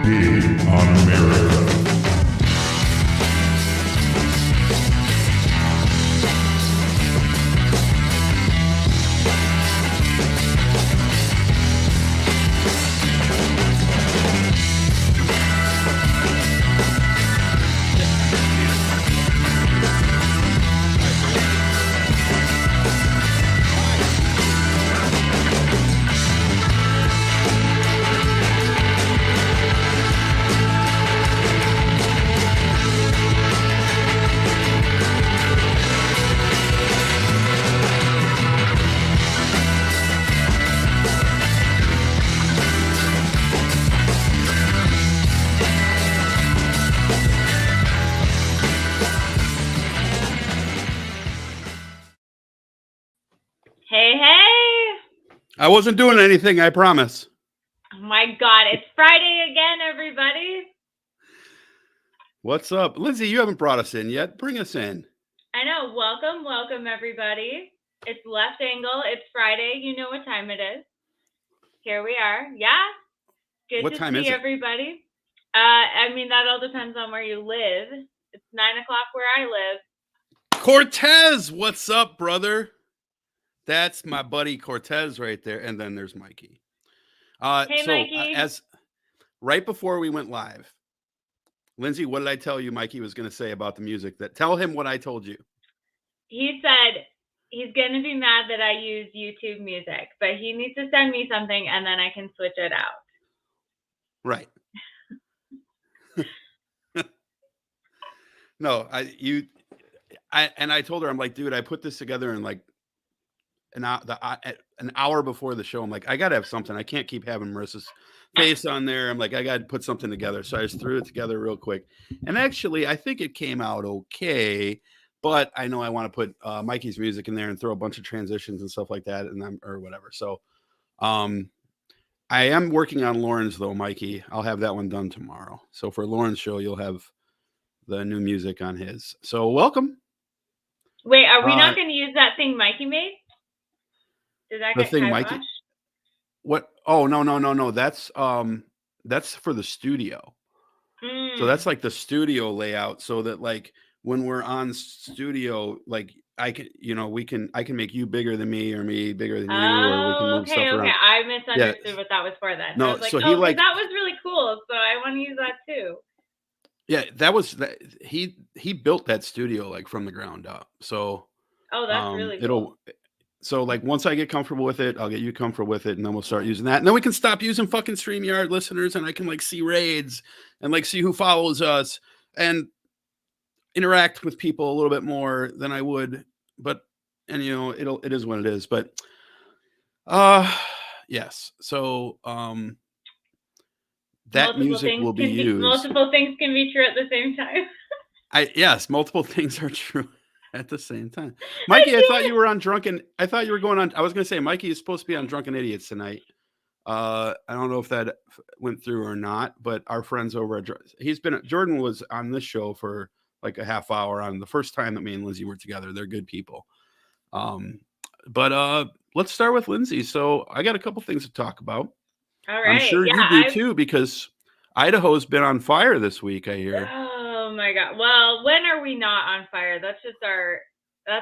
Being on America. Hey, hey! I wasn't doing anything, I promise. Oh my God, it's Friday again, everybody. What's up? Lindsay, you haven't brought us in yet. Bring us in. I know. Welcome, everybody. It's Left Angle. It's Friday. You know what time it is. Here we are. Yeah. Good What to time see is it? everybody. I mean, that all depends on where you live. It's 9 o'clock where I live. Cortez, what's up, brother? That's my buddy Cortez right there. And then there's Mikey. Hey, Mikey. As right before we went live, Lindsay, what did I tell you Mikey was going to say about the music? Tell him what I told you. He said he's going to be mad that I use YouTube music, but he needs to send me something and then I can switch it out. Right. No, I told her, I'm like, dude, I put this together in like an hour before the show. I'm like, I got to have something. I can't keep having Marissa's face on there. I'm like, I got to put something together. So I just threw it together real quick. And actually, I think it came out okay. But I know I want to put Mikey's music in there and throw a bunch of transitions and stuff like that, or whatever. So, I am working on Lauren's though, Mikey. I'll have that one done tomorrow. So for Lauren's show, you'll have the new music on his. So welcome. Wait, are we not going to use that thing Mikey made? Did that get thing Mikey? What? Oh no. That's for the studio. So that's like the studio layout. So that like when we're on studio, like I can make you bigger than me or me bigger than you, or we can move stuff around. Okay. I misunderstood what that was for then. No, I was like, so that was really cool. So I want to use that too. Yeah, he built that studio like from the ground up. So that's really cool. So like once I get comfortable with it, I'll get you comfortable with it, and then we'll start using that. And then we can stop using fucking StreamYard, listeners, and I can like see raids and like see who follows us and interact with people a little bit more than I would. But it is what it is. But yes. So that music will be used. Multiple things can be true at the same time. Yes, multiple things are true at the same time. Mikey, I thought you were on Drunken. I thought you were going on. I was going to say, Mikey is supposed to be on Drunken Idiots tonight. I don't know if that went through or not, but our friends over at Jordan was on this show for like a half hour on the first time that me and Lindsay were together. They're good people. But let's start with Lindsay. So I got a couple things to talk about. All right. I'm sure you do too, because Idaho's been on fire this week, I hear. Oh my God. Well, when are we not on fire? That's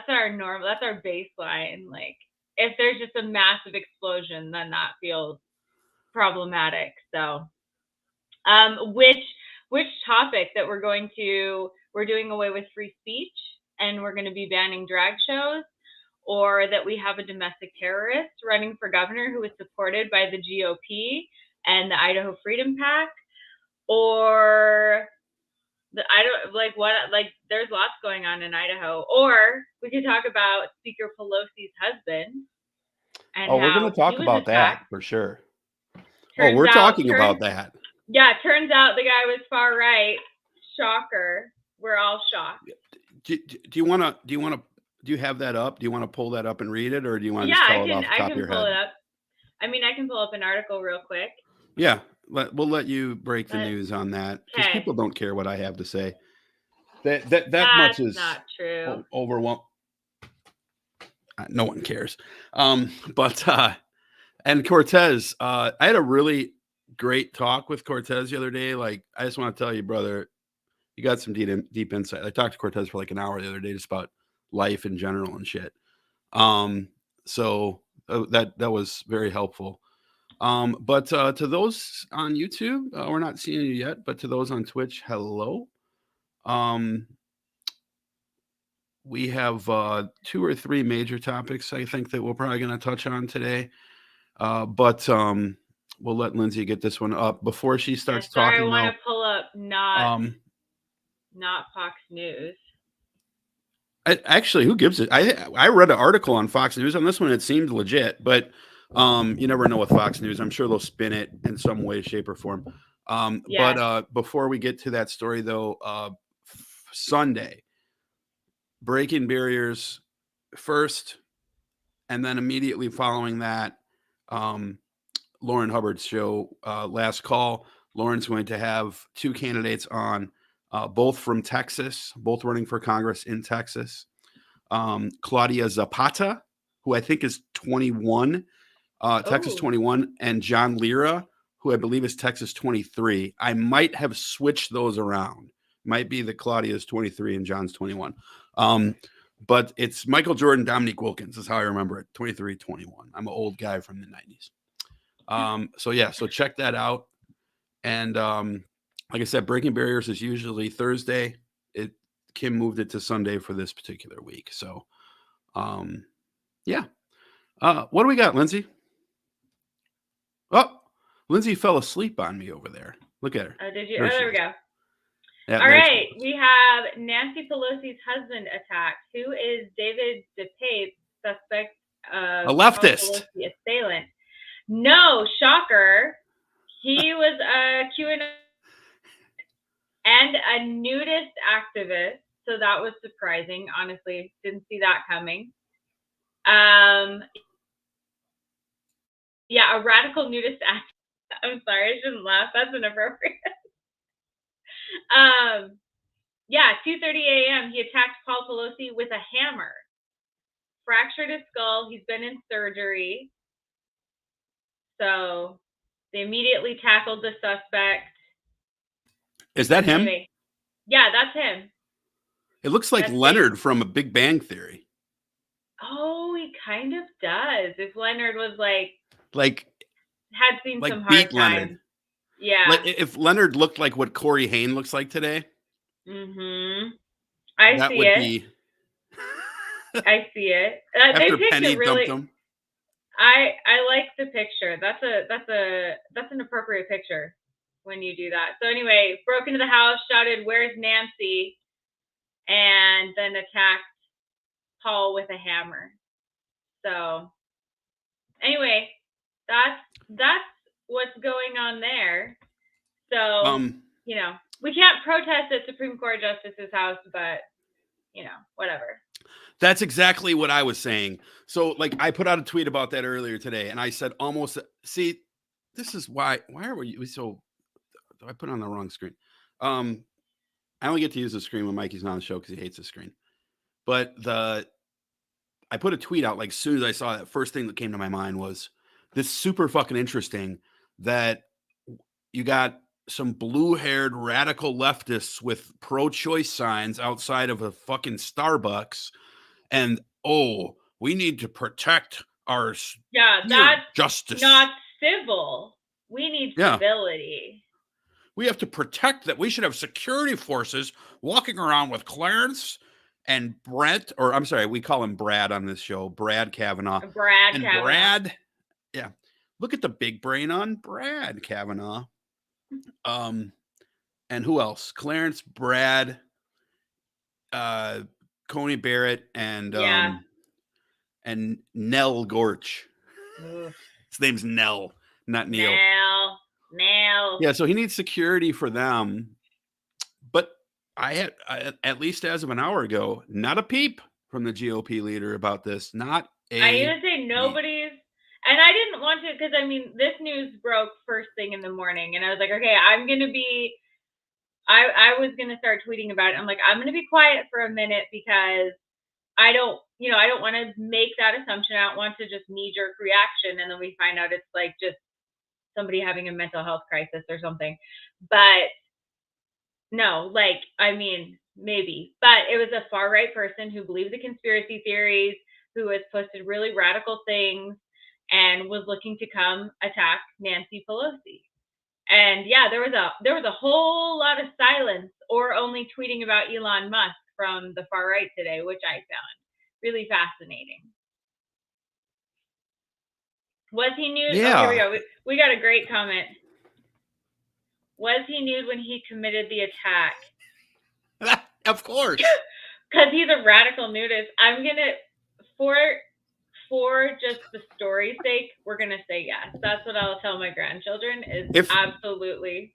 our normal, that's our baseline. Like if there's just a massive explosion, then that feels problematic. So, which topic that we're doing away with free speech and we're going to be banning drag shows, or that we have a domestic terrorist running for governor who is supported by the GOP and the Idaho Freedom Pack, or there's lots going on in Idaho. Or we could talk about Speaker Pelosi's husband. And we're going to talk about that for sure. We're talking about that. Yeah, turns out the guy was far right. Shocker. We're all shocked. Do you have that up? Do you want to pull that up and read it, or do you want to just tell it off the top of your head? I can pull it up. I mean, I can pull up an article real quick. Yeah, we'll let you break the news on that, because people don't care what I have to say. That much is not true. Overwhelmed. No one cares. And Cortez, I had a really great talk with Cortez the other day. Like, I just want to tell you, brother, you got some deep insight. I talked to Cortez for like an hour the other day just about life in general and shit. So that was very helpful. But to those on YouTube, we're not seeing you yet, but to those on Twitch, hello. We have 2 or 3 major topics I think that we're probably going to touch on today. But we'll let Lindsay get this one up before she starts talking. I want to pull up not Fox News. Actually, who gives it? I read an article on Fox News on this one. It seemed legit, but you never know with Fox News. I'm sure they'll spin it in some way, shape, or form. But before we get to that story, though, Sunday, breaking barriers first, and then immediately following that, Lauren Hubbard's show, Last Call. Lauren's going to have 2 candidates on, both from Texas, both running for Congress in Texas. Claudia Zapata, who I think is 21, Texas 21, and John Lira, who I believe is Texas 23. I might have switched those around. Might be that Claudia's 23 and John's 21. But it's Michael Jordan, Dominique Wilkins is how I remember it. 23, 21. I'm an old guy from the 90s. So check that out. And like I said, Breaking Barriers is usually Thursday. Kim moved it to Sunday for this particular week. So, what do we got, Lindsay? Oh, Lindsay fell asleep on me over there. Look at her. Oh, did you? There we go. Yeah, all right. We have Nancy Pelosi's husband attacked. Who is David DePape, suspect of a leftist assailant? No, shocker. He was a QAnon and a nudist activist, so that was surprising. Honestly, didn't see that coming. A radical nudist activist. I'm sorry, I shouldn't laugh. That's inappropriate. 2:30 a.m. he attacked Paul Pelosi with a hammer, fractured his skull. He's been in surgery, so they immediately tackled the suspect. Is that him? Yeah, that's him. It looks like Leonard from A Big Bang Theory. Oh, he kind of does. If Leonard was had seen some hard beat times. Leonard. Yeah. Like if Leonard looked like what Corey Haim looks like today. Mm-hmm. I see it. After Penny dumped him. I like the picture. That's an appropriate picture when you do that. So anyway, broke into the house, shouted, "Where's Nancy?" and then attacked Paul with a hammer. So anyway, that's what's going on there. So we can't protest at Supreme Court Justice's house, but whatever. That's exactly what I was saying. So I put out a tweet about that earlier today, and I said this is why are we so I put it on the wrong screen. I only get to use the screen when Mikey's not on the show because he hates the screen. But I put a tweet out as soon as I saw that. First thing that came to my mind was this super fucking interesting that you got some blue-haired radical leftists with pro-choice signs outside of a fucking Starbucks, and we need to protect our that's justice. Not civil. We need civility. We have to protect that. We should have security forces walking around with Clarence and Brent, or I'm sorry, we call him Brad on this show, Brad Kavanaugh. Brad, yeah. Look at the big brain on Brad Kavanaugh. And who else? Clarence, Brad, Coney Barrett, and Nell Gorch. His name's Nell, not Neil. Nell. Yeah, so he needs security for them. But I had, at least as of an hour ago, not a peep from the GOP leader about this. Not a. I used to say nobody's. And I didn't want to, because this news broke first thing in the morning, and I was like, okay, I'm going to be, I was going to start tweeting about it. I'm like, I'm going to be quiet for a minute because I don't want to make that assumption. I don't want to just knee-jerk reaction, and then we find out it's just somebody having a mental health crisis or something. But no, like, I mean, maybe. But it was a far-right person who believed the conspiracy theories, who has posted really radical things, and was looking to come attack Nancy Pelosi. And yeah, there was a whole lot of silence or only tweeting about Elon Musk from the far right today, which I found really fascinating. Was he nude? Yeah. Oh, here we go. We got a great comment. Was he nude when he committed the attack? Of course. Because he's a radical nudist. I'm gonna for just the story's sake, we're gonna say yes. That's what I'll tell my grandchildren is absolutely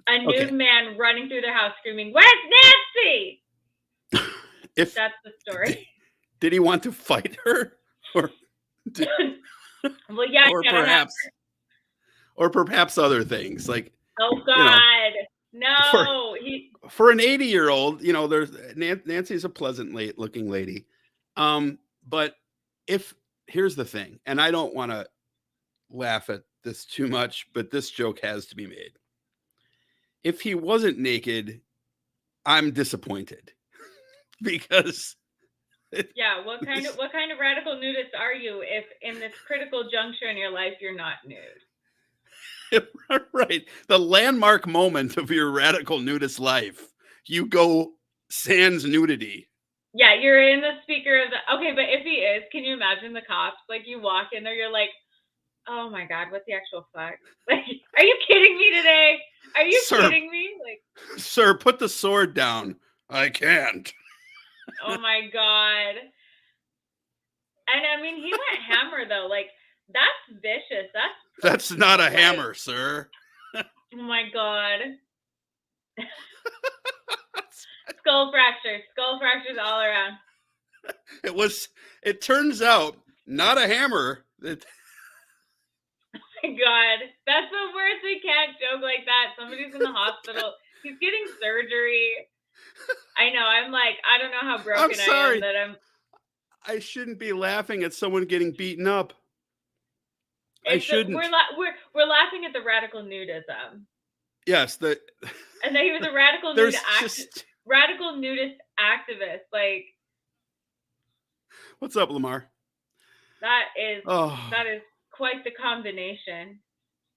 a nude man running through the house screaming, "Where's Nancy?" If that's the story. Did he want to fight her? Or well, yeah, or perhaps other things like, oh God, no. For an 80-year-old, you know, there's Nancy's a pleasant looking lady. But here's the thing, and I don't want to laugh at this too much, but this joke has to be made. If he wasn't naked, I'm disappointed because yeah, what kind of radical nudist are you if in this critical juncture in your life you're not nude? Right. The landmark moment of your radical nudist life, you go sans nudity. Yeah, you're in the speaker of the okay, but if he is, can you imagine the cops? Like you walk in there, you're like, oh my God, what the actual fuck? Like, are you kidding me today? Are you kidding me? Like, sir, put the sword down. I can't. Oh my God. And I mean, he went hammer though. Like, that's vicious. That's not a hammer, sir. Oh my God. Skull fractures all around. It turns out, not a hammer. Oh my God. That's the worst. We can't joke like that. Somebody's in the hospital. He's getting surgery. I know. I'm like, I don't know how broken I am that I shouldn't be laughing at someone getting beaten up. I shouldn't. We're laughing at the radical nudism. Yes, and then he was a radical radical nudist activist. Like, what's up, Lamar? That is quite the combination.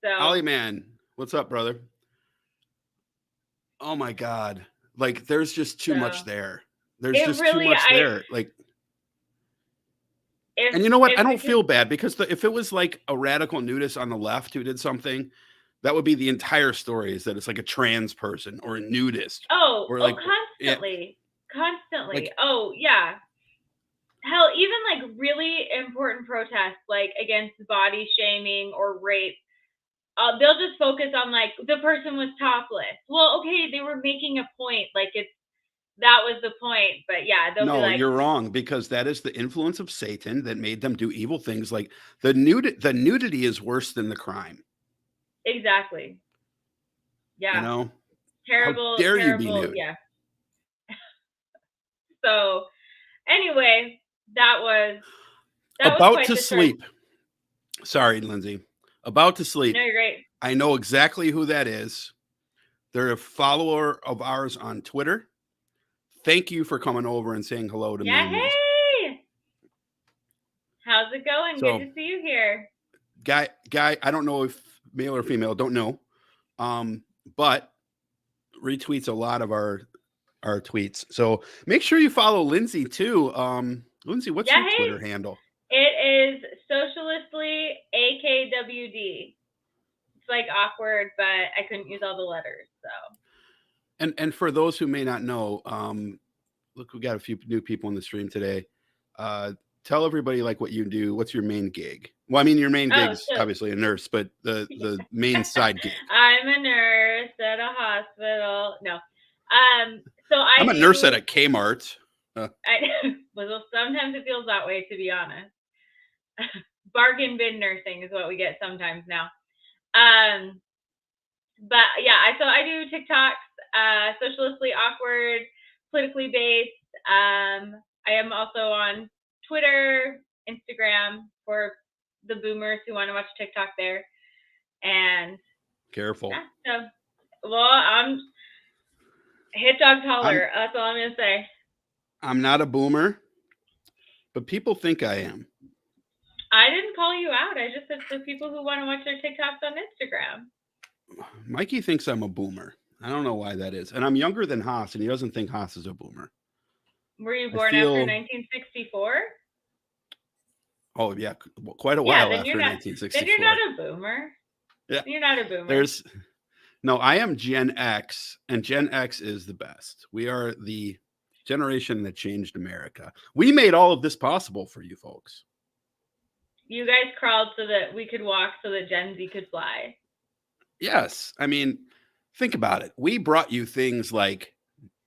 So, Ollie man, what's up, brother? Oh my God! Like, there's just too much there. There's just too much there. Like. And you know what? I don't feel bad because if it was like a radical nudist on the left who did something, that would be the entire story, is that it's like a trans person or a nudist. Constantly. Constantly. Oh, yeah. Hell, even like really important protests, like against body shaming or rape, they'll just focus on like the person was topless. Well, okay, they were making a point. Like that was the point, but yeah, they'll be like, you're wrong, because that is the influence of Satan that made them do evil things. Like the nudity is worse than the crime. Exactly. Yeah. You know, terrible. How dare terrible, you be nude? Yeah. So, anyway, that was about to sleep. Sorry, Lindsay. About to sleep. No, you're great. I know exactly who that is. They're a follower of ours on Twitter. Thank you for coming over and saying hello to me. Hey! How's it going? Good to see you here. Guy, I don't know if male or female, don't know. But retweets a lot of our tweets. So make sure you follow Lindsay too. Lindsay, what's your Twitter handle? It is socialistly AKWD. It's like awkward, but I couldn't use all the letters, so. And for those who may not know, look, we got a few new people in the stream today. Tell everybody like what you do. What's your main gig? Well, I mean, your main gig is obviously a nurse, but the main side gig. I'm a nurse at a hospital. No, so I'm a nurse at a Kmart. Well, sometimes it feels that way, to be honest. Bargain bin nursing is what we get sometimes now. But yeah, so I do TikToks, socialistly awkward, politically based. I am also on Twitter, Instagram for the boomers who want to watch TikTok there. And Careful. yeah, so, well, I'm hit dog taller. That's all I'm gonna say. I'm not a boomer, but people think I am. I didn't call you out. I just said for people who want to watch their TikToks on Instagram. Mikey thinks I'm a boomer. I don't know why that is. And I'm younger than Haas, and he doesn't think Haas is a boomer. Were you born after 1964? Oh, yeah. Quite a while after 1964. Then you're not a boomer. Yeah. You're not a boomer. No, I am Gen X, and Gen X is the best. We are the generation that changed America. We made all of this possible for you folks. You guys crawled so that we could walk so that Gen Z could fly. Yes. I mean, think about it. We brought you things like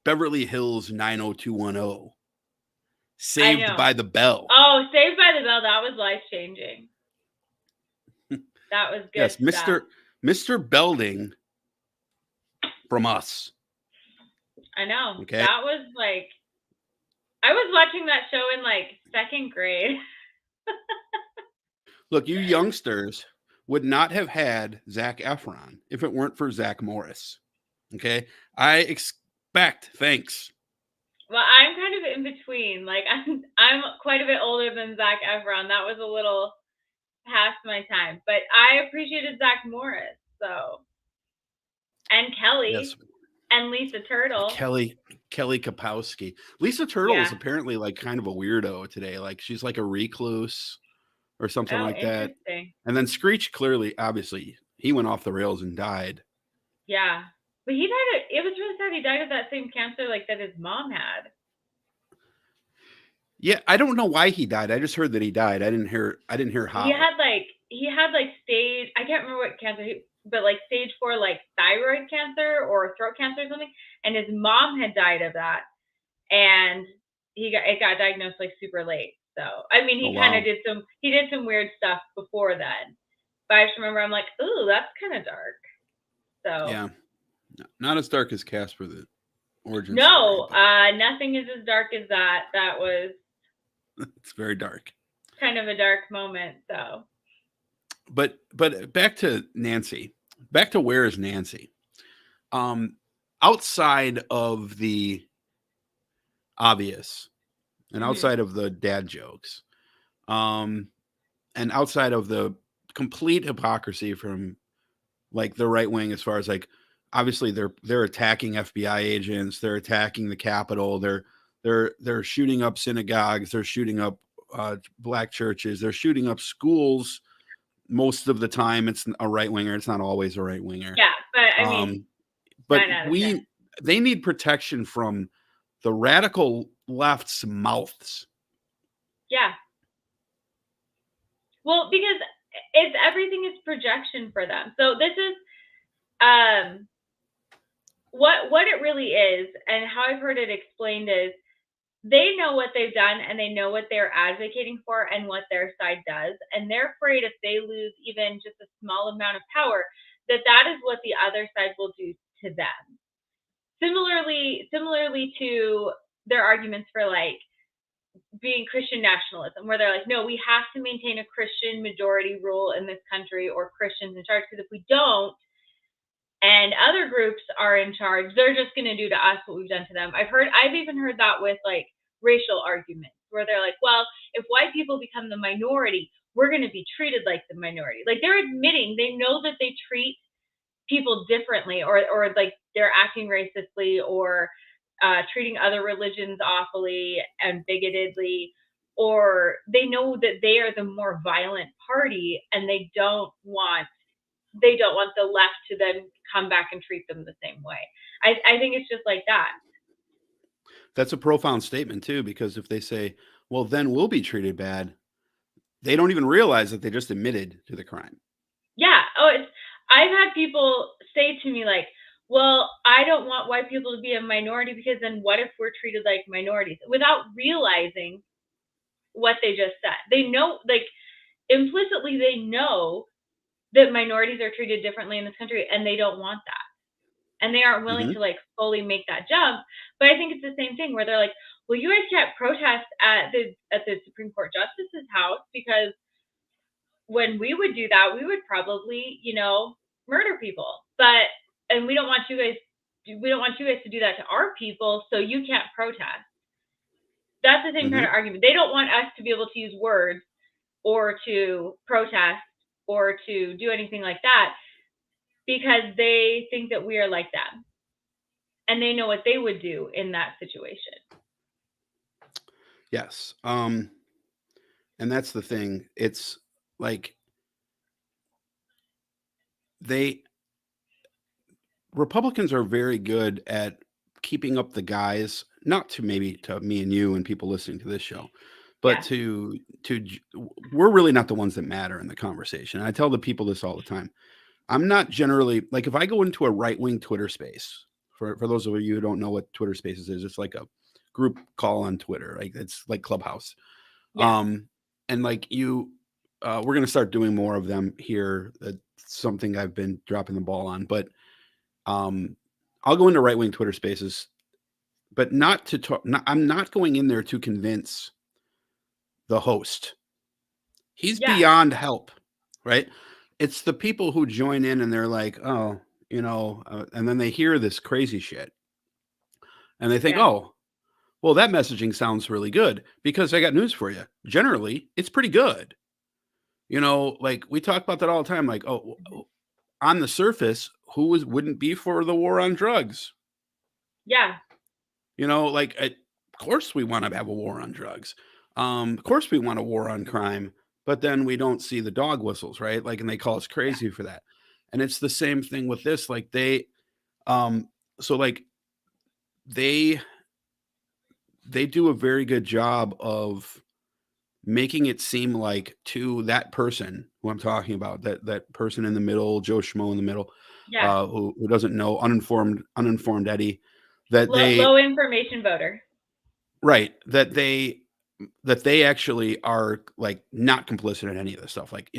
Beverly Hills 90210, Saved by the Bell. Oh, Saved by the Bell. That was life-changing. That was good. Yes, Mr. Belding from Us. I know. Okay. That was like, I was watching that show in like second grade. Look, you youngsters would not have had Zac Efron if it weren't for Zach Morris. Okay. I expect, thanks. Well, I'm kind of in between. Like I'm quite a bit older than Zac Efron. That was a little past my time, but I appreciated Zach Morris. So, and Kelly. Yes. And Lisa Turtle. Kelly Kapowski. Lisa Turtle is apparently like kind of a weirdo today. Like she's like a recluse or something like that. And then Screech obviously, he went off the rails and died. Yeah. But he died it was really sad. He died of that same cancer like that his mom had. Yeah, I don't know why he died. I just heard that he died. I didn't hear how. He had like stage, I can't remember what cancer, but like stage 4 like thyroid cancer or throat cancer or something, and his mom had died of that, and it got diagnosed like super late. So I mean, he kind of did some weird stuff before then, but I just remember I'm like, ooh, that's kind of dark. So yeah, not as dark as Casper the origin. No, nothing is as dark as that. That was it's very dark. Kind of a dark moment. So. But back to Nancy. Back to where is Nancy? Outside of the obvious and outside of the dad jokes, and outside of the complete hypocrisy from like the right wing, as far as like, obviously they're attacking FBI agents, they're attacking the Capitol, they're shooting up synagogues, they're shooting up black churches, they're shooting up schools. Most of the time it's a right winger. It's not always a right winger. Yeah, but I mean, but they need protection from the radical left's mouths. Yeah. Well, because everything is projection for them. So this is what it really is, and how I've heard it explained is they know what they've done and they know what they're advocating for and what their side does, and they're afraid if they lose even just a small amount of power, that is what the other side will do to them. Similarly to their arguments for like being Christian nationalism, where they're like, no, we have to maintain a Christian majority rule in this country, or Christians in charge, because if we don't, and other groups are in charge, they're just going to do to us what we've done to them. I've even heard that with like racial arguments, where they're like, well, if white people become the minority, we're going to be treated like the minority. Like they're admitting they know that they treat people differently, or like they're acting racistly, or treating other religions awfully and bigotedly, or they know that they are the more violent party, and they don't want the left to then come back and treat them the same way. I think it's just like that. That's a profound statement too, because if they say, well, then we'll be treated bad, they don't even realize that they just admitted to the crime. Yeah. I've had people say to me like, well, I don't want white people to be a minority, because then what if we're treated like minorities, without realizing what they just said. They know, like implicitly, they know that minorities are treated differently in this country, and they don't want that. And they aren't willing to like fully make that jump. But I think it's the same thing, where they're like, well, you guys can't protest at the Supreme Court Justice's house, because when we would do that, we would probably, murder people, and we don't want you guys to do that to our people, so you can't protest. That's the same kind of argument. They don't want us to be able to use words or to protest or to do anything like that because they think that we are like them. And they know what they would do in that situation. Yes. And that's the thing. It's like Republicans are very good at keeping up the guys, not to maybe to me and you and people listening to this show, but we're really not the ones that matter in the conversation. I tell the people this all the time. I'm not generally like, if I go into a right-wing Twitter space, for those of you who don't know what Twitter Spaces is, it's like a group call on Twitter. Like it's like Clubhouse. Yeah. And like we're going to start doing more of them here. That's something I've been dropping the ball on, but I'll go into right-wing Twitter Spaces, but not to talk. I'm not going in there to convince the host. He's beyond help, right? It's the people who join in and they're like, oh, and then they hear this crazy shit and they think, oh, well, that messaging sounds really good, because I got news for you. Generally, it's pretty good. Like we talk about that all the time. Like, oh, on the surface, wouldn't be for the war on drugs? Yeah. Like, of course we want to have a war on drugs. Of course we want a war on crime, but then we don't see the dog whistles, right? Like, and they call us crazy for that. And it's the same thing with this. Like they do a very good job of making it seem like to that person who I'm talking about, that person in the middle, Joe Schmo in the middle, who doesn't know, uninformed Eddie, that low information voter, right? That they actually are like not complicit in any of this stuff. Like,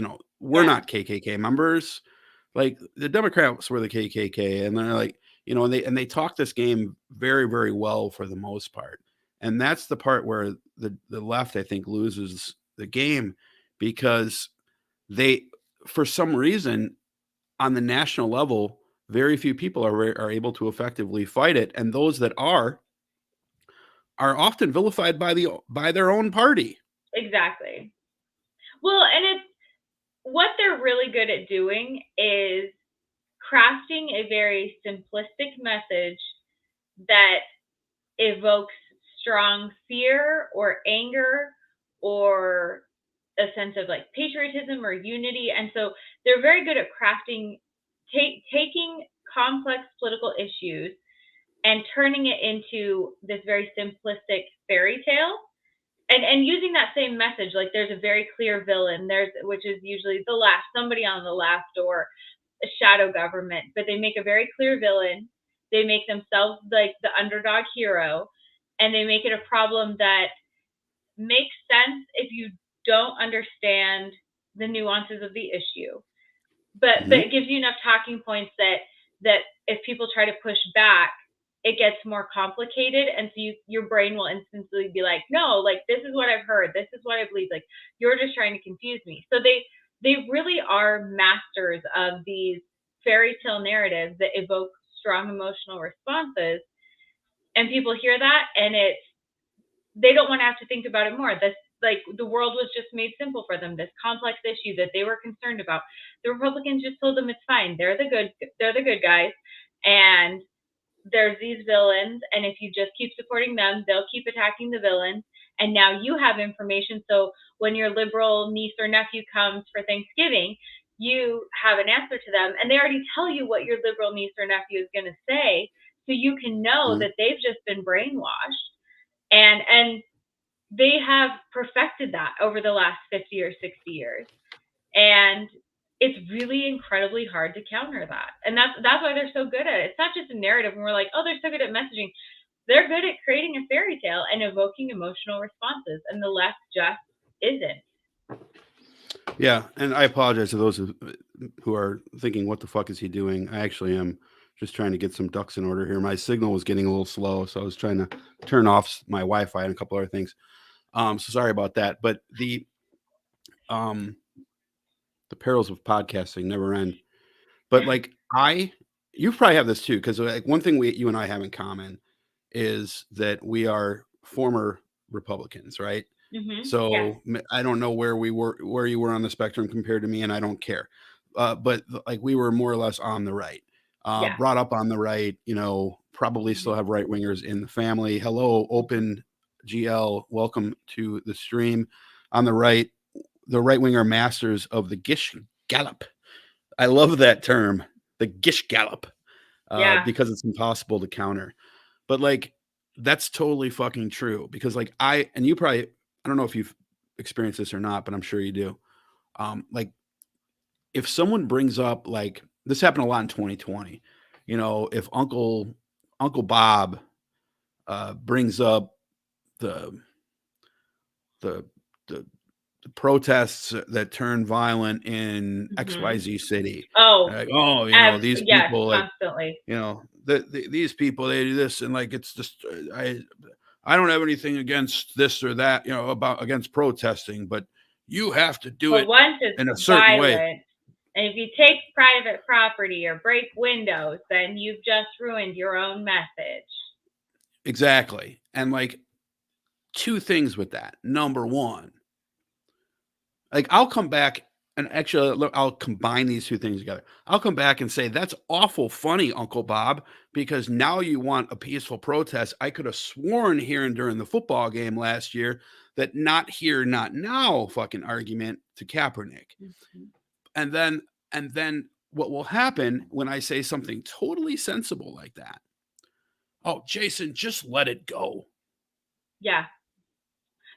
we're not KKK members. Like the Democrats were the KKK, and they're like, and they talk this game very, very well for the most part. And that's the part where the left, I think, loses the game, because they, for some reason, on the national level, very few people are able to effectively fight it, and those that are often vilified by their own party. Exactly. Well, and it's what they're really good at doing is crafting a very simplistic message that evokes strong fear or anger or a sense of like patriotism or unity. And so they're very good at crafting, taking complex political issues and turning it into this very simplistic fairy tale, and using that same message. Like there's a very clear villain, which is usually somebody on the left, or a shadow government, but they make a very clear villain. They make themselves like the underdog hero, and they make it a problem that makes sense if you don't understand the nuances of the issue. But it gives you enough talking points that if people try to push back, it gets more complicated, and so your brain will instantly be like, no, like this is what I've heard, this is what I believe, like you're just trying to confuse me. So they really are masters of these fairy tale narratives that evoke strong emotional responses, and people hear that and they don't want to have to think about it more. Like the world was just made simple for them, this complex issue that they were concerned about. The Republicans just told them it's fine. They're the good guys, and there's these villains, and if you just keep supporting them, they'll keep attacking the villains. And now you have information, so when your liberal niece or nephew comes for Thanksgiving, you have an answer to them, and they already tell you what your liberal niece or nephew is going to say, so you can know that they've just been brainwashed. And they have perfected that over the last 50 or 60 years. And it's really incredibly hard to counter that. And that's why they're so good at it. It's not just a narrative and we're like, oh, they're so good at messaging. They're good at creating a fairy tale and evoking emotional responses, and the left just isn't. Yeah, and I apologize to those who are thinking, what the fuck is he doing? I actually am just trying to get some ducks in order here. My signal was getting a little slow, so I was trying to turn off my Wi-Fi and a couple other things. So sorry about that. But the perils of podcasting never end. But like you probably have this too, because like one thing you and I have in common is that we are former Republicans, right? Yeah. So I don't know where you were on the spectrum compared to me, and I don't care. But like we were more or less on the right, Yeah. brought up on the right. Probably still have right wingers in the family. Hello, Open GL, welcome to the stream. On the right winger masters of the Gish Gallop. I love that term, the Gish Gallop, Yeah. because it's impossible to counter. But like that's totally fucking true, because like I don't know if you've experienced this or not, but I'm sure you do. Like if someone brings up, like this happened a lot in 2020, if Uncle Bob brings up the the the protests that turn violent in XYZ city. Oh, Like, oh, these yes, people, like, constantly. these people, they do this, and like it's just I don't have anything against this or that, against protesting, but you have to do But it once it's in a certain way. violent, and if you take private property or break windows, then you've just ruined your own message. Exactly. And like two things with that. Number one, like I'll come back and actually I'll combine these two things together. I'll come back and say, that's awful funny, Uncle Bob, because now you want a peaceful protest. I could have sworn hearing during the football game last year that not here, not now fucking argument to Kaepernick. And then what will happen when I say something totally sensible like that? Oh, Jason, just let it go. Yeah.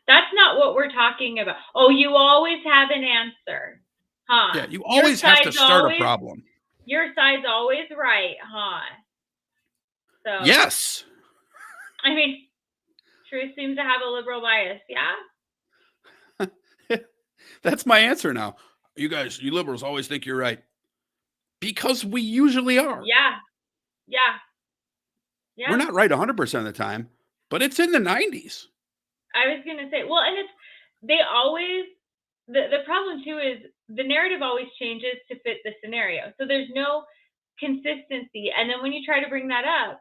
That's not what we're talking about. Oh, you always have an answer, huh? Yeah, you always have to start a problem. Your side's always right, huh? So yes. I mean, truth seems to have a liberal bias, yeah? That's my answer now. You liberals always think you're right. Because we usually are. Yeah. We're not right 100% of the time, but it's in the 90s. I was going to say, well, and they always, the problem too is the narrative always changes to fit the scenario. So there's no consistency. And then when you try to bring that up,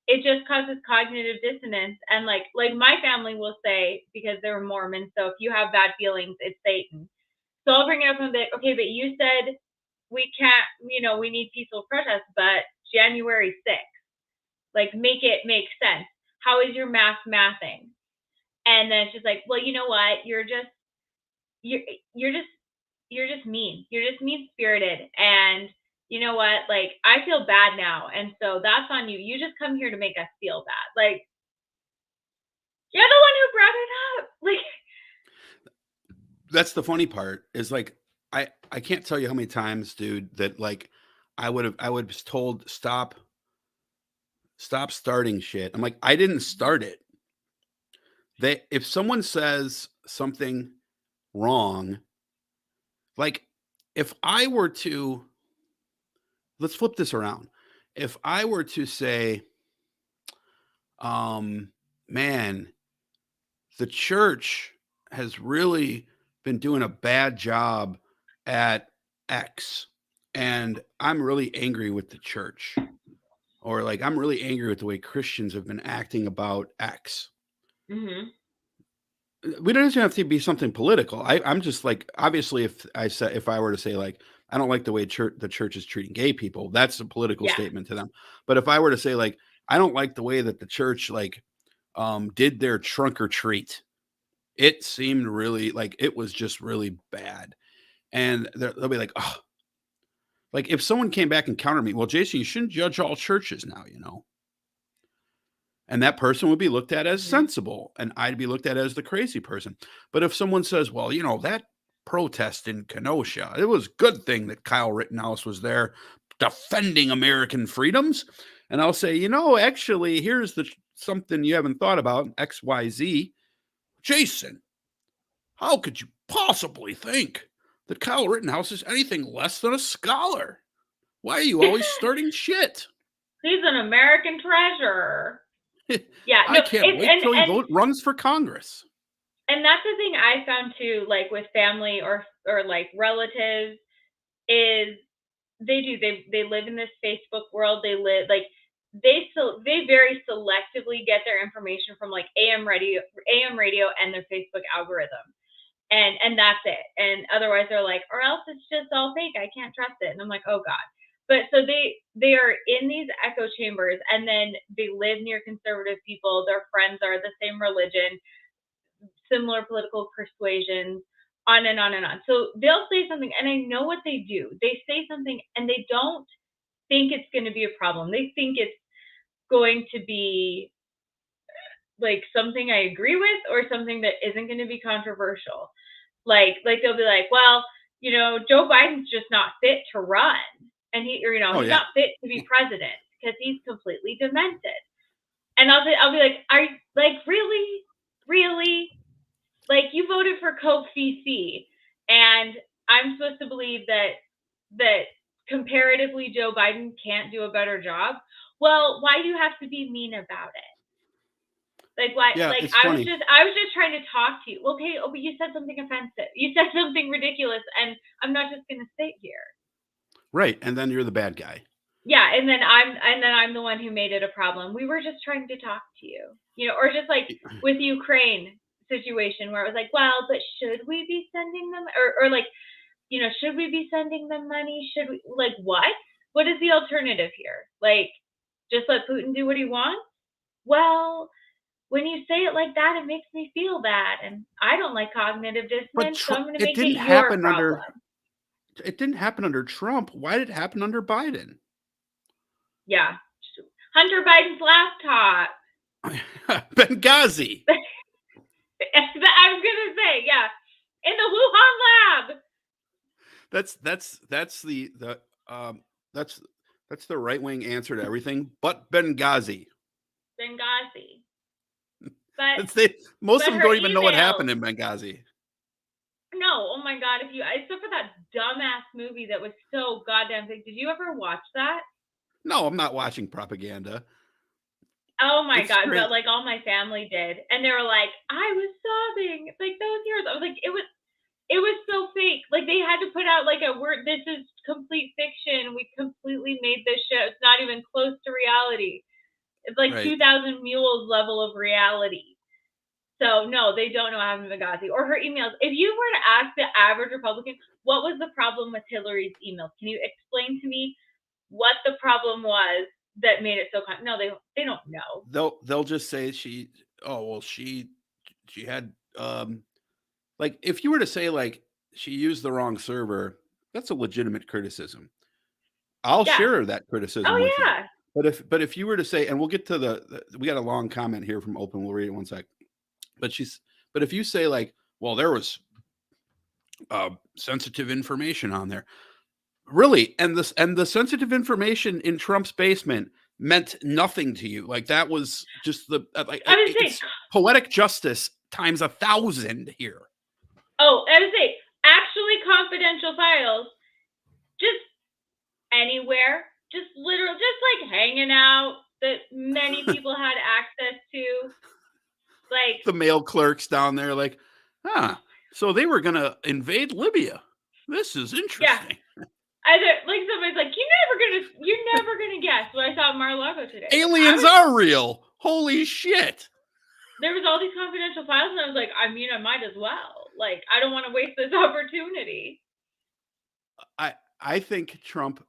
it just causes cognitive dissonance. And like my family will say, because they're Mormon, so if you have bad feelings, it's Satan. So I'll bring it up and be like, okay, but you said we can't, we need peaceful protests, but January 6th, like make it make sense. How is your mathing? And then it's just like, well, you know what? You're just mean. You're just mean spirited. And you know what? Like, I feel bad now. And so that's on you. You just come here to make us feel bad. Like, you're the one who brought it up. Like, that's the funny part is like, I can't tell you how many times, dude, that like I would have told stop starting shit. I'm like, I didn't start it. If someone says something wrong, like if I were to, let's flip this around. If I were to say, man, the church has really been doing a bad job at X, and I'm really angry with the church, or like I'm really angry with the way Christians have been acting about X. We don't have to be something political. I'm just like, obviously, if I were to say like, I don't like the way the church is treating gay people, that's a political statement to them. But if I were to say like, I don't like the way that the church like did their trunk or treat, it seemed really like it was just really bad. And they'll be like, oh, like if someone came back and countered me, well, Jason, you shouldn't judge all churches now, And that person would be looked at as sensible, and I'd be looked at as the crazy person. But if someone says, well, that protest in Kenosha, it was a good thing that Kyle Rittenhouse was there defending American freedoms. And I'll say, actually, here's something you haven't thought about, XYZ. Jason, how could you possibly think that Kyle Rittenhouse is anything less than a scholar? Why are you always starting shit? He's an American treasure. Yeah, I can't wait till he runs for Congress. And that's the thing I found too, like with family or like relatives, is They do. They live in this Facebook world. They live like they very selectively get their information from like AM radio, and their Facebook algorithm, and that's it. And otherwise, they're like, or else it's just all fake. I can't trust it. And I'm like, oh god. But so they are in these echo chambers, and then they live near conservative people. Their friends are the same religion, similar political persuasions, on and on and on. So they'll say something, and I know what they do. They say something, and they don't think it's going to be a problem. They think it's going to be like something I agree with, or something that isn't going to be controversial. Like they'll be like, well, Joe Biden's just not fit to run, and he's not fit to be president because he's completely demented. And I'll be like, are you like really? Like, you voted for Coke CC, and I'm supposed to believe that comparatively Joe Biden can't do a better job? Well, why do you have to be mean about it? Like, why? Yeah, like, it's I funny. was just trying to talk to you. Okay, but you said something offensive. You said something ridiculous, and I'm not just gonna sit here. Right, and then you're the bad guy. Yeah, and then I'm the one who made it a problem. We were just trying to talk to you, or just like with Ukraine situation where it was like, well, but should we be sending them, or like, should we be sending them money? Should we, like, what is the alternative here? Like, just let Putin do what he wants? Well, when you say it like that, it makes me feel bad, and I don't like cognitive dissonance, so I'm going to make it your problem. It didn't happen under Trump. Why did it happen under Biden? Yeah. Hunter Biden's laptop. Benghazi. I was gonna say, yeah, in the Wuhan lab. That's the right-wing answer to everything, but Benghazi. But most of them don't even know what happened in Benghazi. No, oh my god! Except for that dumbass movie that was so goddamn big. Did you ever watch that? No, I'm not watching propaganda. Oh my god! But like all my family did, and they were like, I was sobbing. It's like those years. I was like, it was so fake. Like, they had to put out like a word. This is complete fiction. We completely made this show. It's not even close to reality. It's like 2,000 Mules level of reality. So no, they don't know what happened to Benghazi or her emails. If you were to ask the average Republican, what was the problem with Hillary's emails? Can you explain to me what the problem was that made it so? No, they don't know. They'll just say she had like, if you were to say like she used the wrong server, that's a legitimate criticism. I'll share that criticism with you. But if you were to say, and we'll get to we got a long comment here from Open, we'll read it one sec. But if you say like, well, there was sensitive information on there, really, and the sensitive information in Trump's basement meant nothing to you. Like, that was just it's poetic justice times 1,000 here. Oh, I would say actually confidential files, just anywhere, just literal, just like hanging out that many people had access to. Like, the mail clerks down there, like, so they were gonna invade Libya. This is interesting. Yeah. Either like somebody's like, you're never gonna guess what I saw at Mar-a-Lago today. Aliens are real. Holy shit. There was all these confidential files, and I was like, I mean, I might as well. Like, I don't want to waste this opportunity. I think Trump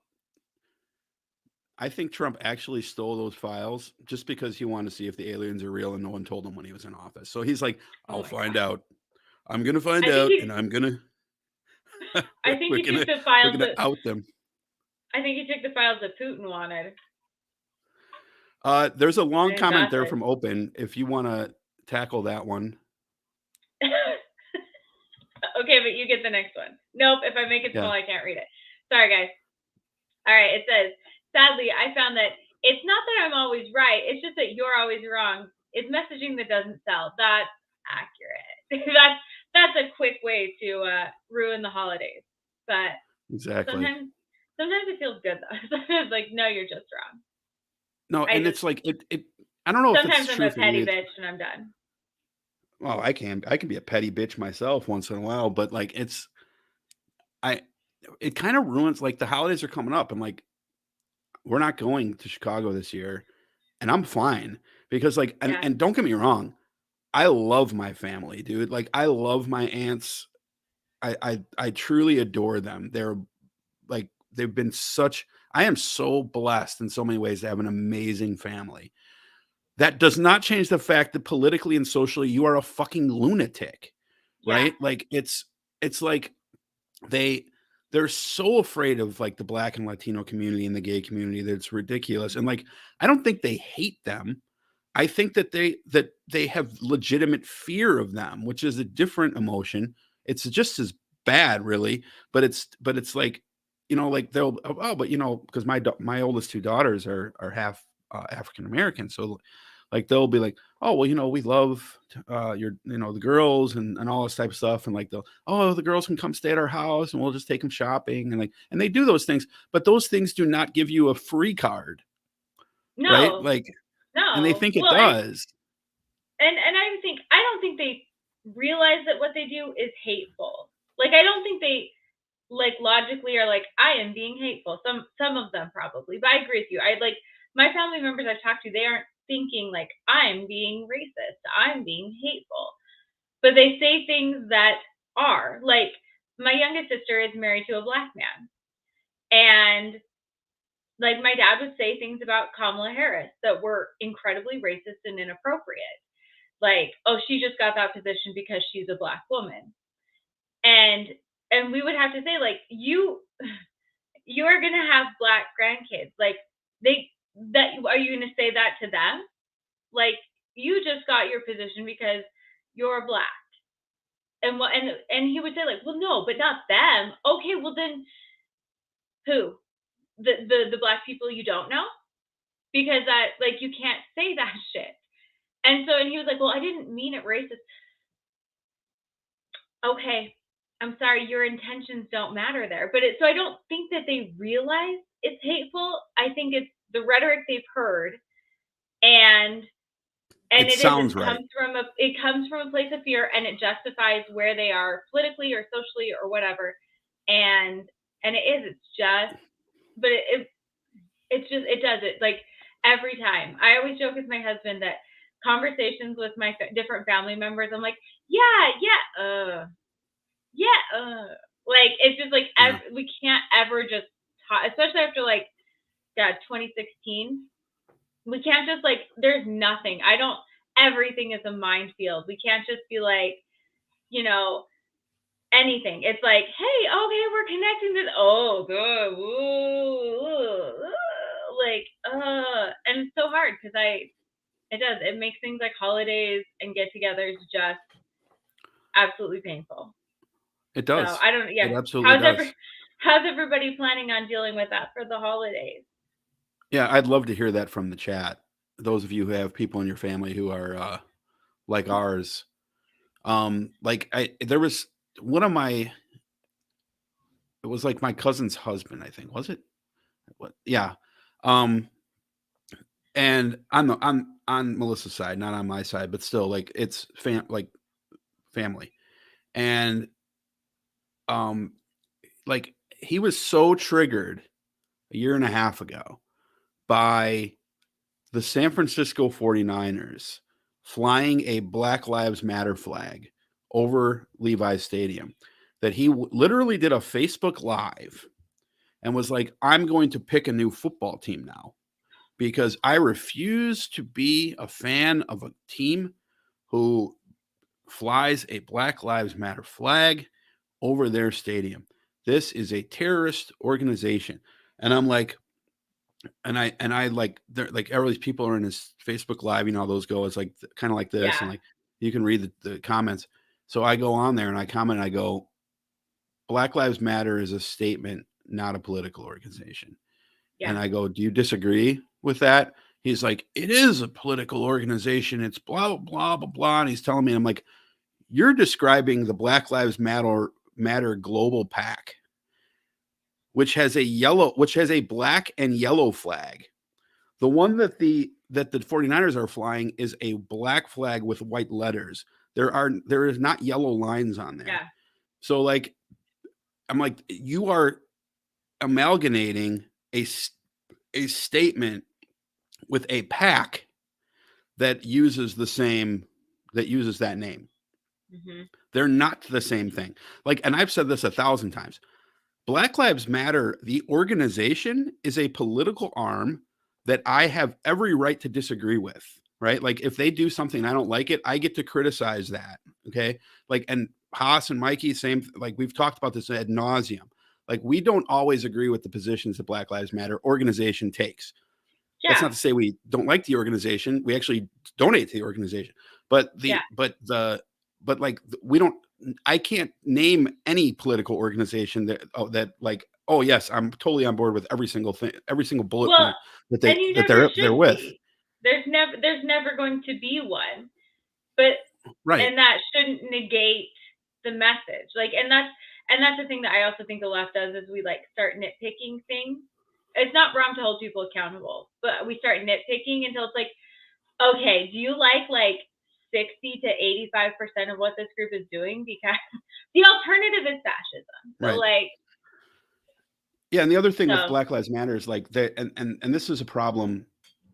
actually stole those files just because he wanted to see if the aliens are real, and no one told him when he was in office. So he's like, I'll find out. I'm going to find out, and I'm going to... I think he took the files that out them. I think he took the files that Putin wanted. There's a long comment there from Open, if you want to tackle that one. Okay, but you get the next one. Nope, if I make it small, I can't read it. Sorry, guys. All right, it says, sadly, I found that it's not that I'm always right. It's just that you're always wrong. It's messaging that doesn't sell. That's accurate. That's a quick way to ruin the holidays. But exactly. Sometimes it feels good though. Sometimes like, no, you're just wrong. No, and it's like it. I don't know. Sometimes if it's I'm a petty bitch and I'm done. Well, I can be a petty bitch myself once in a while, but like it kind of ruins, like, the holidays are coming up. I'm like, we're not going to Chicago this year, and I'm fine because, like, Yeah. and don't get me wrong, I love my family, dude. Like, I love my aunts. I truly adore them. They're like, they've been such. I am so blessed in so many ways to have an amazing family. That does not change the fact that politically and socially, you are a fucking lunatic, Yeah. right? Like, it's like they they're so afraid of, like, the Black and Latino community and the gay community that it's ridiculous. And, like, I don't think they hate them. I think that they have legitimate fear of them, which is a different emotion. It's just as bad, really, but it's like, like, they'll, oh, but because my oldest two daughters are half African American, so, like, they'll be like, oh, well, we love the girls and all this type of stuff, and, like, they'll, oh, the girls can come stay at our house and we'll just take them shopping, and, like, and they do those things, but those things do not give you a free card, right? No, Like, and they no. think it Well, does. and I don't think they realize that what they do is hateful. Like, I don't think they, like, logically are like, I am being hateful. Some of them probably, but I agree with you. I, like, my family members I've talked to, they aren't thinking like I'm being racist, I'm being hateful, but they say things that are like, my youngest sister is married to a Black man, and, like, my dad would say things about Kamala Harris that were incredibly racist and inappropriate. Like, oh, she just got that position because she's a Black woman. And we would have to say, like, you are gonna have Black grandkids. Like, are you gonna say that to them? Like, you just got your position because you're Black. And what and he would say, like, well, no, but not them. Okay, well then who? The Black people you don't know? Because that, like, you can't say that shit. And so, and he was like, well, I didn't mean it racist. Okay, I'm sorry, your intentions don't matter there. But so I don't think that they realize it's hateful. I think it's the rhetoric they've heard, and It sounds right. it comes from a place of fear, and it justifies where they are politically or socially or whatever. And it's just, but it's just, it does it, like, every time. I always joke with my husband that conversations with my different family members, I'm like, like, it's just like, Yeah. we can't ever just talk, especially after, like, 2016. We can't just, like, there's nothing. Everything is a minefield. We can't just be like, anything. It's like, hey, okay, we're connecting this. Oh, good. Ooh, like, and it's so hard because it makes things like holidays and get-togethers just absolutely painful. It So does. I don't, yeah. It absolutely does. How's everybody planning on dealing with that for the holidays? Yeah, I'd love to hear that from the chat. Those of you who have people in your family who are like ours. Like, there was one of my, it was like my cousin's husband, I think. Was it? What? Yeah. Um, and I'm on Melissa's side, not on my side, but still, like, it's family. And like, he was so triggered a year and a half ago by the San Francisco 49ers flying a Black Lives Matter flag over Levi's Stadium that he literally did a Facebook Live and was like, I'm going to pick a new football team now because I refuse to be a fan of a team who flies a Black Lives Matter flag over their stadium. This is a terrorist organization. And I'm like, and I like, they're like, all these people are in his Facebook Live, those go, it's like kind of like this, and Yeah. like you can read the comments. So I go on there and I comment, and I go, Black Lives Matter is a statement, not a political organization. Yeah. And I go, do you disagree with that? He's like, it is a political organization. It's blah, blah, blah, blah. And he's telling me, I'm like, you're describing the Black Lives Matter Global PAC, which has a black and yellow flag. The one that the 49ers are flying is a black flag with white letters. There is not yellow lines on there. Yeah. So, like, I'm like, you are amalgamating a statement with a pack that uses that name. Mm-hmm. They're not the same thing. Like, and I've said this 1,000 times. Black Lives Matter, the organization, is a political arm that I have every right to disagree with, right? Like, if they do something I don't like it, I get to criticize that. Okay. Like, and Haas and Mikey, same, like we've talked about this ad nauseum. Like, we don't always agree with the positions that Black Lives Matter organization takes. That's Yeah. not to say we don't like the organization. We actually donate to the organization, but we don't. I can't name any political organization that like, oh yes, I'm totally on board with every single thing, every single bullet point that and you they're should with. be. There's never going to be one, but right, and that shouldn't negate the message. Like, and that's the thing that I also think the left does is we like start nitpicking things. It's not wrong to hold people accountable, but we start nitpicking until it's like, okay, do you like 60 to 85% of what this group is doing? Because the alternative is fascism. So right. Yeah, and the other thing with Black Lives Matter is like and this is a problem.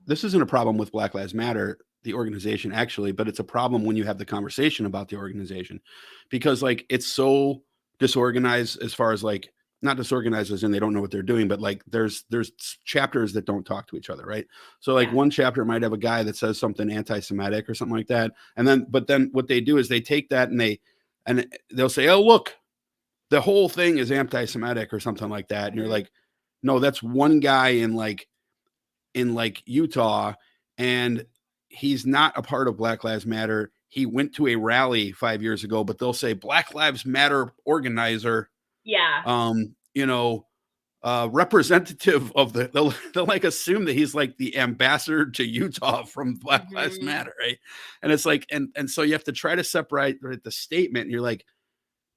This isn't a problem with Black Lives Matter, the organization actually, but it's a problem when you have the conversation about the organization, because like it's so disorganized as far as like, not disorganized as in they don't know what they're doing, but like there's chapters that don't talk to each other, right? So like one chapter might have a guy that says something anti-Semitic or something like that, and then what they do is they take that and they'll say, oh look, the whole thing is anti-Semitic or something like that, and you're like, no, that's one guy in Utah, and he's not a part of Black Lives Matter. He went to a rally 5 years ago, but they'll say Black Lives Matter organizer. Yeah. Representative of they'll like assume that he's like the ambassador to Utah from Black Lives Matter, right? And it's like, and so you have to try to separate the statement. And you're like,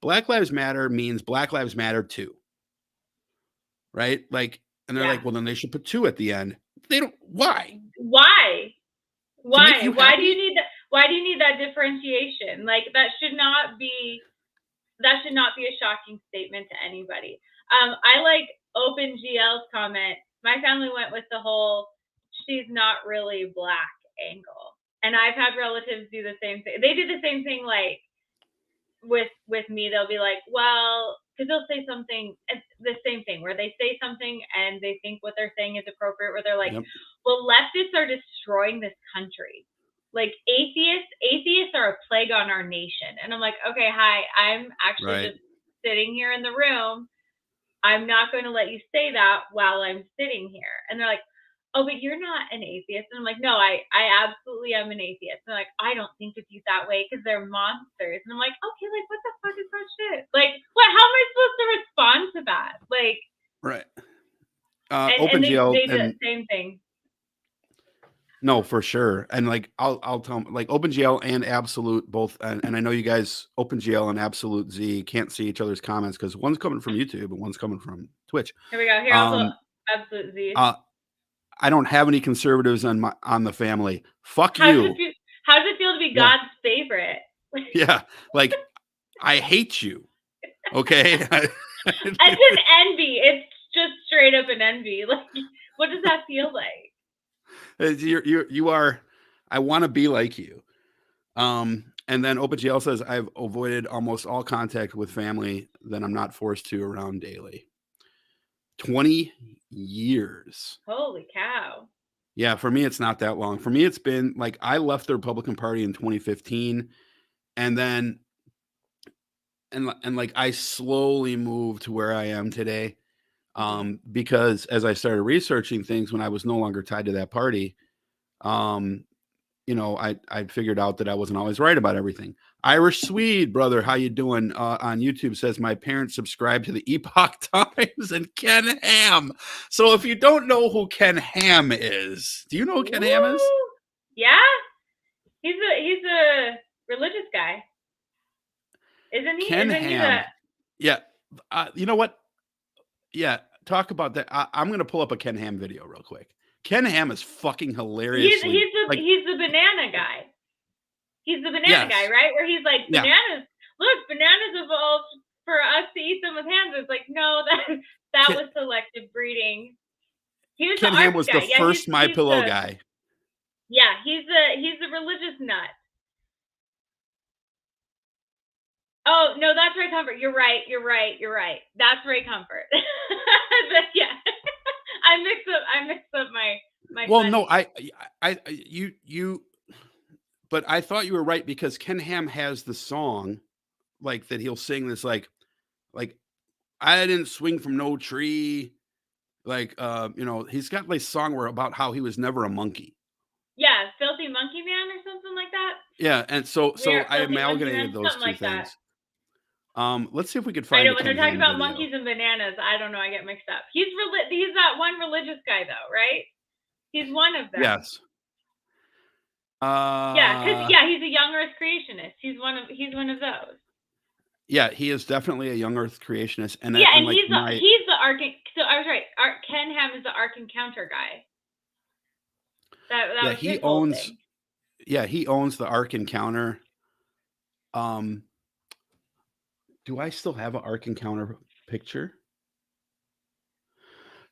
Black Lives Matter means Black Lives Matter too, right? Like, and they're like, well, then they should put 2 at the end. They don't. Why? Why do you need that? Why do you need that differentiation? Like, that should not be a shocking statement to anybody. I like OpenGL's comment. My family went with the whole she's not really black angle, and I've had relatives do the same thing. They do the same thing, like with me. They'll be like, well, because they'll say something, the same thing where they say something and they think what they're saying is appropriate, where they're like, well, leftists are destroying this country. Like, atheists are a plague on our nation. And I'm like, okay, hi, I'm actually just sitting here in the room. I'm not going to let you say that while I'm sitting here. And they're like, oh, but you're not an atheist. And I'm like, no, I absolutely am an atheist. And they're like, I don't think of you that way because they're monsters. And I'm like, okay, like, what the fuck is that shit? Like, what? How am I supposed to respond to that? Like, right. OpenGL they do the same thing. No, for sure. And like, I'll tell them, like, OpenGL and Absolute both, and I know you guys, OpenGL and Absolute Z, can't see each other's comments because one's coming from YouTube and one's coming from Twitch. Here we go. Here, also Absolute Z. I don't have any conservatives on the family. Fuck you. How does it feel to be God's favorite? Yeah, like, I hate you. Okay. It's an envy. It's just straight up an envy. Like, what does that feel like? You are, I want to be like you. And then OpenGL says, I've avoided almost all contact with family that I'm not forced to around daily. 20 years. Holy cow. Yeah, for me, it's not that long. For me, it's been like, I left the Republican Party in 2015, and then and like I slowly moved to where I am today. Because as I started researching things when I was no longer tied to that party, I figured out that I wasn't always right about everything. Irish Swede, brother, how you doing? On YouTube says my parents subscribe to the Epoch Times and Ken Ham. So if you don't know who Ken Ham is, do you know who Ken Ham is? Yeah, he's a religious guy, isn't he? Ken Ham. Yeah, you know what? Yeah, talk about that. I'm going to pull up a Ken Ham video real quick. Ken Ham is fucking hilarious. He's the banana guy. He's the banana guy, right? Where he's like, bananas, look, bananas evolved for us to eat them with hands. It's like, no, that was selective breeding. He was Ken the Ham ARC was guy. the Yeah, first My he's Pillow the, guy. Yeah, he's a religious nut. Oh no, that's Ray Comfort. You're right. That's Ray Comfort. But yeah, I mixed up my. Well, funny. no, you. But I thought you were right because Ken Ham has the song, like that he'll sing this like I didn't swing from no tree, like he's got like song where about how he was never a monkey. Yeah, Filthy Monkey Man or something like that. Yeah, and so I Filthy Monkey Man, amalgamated those something two like that. things. Let's see if we could I find know a when Ken they're talking Ham about video. monkeys and bananas. I don't know. I get mixed up. He's that one religious guy though, right? He's one of them. Yes. Because he's a young Earth creationist. He's one of those. Yeah, he is definitely a young Earth creationist, and yeah, and and like he's the Ark. So I was right. Ken Ham is the Ark Encounter guy. That was his whole thing. Yeah, he owns the Ark Encounter. Do I still have an Ark Encounter picture?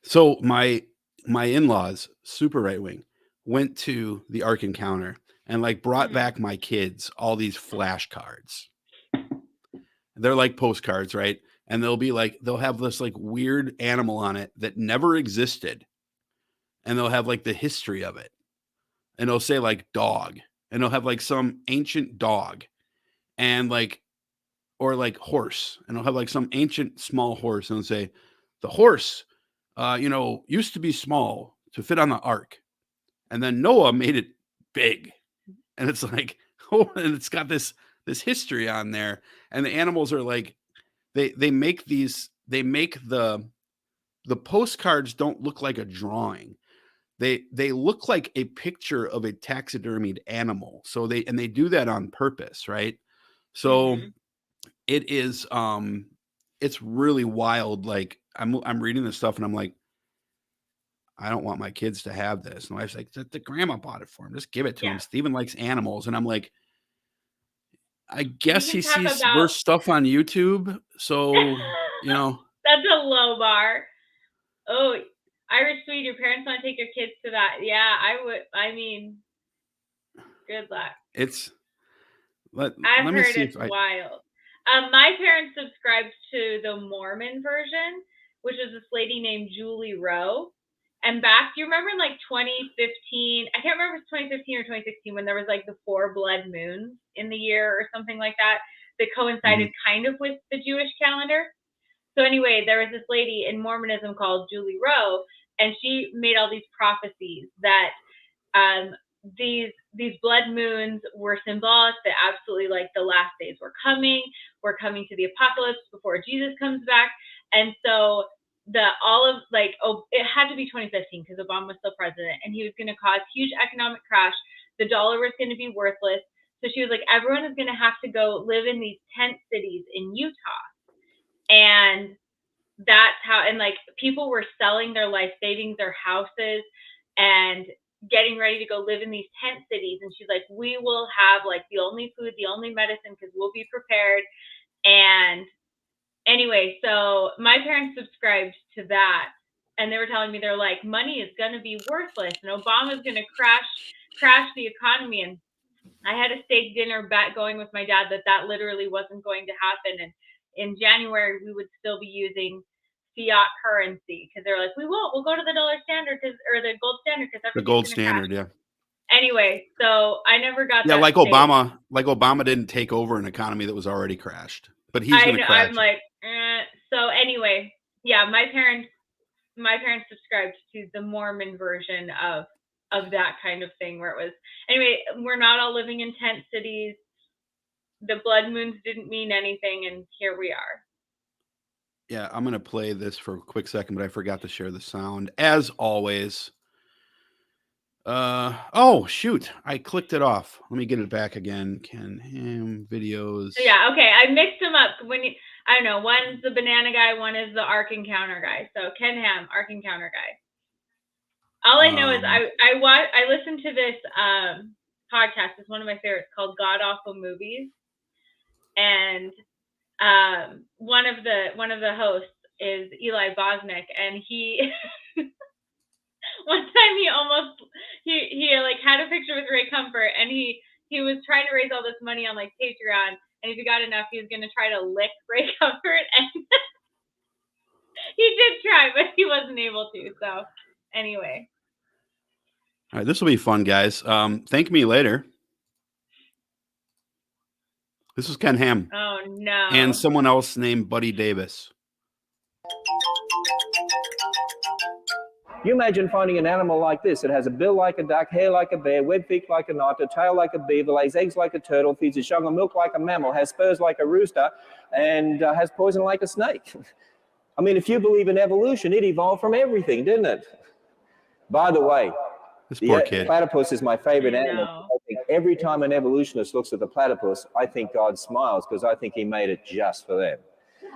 So my in-laws, super right wing, went to the Ark Encounter and like brought back my kids all these flashcards. They're like postcards, right? And they'll have this like weird animal on it that never existed. And they'll have like the history of it. And it'll say like dog. And it'll have like some ancient dog and like, or like horse. And it'll have like some ancient small horse. And it'll say, the horse, used to be small to fit on the ark. And then Noah made it big. And it's like, oh, and it's got this history on there. And the animals are like, they make the postcards don't look like a drawing. They look like a picture of a taxidermied animal. So they do that on purpose, right? So it is it's really wild. Like I'm reading this stuff and I'm like, I don't want my kids to have this. And my wife's like, the grandma bought it for him. Just give it to him. Steven likes animals. And I'm like, I guess he sees worse stuff on YouTube. So, That's a low bar. Oh, Irish Swede, your parents want to take your kids to that. Yeah, I would. I mean, good luck. I've heard it's wild. My parents subscribed to the Mormon version, which was this lady named Julie Rowe. And back, do you remember in like 2015? I can't remember if it's 2015 or 2016 when there was like the 4 blood moons in the year or something like that coincided kind of with the Jewish calendar. So anyway, there was this lady in Mormonism called Julie Rowe, and she made all these prophecies that these blood moons were symbolic that absolutely like the last days were coming. We're coming to the apocalypse before Jesus comes back. And so it had to be 2015 because Obama was still president, and he was going to cause huge economic crash. The dollar was going to be worthless. So she was like, everyone is going to have to go live in these tent cities in Utah. And that's how, and like people were selling their life savings, their houses, and getting ready to go live in these tent cities. And she's like, we will have like the only food, the only medicine, because we'll be prepared. And anyway, so my parents subscribed to that, and they were telling me, they're like, money is going to be worthless, and Obama's going to crash the economy. And I had a steak dinner bet going with my dad that literally wasn't going to happen. And in January, we would still be using fiat currency because they're like, we won't. We'll go to the dollar standard or the gold standard because everything's the gold standard, crash. Yeah. Anyway, so I never got that. Yeah, like Obama, Obama didn't take over an economy that was already crashed, but he's going to crash. I'm like, so anyway, yeah, my parents subscribed to the Mormon version of that kind of thing where it was, anyway, we're not all living in tent cities. The blood moons didn't mean anything, and here we are. Yeah, I'm going to play this for a quick second, but I forgot to share the sound. As always. Oh, shoot. I clicked it off. Let me get it back again. Ken Ham videos. Yeah, okay. I mixed them up. I don't know, one's the banana guy, one is the Ark Encounter guy. So Ken Ham, Ark Encounter guy. All I know is I listened to this podcast. It's one of my favorites called God Awful Movies. And one of the hosts is Eli Bosnick, and he one time he like had a picture with Ray Comfort, and he was trying to raise all this money on like Patreon, and if he got enough, he was going to try to lick Ray Comfort, and he did try, but he wasn't able to. So anyway, All right, this will be fun, guys. Thank me later. This is Ken Ham. Oh no. And someone else named Buddy Davis. You imagine finding an animal like this. It has a bill like a duck, hair like a bear, webbed feet like an otter, tail like a beaver, lays eggs like a turtle, feeds its young on milk like a mammal, has spurs like a rooster, and has poison like a snake. I mean, if you believe in evolution, it evolved from everything, didn't it? By the way, this poor kid. Platypus is my favorite animal. No. I think every time an evolutionist looks at the platypus, I think God smiles because I think he made it just for them.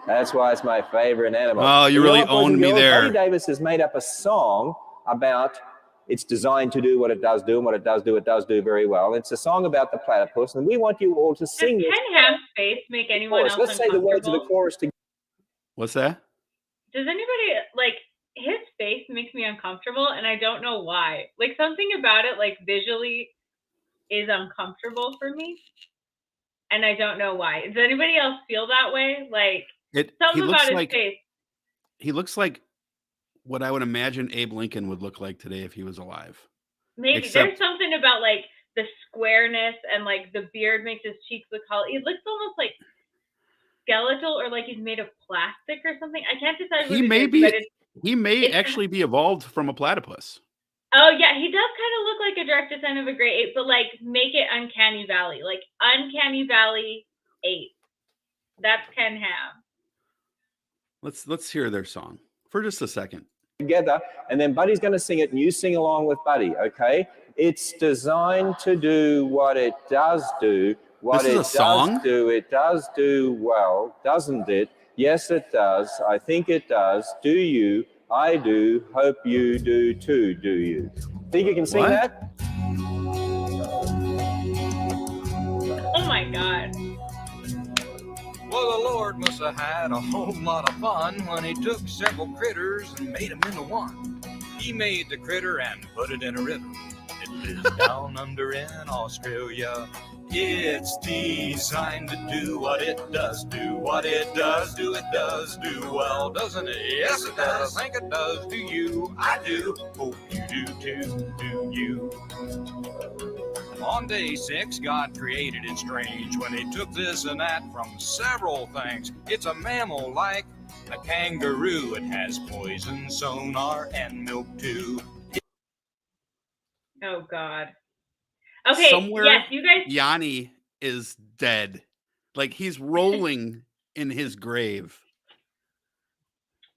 That's why it's my favorite animal. Oh, you really owned me there. Buddy Davis has made up a song about it's designed to do what it does do, and what it does do very well. It's a song about the platypus, and we want you all to sing this. Does Ken Ham's face make anyone else Let's say the words of the chorus together. What's that? Does anybody, like, his face makes me uncomfortable, and I don't know why. Like, something about it, like, visually is uncomfortable for me, and I don't know why. Does anybody else feel that way? Like, something about his face. He looks like what I would imagine Abe Lincoln would look like today if he was alive. Maybe there's something about like the squareness and like the beard makes his cheeks look hollow. He looks almost like skeletal or like he's made of plastic or something. I can't decide. He may actually be evolved from a platypus. Oh yeah, he does kind of look like a direct descendant of a gray ape, but like make it Uncanny Valley, like Uncanny Valley ape. That's Ken Ham. Let's hear their song for just a second. Together, and then Buddy's going to sing it, and you sing along with Buddy, okay? It's designed to do what it does do. What it does do well, doesn't it? Yes, it does. I think it does. Do you? I do. Hope you do too, do you? Think you can sing that? Oh my God. Well, the Lord must have had a whole lot of fun when he took several critters and made them into one. He made the critter and put it in a river. It lives down under in Australia. It's designed to do what it does do. What it does do well, doesn't it? Yes, it does. I think it does. Do you? I do. Hope you do too. Do you? On day 6, God created it strange when he took this and that from several things. It's a mammal like a kangaroo. It has poison, sonar, and milk too. Oh God. Okay. Somewhere, yes, you guys. Yanni is dead. Like he's rolling in his grave.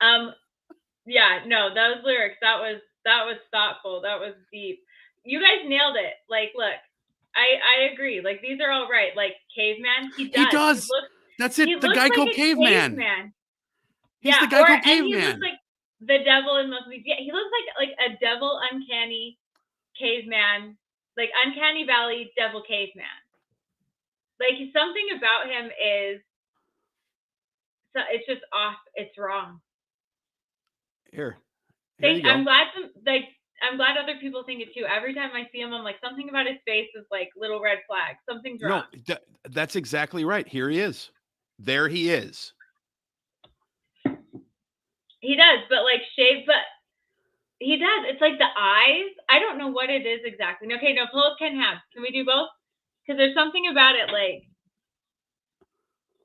Yeah. No, those lyrics. That was thoughtful. That was deep. You guys nailed it. Like, look. I agree. Like these are all right. Like caveman, he does. That's it. The Geico like caveman. He's the Geico caveman. And he looks like the devil in most movies. Yeah, he looks like a devil, uncanny caveman, like Uncanny Valley devil caveman. Like something about him is, it's just off. It's wrong. Here you go. I'm glad other people think it too. Every time I see him, I'm like, something about his face is like little red flag. Something's wrong. No, that's exactly right. Here he is. There he is. He does, but like shaved, but he does. It's like the eyes. I don't know what it is exactly. Okay, no, pull up Ken Ham. Can we do both? Because there's something about it like.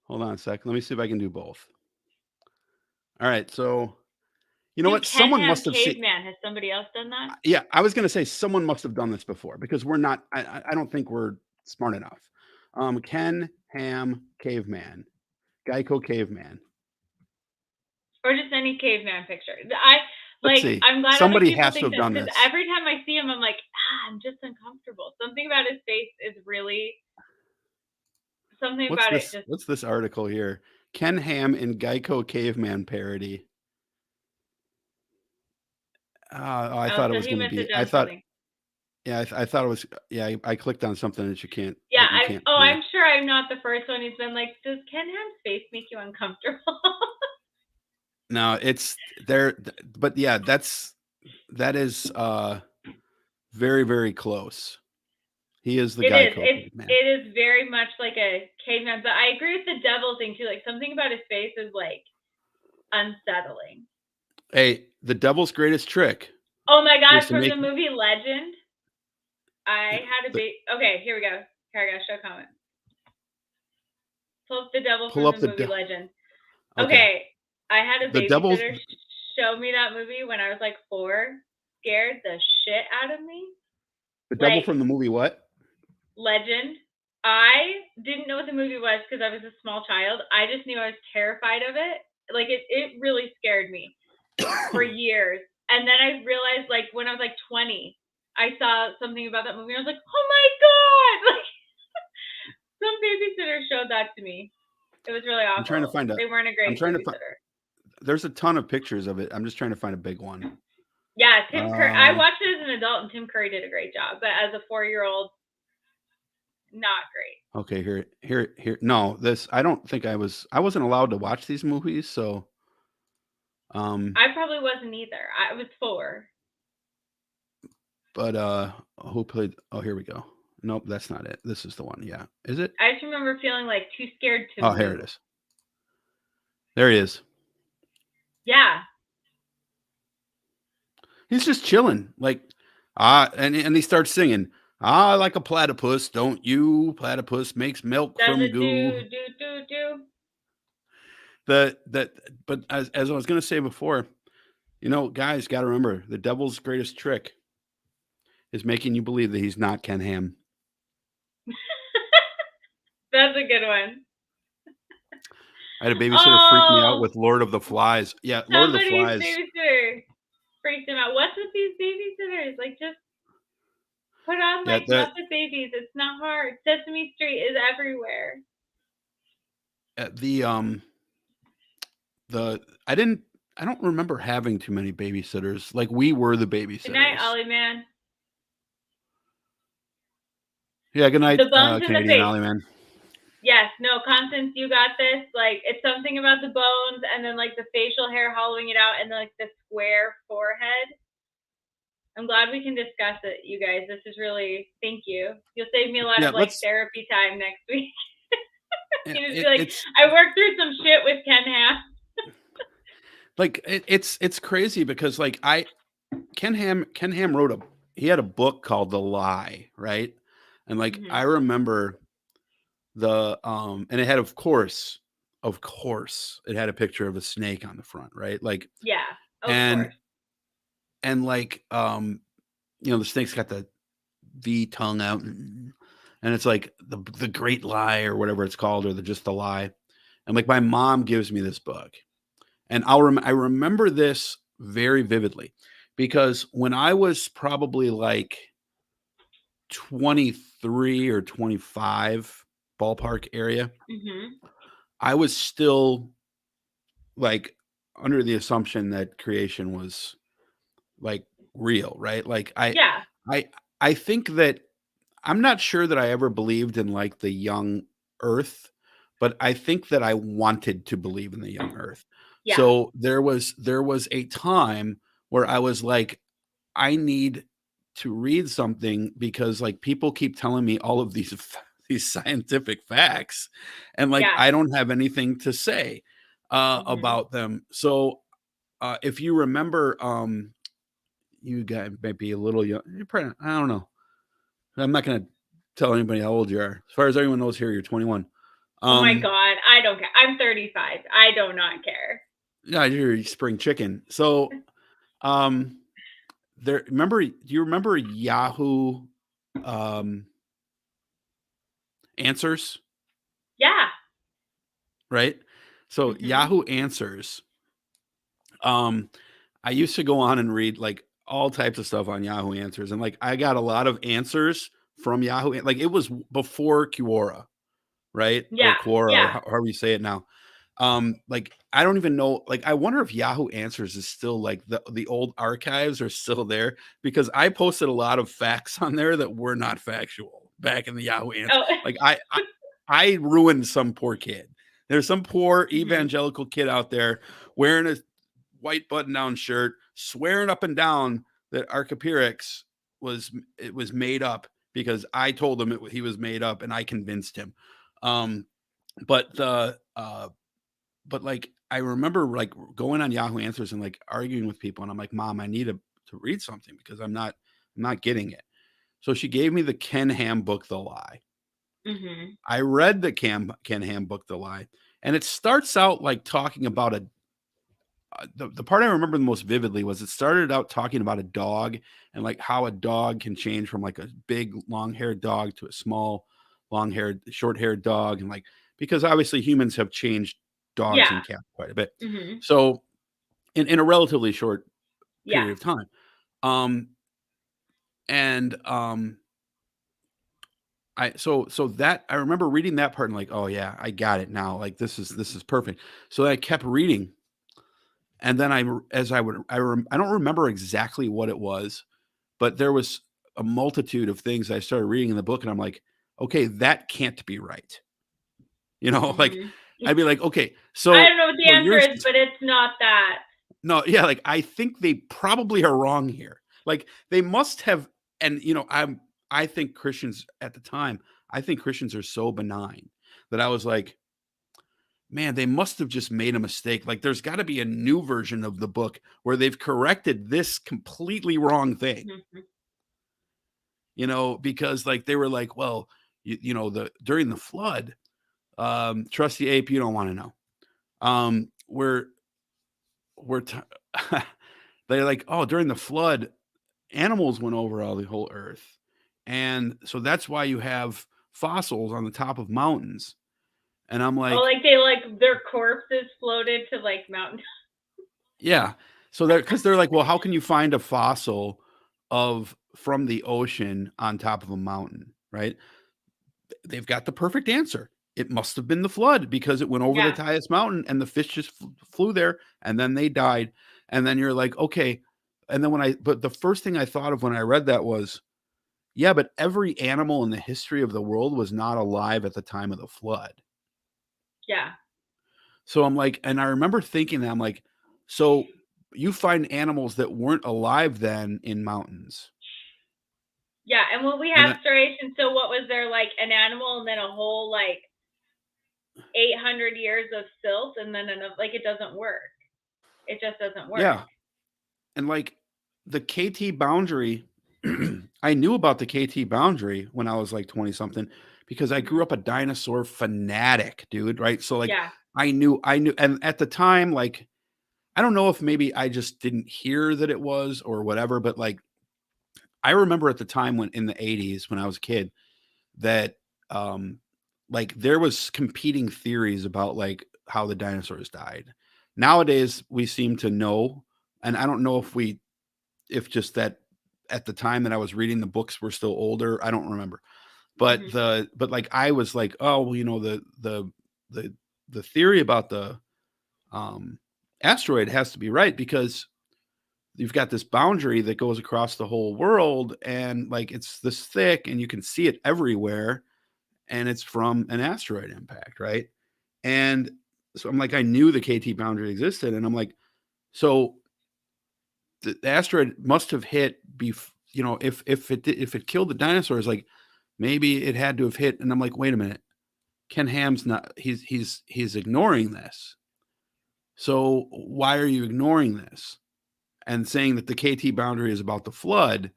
Hold on a second. Let me see if I can do both. All right, so. You know what? Someone must have seen. Has somebody else done that? Yeah, I was going to say someone must have done this before because we're not. I don't think we're smart enough. Ken Ham caveman, Geico caveman, or just any caveman picture. I'm glad somebody has to have done this. Every time I see him, I'm like, I'm just uncomfortable. Something about his face is really something about it. What's this article here? Ken Ham in Geico caveman parody. I thought it was going to be. I thought. Yeah, I thought it was. Yeah, I clicked on something that you can't. Yeah, I'm sure I'm not the first one who's been like, does Ken Ham's face make you uncomfortable? No, it's there, but yeah, that is very, very close. He is the guy. It is very much like a caveman, but I agree with the devil thing too. Like something about his face is like unsettling. Hey, the devil's greatest trick. Oh my God! From the movie Legend, I had a okay, here we go. Here I go. Show comment. Pull up the devil from the movie Legend. Okay, I had a babysitter show me that movie when I was like 4. Scared the shit out of me. The devil from the movie what? Legend. I didn't know what the movie was because I was a small child. I just knew I was terrified of it. Like it really scared me for years. And then I realized, like when I was like 20, I saw something about that movie and I was like, oh my God! Like some babysitter showed that to me. It was really awful. I'm trying to find they weren't a great babysitter. There's a ton of pictures of it. I'm just trying to find a big one. Yeah, Tim Curry. I watched it as an adult and Tim Curry did a great job, but as a 4-year-old, not great. Okay, here. No, I don't think I wasn't allowed to watch these movies, so I probably wasn't either. I was 4. But who played? Oh, here we go. Nope, that's not it. This is the one. Yeah, is it? I just remember feeling like too scared to. Oh, here it is. There he is. Yeah. He's just chilling, like and he starts singing. Like a platypus, don't you? Platypus makes milk from goo. But as I was going to say before, guys, got to remember the devil's greatest trick is making you believe that he's not Ken Ham. That's a good one. I had a babysitter freak me out with Lord of the Flies. Yeah, Lord of the Flies. Babysitter freaked him out. What's with these babysitters? Like, just put on like Muppet Babies. It's not hard. Sesame Street is everywhere. I don't remember having too many babysitters. Like we were the babysitters. Good night, Ollie man. Yeah, good night, the bones Canadian Ollie man. Yes, no, Constance, you got this. Like, it's something about the bones and then like the facial hair hollowing it out and then like the square forehead. I'm glad we can discuss it, you guys. This is really, thank you. You'll save me a lot of like therapy time next week. I worked through some shit with Ken Ham. Like it's crazy because like Ken Ham wrote he had a book called The Lie, right? And like I remember and it had of course it had a picture of a snake on the front, right? Like yeah, of course. And like the snake's got the V tongue out and it's like the Great Lie or whatever it's called, or just The Lie. And like my mom gives me this book. And I remember this very vividly because when I was probably like 23 or 25 ballpark area, I was still like under the assumption that creation was like real, right? Like I think that I'm not sure that I ever believed in like the young earth, but I think that I wanted to believe in the young earth. Yeah. So there was a time where I was like, I need to read something because like people keep telling me all of these scientific facts and like I don't have anything to say about them. So if you remember, you guys might be a little young. You're probably, I don't know. I'm not going to tell anybody how old you are. As far as everyone knows here, you're 21. Oh my God. I don't care. I'm 35. I do not care. Yeah, you're a spring chicken. So, do you remember Yahoo Answers? Yeah. Right. So Yahoo Answers. I used to go on and read like all types of stuff on Yahoo Answers, and like I got a lot of answers from Yahoo. Like it was before Quora, right? Yeah. Or Quora, or however you say it now. Like I don't even know. Like I wonder if Yahoo Answers is still like the old archives are still there, because I posted a lot of facts on there that were not factual. back in the Yahoo Answers. Oh. Like I ruined some poor kid. There's some poor Mm-hmm. evangelical kid out there wearing a white button-down shirt, swearing up and down that Archipyrix was made up because I told him he was made up and I convinced him. But like I remember like going on Yahoo Answers and like arguing with people, and I'm like, Mom, I need to read something because I'm not getting it. So she gave me the Ken Ham book, The Lie. Mm-hmm. I read the Ken Ham book, The Lie, and it starts out like talking about the part I remember the most vividly was it started out talking about a dog and like how a dog can change from like a big long-haired dog to a small long-haired short-haired dog, and like because obviously humans have changed dogs and cats quite a bit. Mm-hmm. So in a relatively short period Yeah. of time. So that I remember reading that part and like, oh yeah, I got it now. Like this is perfect. So I kept reading, and then I don't remember exactly what it was, but there was a multitude of things I started reading in the book, and I'm like, okay, that can't be right. You know, like Mm-hmm. I'd be like, okay, so I don't know what the answer is, but it's not that. No, yeah, like I think they probably are wrong here. Like they must have, and you know, I think Christians at the time, I think Christians are so benign that I was like, man, they must have just made a mistake. Like there's got to be a new version of the book where they've corrected this completely wrong thing. Mm-hmm. You know, because like they were like, well, you know, during the flood, Trusty Ape, you don't want to know. They're like, oh, during the flood, animals went over all the whole earth, and so that's why you have fossils on the top of mountains. And I'm like, oh, like they like their corpses floated to like mountain. yeah. So they're like, well, how can you find a fossil from the ocean on top of a mountain, right? They've got the perfect answer. It must have been the flood because it went over the highest mountain and the fish just flew there and then they died. And then you're like, okay. And then but the first thing I thought of when I read that was, yeah, but every animal in the history of the world was not alive at the time of the flood. Yeah. So I'm like, and I remember thinking that I'm like, so you find animals that weren't alive then in mountains. Yeah, and when we have striations, so what was there, like an animal and then a whole like 800 years of silt, and then like it doesn't work. It just doesn't work. Yeah, and like the KT boundary, I knew about the KT boundary when I was like 20 something because I grew up a dinosaur fanatic, dude. Right, so like I knew, and at the time, like I don't know if maybe I just didn't hear that it was or whatever, but like I remember at the time when in the 80s when I was a kid that like there was competing theories about like how the dinosaurs died. Nowadays we seem to know, and I don't know if just that at the time that I was reading the books were still older. I don't remember. But but like I was like, oh, well, you know, the theory about the asteroid has to be right because you've got this boundary that goes across the whole world and like it's this thick and you can see it everywhere and it's from an asteroid impact, right? And so I'm like, I knew the KT boundary existed, and I'm like, so the asteroid must have hit you know, if it killed the dinosaurs, like maybe it had to have hit. And I'm like, wait a minute, Ken Ham's not, he's ignoring this. So why are you ignoring this and saying that the KT boundary is about the flood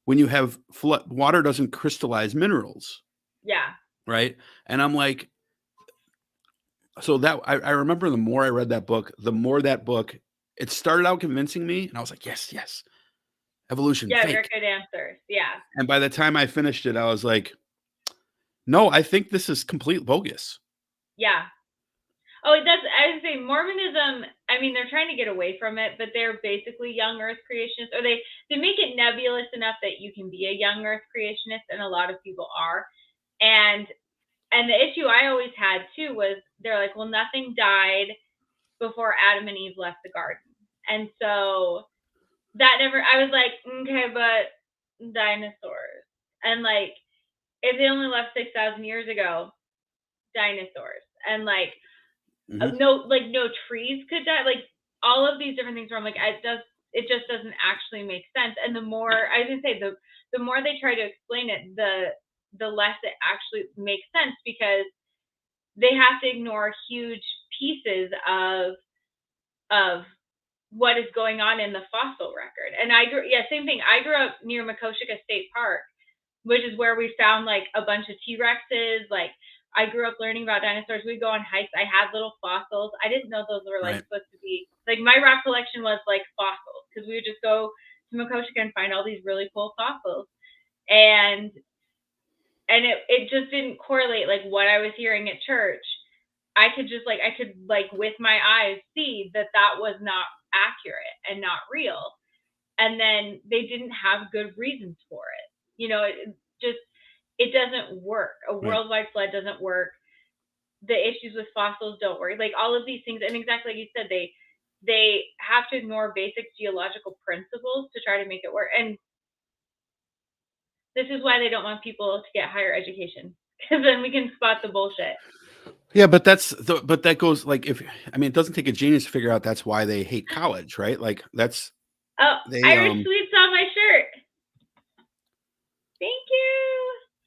when you have water doesn't crystallize minerals? Yeah. Right. And I'm like, so that I remember the more I read that book, the more that book, it started out convincing me. And I was like, yes, evolution. Yeah, fake. very good answers. Yeah. And by the time I finished it, I was like, no, I think this is complete bogus. Yeah. Oh, that's, I would say Mormonism, I mean, they're trying to get away from it, but they're basically young earth creationists, or they make it nebulous enough that you can be a young earth creationist, and a lot of people are. And the issue I always had too was they're like, well, nothing died before Adam and Eve left the garden. And so that never, I was like, okay, but dinosaurs. And like, if they only left 6,000 years ago, dinosaurs, and like no trees could die, like all of these different things where I'm like, it just doesn't actually make sense. And the more I was gonna say, the more they try to explain it, the less it actually makes sense, because they have to ignore huge pieces of what is going on in the fossil record. And same thing. I grew up near Makoshika State Park, which is where we found like a bunch of T-Rexes. Like, I grew up learning about dinosaurs. We'd go on hikes. I had little fossils. I didn't know those were like supposed to be, like, my rock collection was like fossils, because we would just go to Makoshika and find all these really cool fossils. And it just didn't correlate, like what I was hearing at church. I could with my eyes see that was not accurate and not real. And then they didn't have good reasons for it. You know, it doesn't work. A worldwide flood doesn't work. The issues with fossils don't work. Like, all of these things, and exactly like you said, they have to ignore basic geological principles to try to make it work. And this is why they don't want people to get higher education, because then we can spot the bullshit. Yeah, but that goes, like, it doesn't take a genius to figure out that's why they hate college, right? Like, that's Irish sweets on my shirt. Thank you.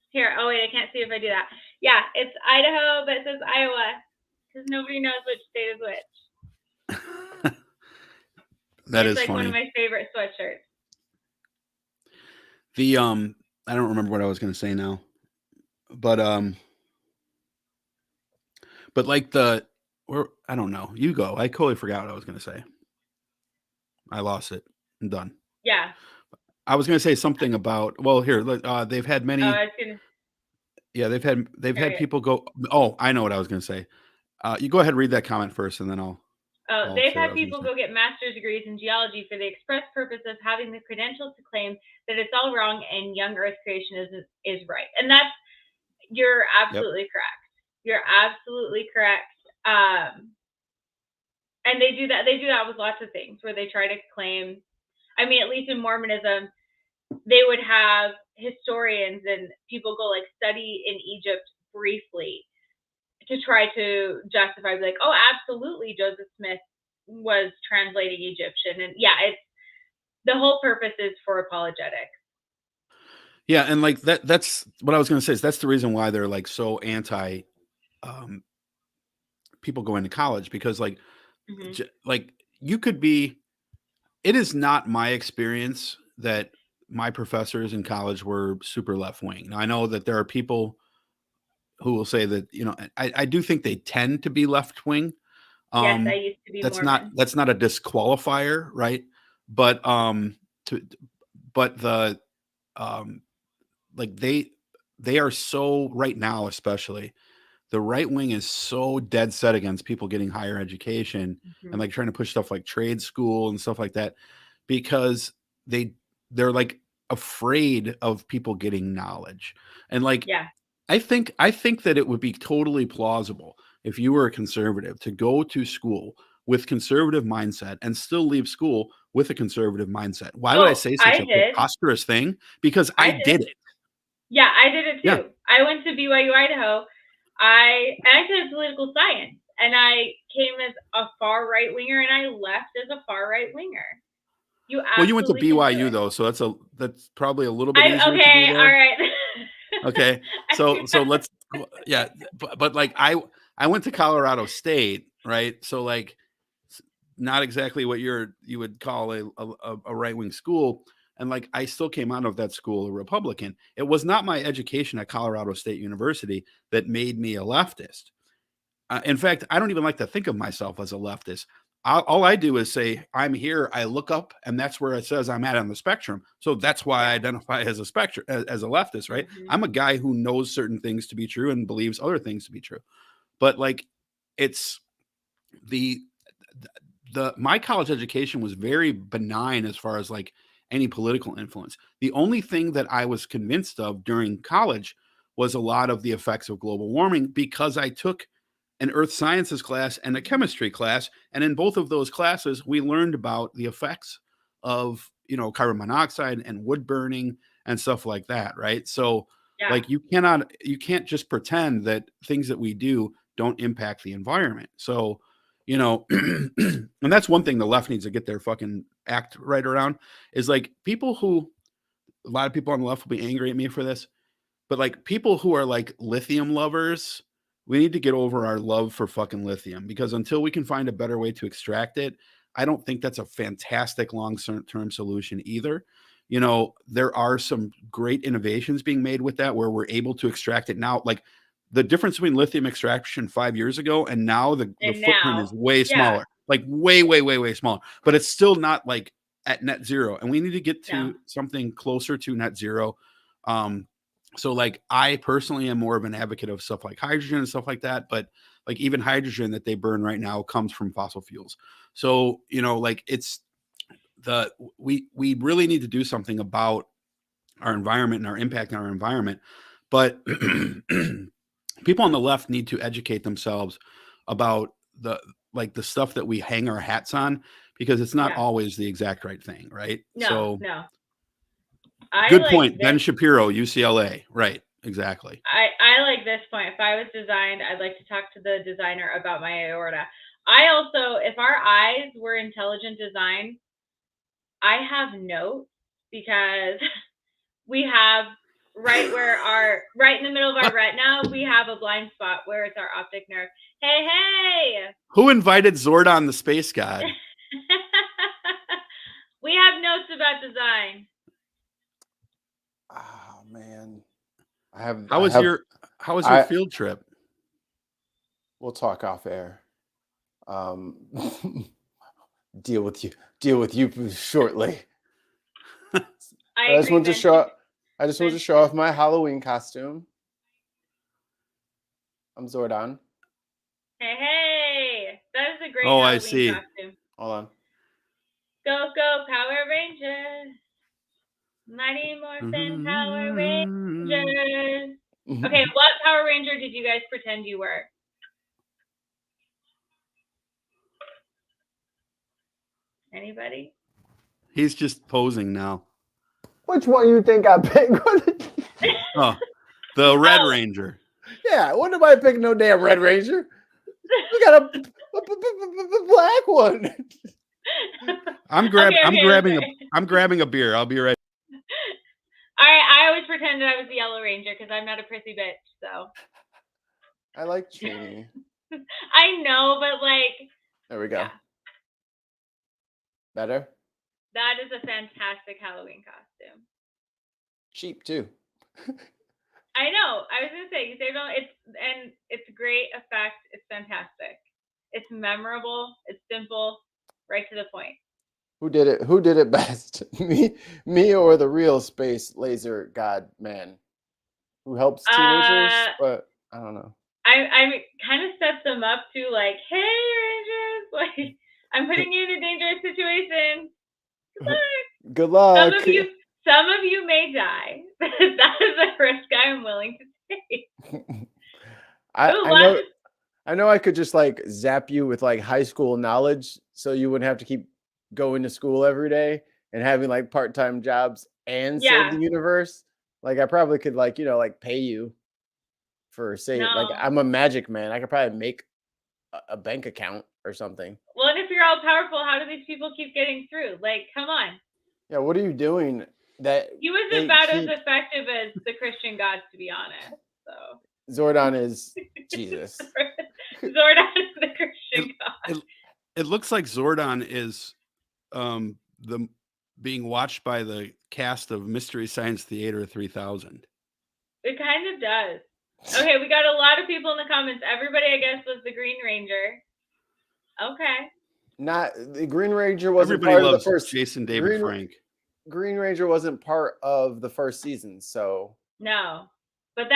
Here, oh wait, I can't see if I do that. Yeah, it's Idaho, but it says Iowa, because nobody knows which state is which. It's like funny. One of my favorite sweatshirts. I don't remember what I was going to say now, but like I don't know. You go. I totally forgot what I was going to say. I lost it. I'm done. Yeah. I was going to say something about, well, here, they've had many. Yeah, they've had people go. Oh, I know what I was going to say. You go ahead and read that comment first, and then I'll. They've had people go get master's degrees in geology for the express purpose of having the credentials to claim that it's all wrong and young Earth creation is right. And you're absolutely correct. You're absolutely correct. And they do that. They do that with lots of things, where they try to claim. I mean, at least in Mormonism, they would have historians and people go like study in Egypt briefly to try to justify, like, oh, absolutely, Joseph Smith was translating Egyptian. And yeah, the whole purpose is for apologetics. Yeah, and like that's what I was going to say, is that's the reason why they're like so anti people going to college, because like like you could be, it is not my experience that my professors in college were super left wing. Now, I know that there are people who will say that, I do think they tend to be left wing. Yes, I used to be. That's Mormon. That's not a disqualifier, right? But like they are so, right now especially, the right wing is so dead set against people getting higher education and like trying to push stuff like trade school and stuff like that, because they're like afraid of people getting knowledge. And like, yeah, I think that it would be totally plausible if you were a conservative to go to school with conservative mindset and still leave school with a conservative mindset. Why would I say such a preposterous thing? Because I did it. Yeah, I did it too. Yeah. I went to BYU, Idaho. I did political science, and I came as a far right winger, and I left as a far right winger. You went to BYU though, so that's probably a little bit easier. Okay, all right. Okay, so let's, yeah, but like I went to Colorado State, right? So like, not exactly what you would call a right wing school, and like I still came out of that school a Republican. It was not my education at Colorado State University that made me a leftist. In fact, I don't even like to think of myself as a leftist. All I do is say, I'm here, I look up, and that's where it says I'm at on the spectrum. So that's why I identify as a spectrum, as a leftist, right? I'm a guy who knows certain things to be true and believes other things to be true. But like, it's my college education was very benign as far as like any political influence. The only thing that I was convinced of during college was a lot of the effects of global warming, because I took an earth sciences class and a chemistry class. And in both of those classes, we learned about the effects of, carbon monoxide and wood burning and stuff like that. Right. So Yeah. Like you can't just pretend that things that we do don't impact the environment. So, you know, and that's one thing the left needs to get their fucking act right around is like a lot of people on the left will be angry at me for this, but like people who are like lithium lovers, we need to get over our love for fucking lithium because until we can find a better way to extract it, I don't think that's a fantastic long-term solution either. You know, there are some great innovations being made with that where we're able to extract it now. Like the difference between lithium extraction 5 years ago and now the footprint is way smaller, like way smaller, but it's still not like at net zero. And we need to get to something closer to net zero. So like I personally am more of an advocate of stuff like hydrogen and stuff like that, but like even hydrogen that they burn right now comes from fossil fuels. So, you know, like we really need to do something about our environment and our impact on our environment. But people on the left need to educate themselves about the stuff that we hang our hats on because it's not always the exact right thing, right? No. Good point. Ben Shapiro, UCLA. Right. Exactly. I like this point. If I was designed, I'd like to talk to the designer about my aorta. I also, if our eyes were intelligent design, I have notes because we have right in the middle of our retina, we have a blind spot where it's our optic nerve. Hey! Who invited Zordon the space god? We have notes about design. Oh man. How was your field trip? We'll talk off air. Deal with you shortly. I just want to show off my Halloween costume. I'm Zordon. Hey, that is a great Halloween I see. costume. Hold on. Go Power Rangers. Mighty Morphin Power Rangers. Okay, what Power Ranger did you guys pretend you were? Anybody? He's just posing now. Which one you think I picked? Oh, the Red Ranger. Yeah, what am I picking? No damn Red Ranger. We got a black one. I'm grabbing a beer. I'll be right. I always pretended I was the Yellow Ranger because I'm not a prissy bitch. So. I like Trini. I know, but like. There we go. Yeah. Better? That is a fantastic Halloween costume. Cheap too. I know. I was gonna say you saved on it's great effect. It's fantastic. It's memorable. It's simple. Right to the point. Who did it best? Me or the real space laser god man who helps teenagers? But I don't know. I kind of set them up to like, hey Rangers, like I'm putting you in a dangerous situation. Good luck. Some of you may die. That is a risk I'm willing to take. I know I could just like zap you with like high school knowledge so you wouldn't have to keep going to school every day and having like part-time jobs and save the universe. Like I probably could like, like pay you for like I'm a magic man. I could probably make a bank account or something. Well, and if you're all powerful, how do these people keep getting through? Like, come on. Yeah, what are you doing? That he was about as effective as the Christian gods, to be honest. So Zordon is Jesus. Zordon is the Christian god. It looks like Zordon is being watched by the cast of Mystery Science Theater 3000. It kind of does. Okay, we got a lot of people in the comments. Everybody, I guess, was the Green Ranger. Okay. Not the Green Ranger wasn't Everybody part loves of the first. Jason David Frank. Green Ranger wasn't part of the first season, so no. But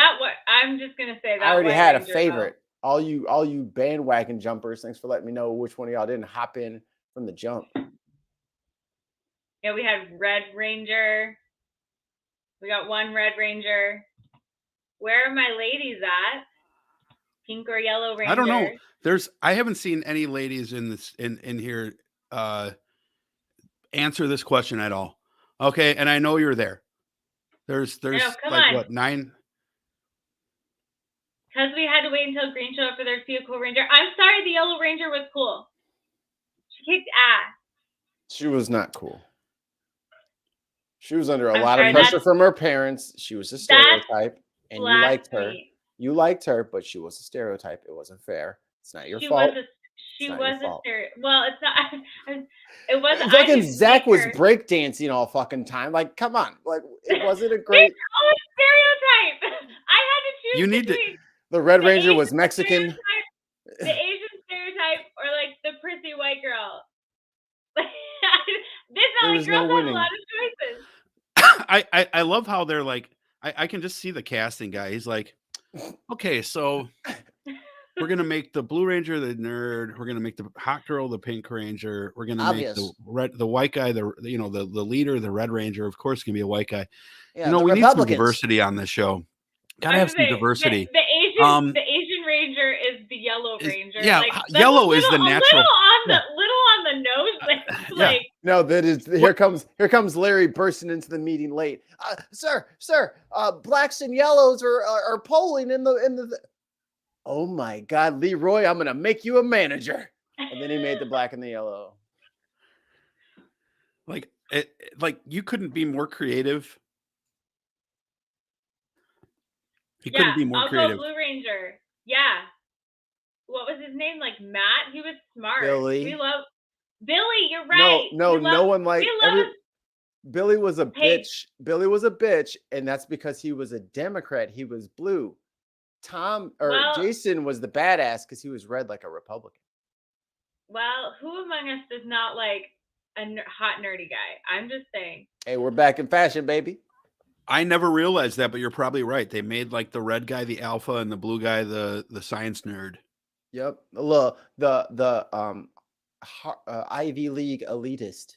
I'm just gonna say that I already had Ranger a favorite. All you bandwagon jumpers, thanks for letting me know which one of y'all didn't hop in from the jump. Yeah, we had Red Ranger. We got one Red Ranger. Where are my ladies at? Pink or Yellow Ranger? I don't know. I haven't seen any ladies in here answer this question at all. Okay, and I know you're there. There's like what 9 because we had to wait until Green showed up for there to see a cool Ranger. I'm sorry, the Yellow Ranger was cool. She kicked ass. She was not cool. She was under a I'm lot of sorry, pressure from her parents. She was a stereotype, and you liked her. Blasphemy. You liked her, but she was a stereotype. It wasn't fair. It's not your She fault. She not your was a fault. stereo. Well, it's not. It wasn't. I Fucking didn't Zach make was her. breakdancing all fucking time. Like, come on. Like, it wasn't a There's great. no stereotype. I had to choose You need to- between The Red the Ranger Asian was Mexican. the Asian stereotype or like the prissy white girl. This There like was girls no have a winning. lot of choices. I love how they're like, I can just see the casting guy. He's like, okay, so we're gonna make the Blue Ranger the nerd. We're gonna make the hot girl the Pink Ranger. We're gonna Obvious. make the white guy the leader, the Red Ranger. Of course, gonna be a white guy. Yeah, We need some Republicans. diversity on this show. Gotta I'm have just some saying, diversity. The Asian Ranger is the Yellow Ranger. yeah, like, that's yellow is the a natural- little on the nose. Like, Yeah. like No, that is here comes Larry bursting into the meeting late. Sir, blacks and yellows are polling in the. Oh my God, Leroy, I'm gonna make you a manager. And then he made the black and the yellow. Like you couldn't be more creative. He couldn't be more I'll creative. go Blue Ranger. Yeah. What was his name? Like Matt? He was smart. Billy. We love Billy. You're right. No one like Billy was a Hey. bitch. Billy was a bitch, and that's because he was a Democrat. He was blue. Jason was the badass because he was red like a Republican. Well, who among us does not like a hot nerdy guy? I'm just saying. Hey, we're back in fashion, baby. I never realized that, but you're probably right. They made like the red guy the alpha and the blue guy the science nerd. Yep. The Ivy League elitist.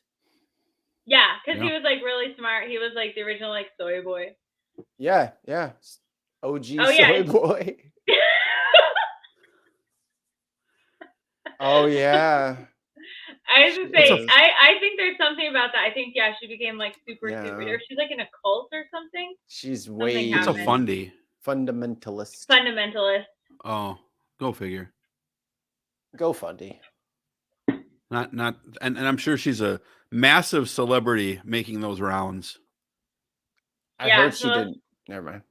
Yeah, because he was like really smart. He was like the original like soy boy. Yeah. OG Oh, yeah. soy boy. Oh yeah. I was just saying, a- I think there's something about that. I think she became like super, or she's like in a cult or something. She's Something way It's a happened. fundy. fundamentalist. Fundamentalist. Oh, go figure. Go fundy. Not and I'm sure she's a massive celebrity making those rounds. I Yeah, heard she so- didn't. Never mind.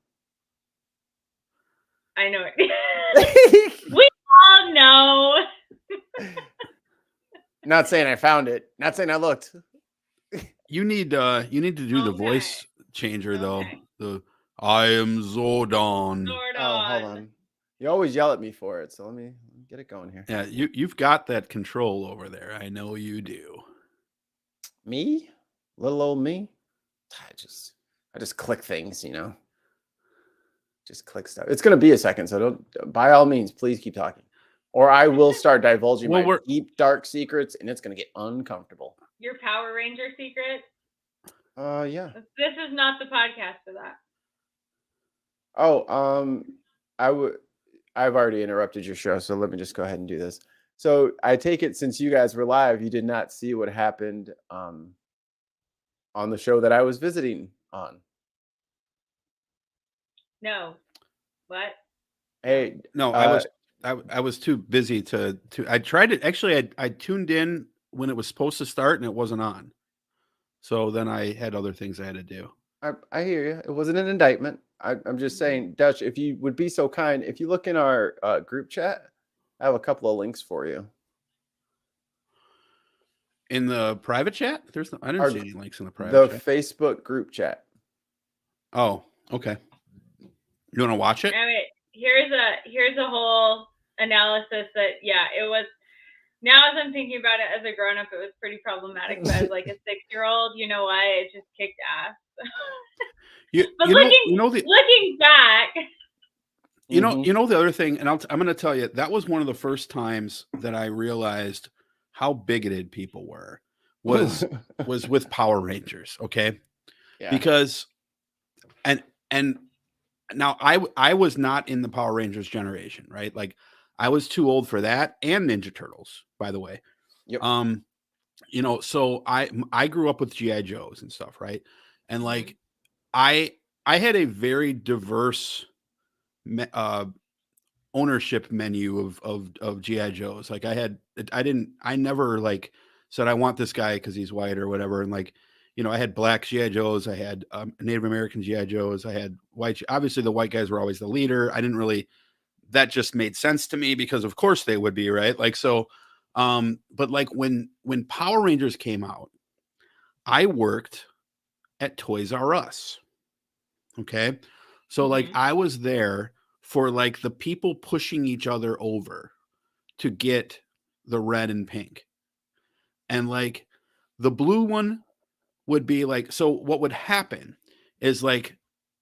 I know it. We all know. Not saying I found it. Not saying I looked. You need to do the Okay. voice changer though. Okay. The I am Zordon. Zordon. Oh, hold on. You always yell at me for it, so let me get it going here. Yeah, you've got that control over there. I know you do. Me? Little old me? I just click things, you know. Just click stuff. It's gonna be a second, so don't by all means, please keep talking. Or I will start divulging Well, my we're- deep dark secrets and it's gonna get uncomfortable. Your Power Ranger secret. Yeah. This is not the podcast for that. Oh, I've already interrupted your show, so let me just go ahead and do this. So I take it since you guys were live, you did not see what happened on the show that I was visiting on. No. What? Hey, No, I was too busy to I tried it actually I tuned in when it was supposed to start and it wasn't on. So then I had other things I had to do. I hear you. It wasn't an indictment. I'm just saying, Dutch, if you would be so kind, if you look in our group chat, I have a couple of links for you. In the private chat? I didn't see any links in the private The chat. Facebook group chat. Oh, okay. You want to watch it? All right. Here's a whole analysis that it was. Now as I'm thinking about it as a grown up, it was pretty problematic. But as like a 6-year-old, you know what? It just kicked ass. But looking back, you know the other thing, and I'm going to tell you that was one of the first times that I realized how bigoted people were was with Power Rangers. Okay, Yeah. because and now I was not in the Power Rangers generation, right? Like I was too old for that and Ninja Turtles, by the way. Yep. So I grew up with GI Joes and stuff, right? And like I had a very diverse ownership menu of GI Joes. Like I never like said I want this guy because he's white or whatever. And like, you know, I had black GI Joes, I had Native American GI Joes, I had white. Obviously, the white guys were always the leader. I didn't really. That just made sense to me because of course they would be, right? Like so. But like when Power Rangers came out, I worked at Toys R Us. Okay, so like I was there for like the people pushing each other over to get the red and pink. And like the blue one would be like, so what would happen is like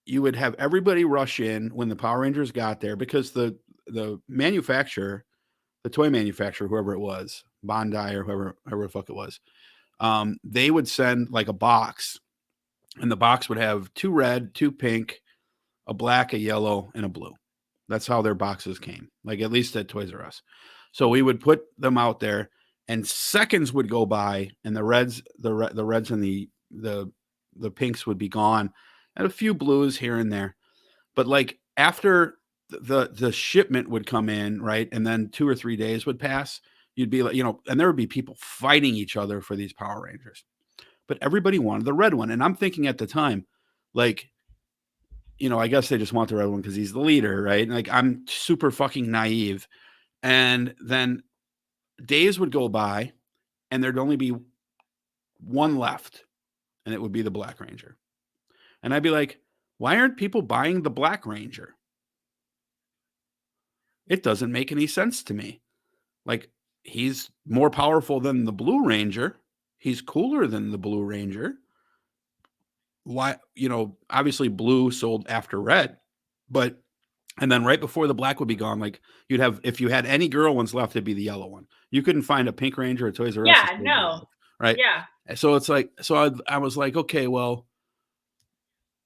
you would have everybody rush in when the Power Rangers got there because the manufacturer, the toy manufacturer, whoever it was, Bondi or whoever the fuck it was, they would send like a box, and the box would have 2 red, 2 pink, a black, a yellow, and a blue. That's how their boxes came, like at least at Toys R Us. So we would put them out there, and seconds would go by, and the reds and the pinks would be gone, and a few blues here and there. But like after the shipment would come in, right, and then 2 or 3 days would pass, you'd be like, you know, and there would be people fighting each other for these Power Rangers, but everybody wanted the red one. And I'm thinking at the time, like, you know, I guess they just want the red one because he's the leader, right? And like I'm super fucking naive. And then days would go by, and there'd only be one left, and it would be the Black Ranger. And I'd be like, why aren't people buying the Black Ranger? It doesn't make any sense to me. Like, he's more powerful than the Blue Ranger. He's cooler than the Blue Ranger. Why, you know, obviously blue sold after red, but, and then right before the black would be gone, like you'd have, if you had any girl ones left, it'd be the yellow one. You couldn't find a pink Ranger at Toys R Us. Yeah, no. Right. Yeah. So it's like, so I was like, okay, well,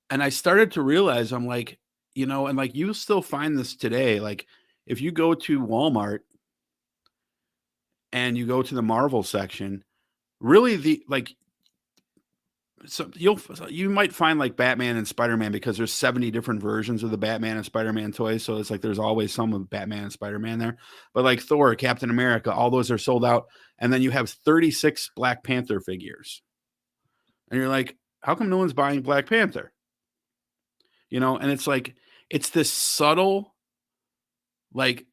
and I started to realize, I'm like, you know, and like you still find this today. Like if you go to Walmart and you go to the Marvel section, really the, like, so you might find like Batman and Spider-Man because there's 70 different versions of the Batman and Spider-Man toys. So it's like there's always some of Batman and Spider-Man there. But like Thor, Captain America, all those are sold out. And then you have 36 Black Panther figures. And you're like, how come no one's buying Black Panther? You know, and it's like, it's this subtle like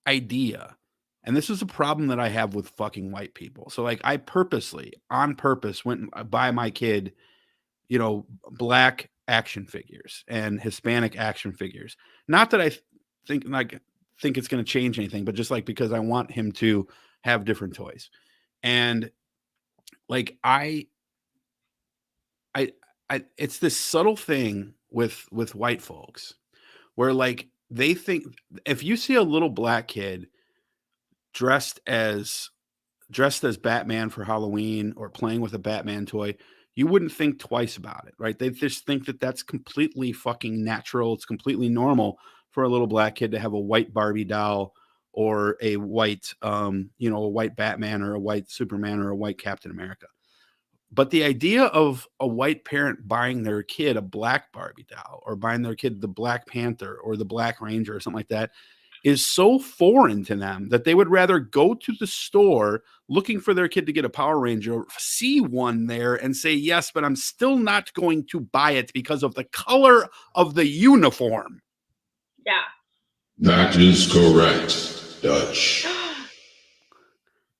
idea. And this is a problem that I have with fucking white people. So like I purposely, on purpose, went and buy my kid, you know, black action figures and Hispanic action figures. Not that I think it's going to change anything, but just like because I want him to have different toys. And like it's this subtle thing with white folks where like they think if you see a little black kid dressed as Batman for Halloween or playing with a Batman toy, you wouldn't think twice about it, right? They just think that that's completely fucking natural. It's completely normal for a little black kid to have a white Barbie doll or a white, you know, a white Batman or a white Superman or a white Captain America. But the idea of a white parent buying their kid a black Barbie doll or buying their kid the Black Panther or the Black Ranger or something like that is so foreign to them that they would rather go to the store looking for their kid to get a Power Ranger, see one there and say, yes, but I'm still not going to buy it because of the color of the uniform. Yeah. That is correct, Dutch.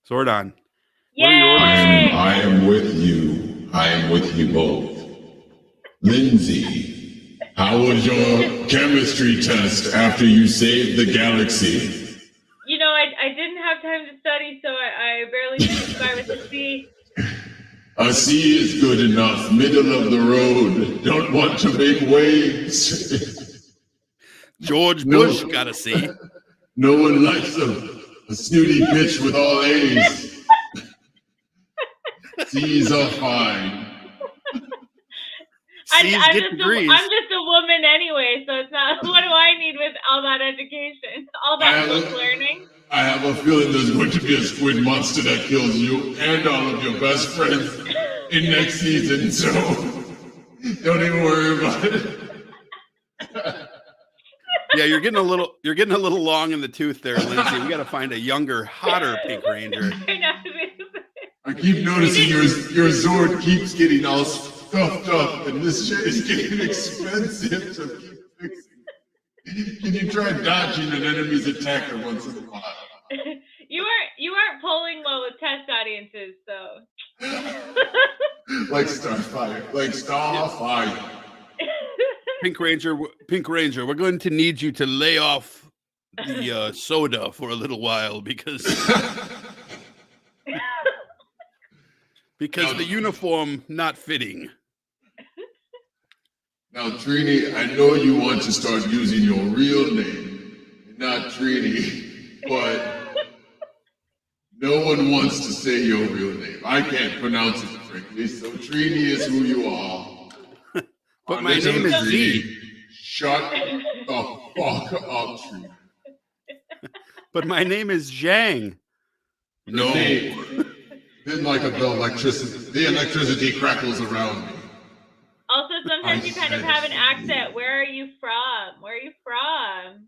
Zordon. Yay! I am with you. I am with you both. Lindsay, how was your chemistry test after you saved the galaxy? You know, I didn't have time to study, so I barely finished by with a C. A C is good enough. Middle of the road. Don't want to make waves. George Bush got a C. No one likes a snooty bitch with all A's. C's are fine. I'm just a woman anyway, so it's not. What do I need with all that education, all that book learning? I have a feeling there's going to be a squid monster that kills you and all of your best friends in next season. So don't even worry about it. Yeah, you're getting a little long in the tooth there, Lindsay. We got to find a younger, hotter Pink Ranger. I keep noticing your Zord keeps getting all stuffed up, and this shit is getting expensive to keep fixing. Can you try dodging an enemy's attacker once in a while? You aren't polling well with test audiences, so. Like Starfire. Pink Ranger, we're going to need you to lay off the soda for a little while because the uniform not fitting. Now, Trini, I know you want to start using your real name, not Trini, but no one wants to say your real name. I can't pronounce it correctly, so Trini is who you are. But my name is Z. Shut the fuck up, Trini. But my name is Zhang. No. Then like the electricity crackles around me. Also, sometimes you kind of have an accent. Where are you from? Where are you from?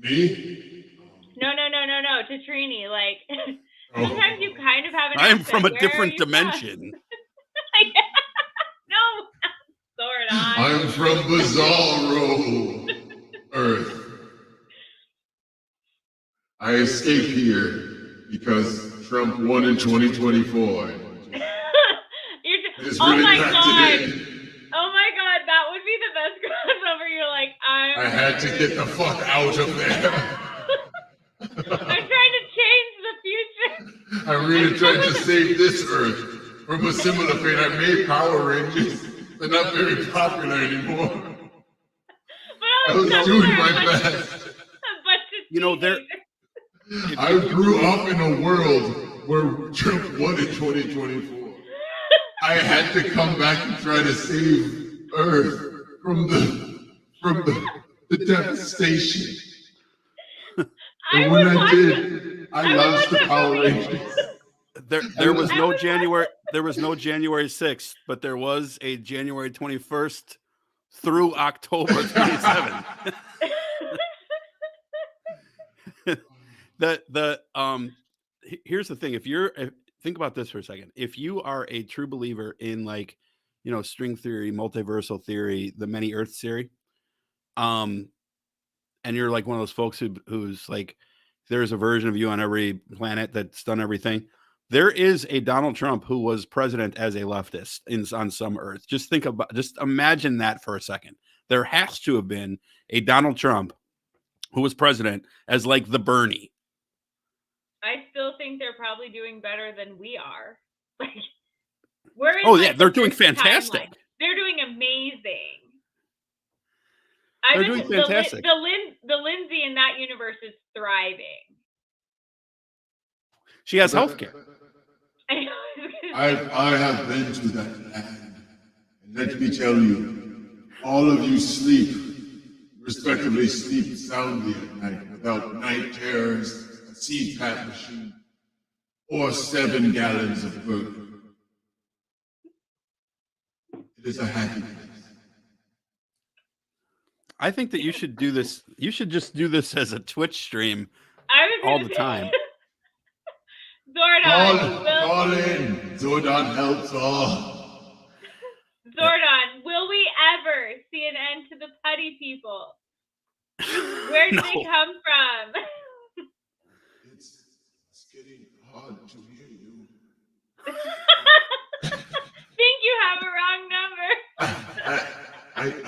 Me? No, to Trini. Like, sometimes you kind of have an accent. I am from a Where different dimension. No, Zordon. I'm from Bizarro Earth. I escaped here because Trump won in 2024. Oh my god! Oh my god, that would be the best crossover. You're like, I had to get the fuck out of there. I'm trying to change the future. I really tried to save this Earth from a similar fate. I made Power Rangers. They're not very popular anymore. I was doing my best. You know, I grew up in a world where Trump won in 2024. I had to come back and try to save Earth from the devastation. And when I did, I launched the Power Rangers. There was no January 6th, but there was a January 21st through October 27th. Here's the thing. Think about this for a second. If you are a true believer in string theory, multiversal theory, the many Earths theory, and you're like one of those folks who's like, there's a version of you on every planet that's done everything. There is a Donald Trump who was president as a leftist on some Earth. Just imagine that for a second. There has to have been a Donald Trump who was president as like the Bernie. I still think they're probably doing better than we are. They're doing fantastic. Timeline. They're doing amazing. They're doing fantastic. The Lindsay in that universe is thriving. She has healthcare. I have been to that land. And let me tell you, all of you respectively sleep soundly at night without night terrors, a CPAP machine, or 7 gallons of bourbon. It is a happy place. I think that you should do this. You should just do this as a Twitch stream all the time. Zordon, call in. Zordon helps all. Zordon, will we ever see an end to the putty people? Where did they come from? It's getting hard to hear you. Think you have a wrong number.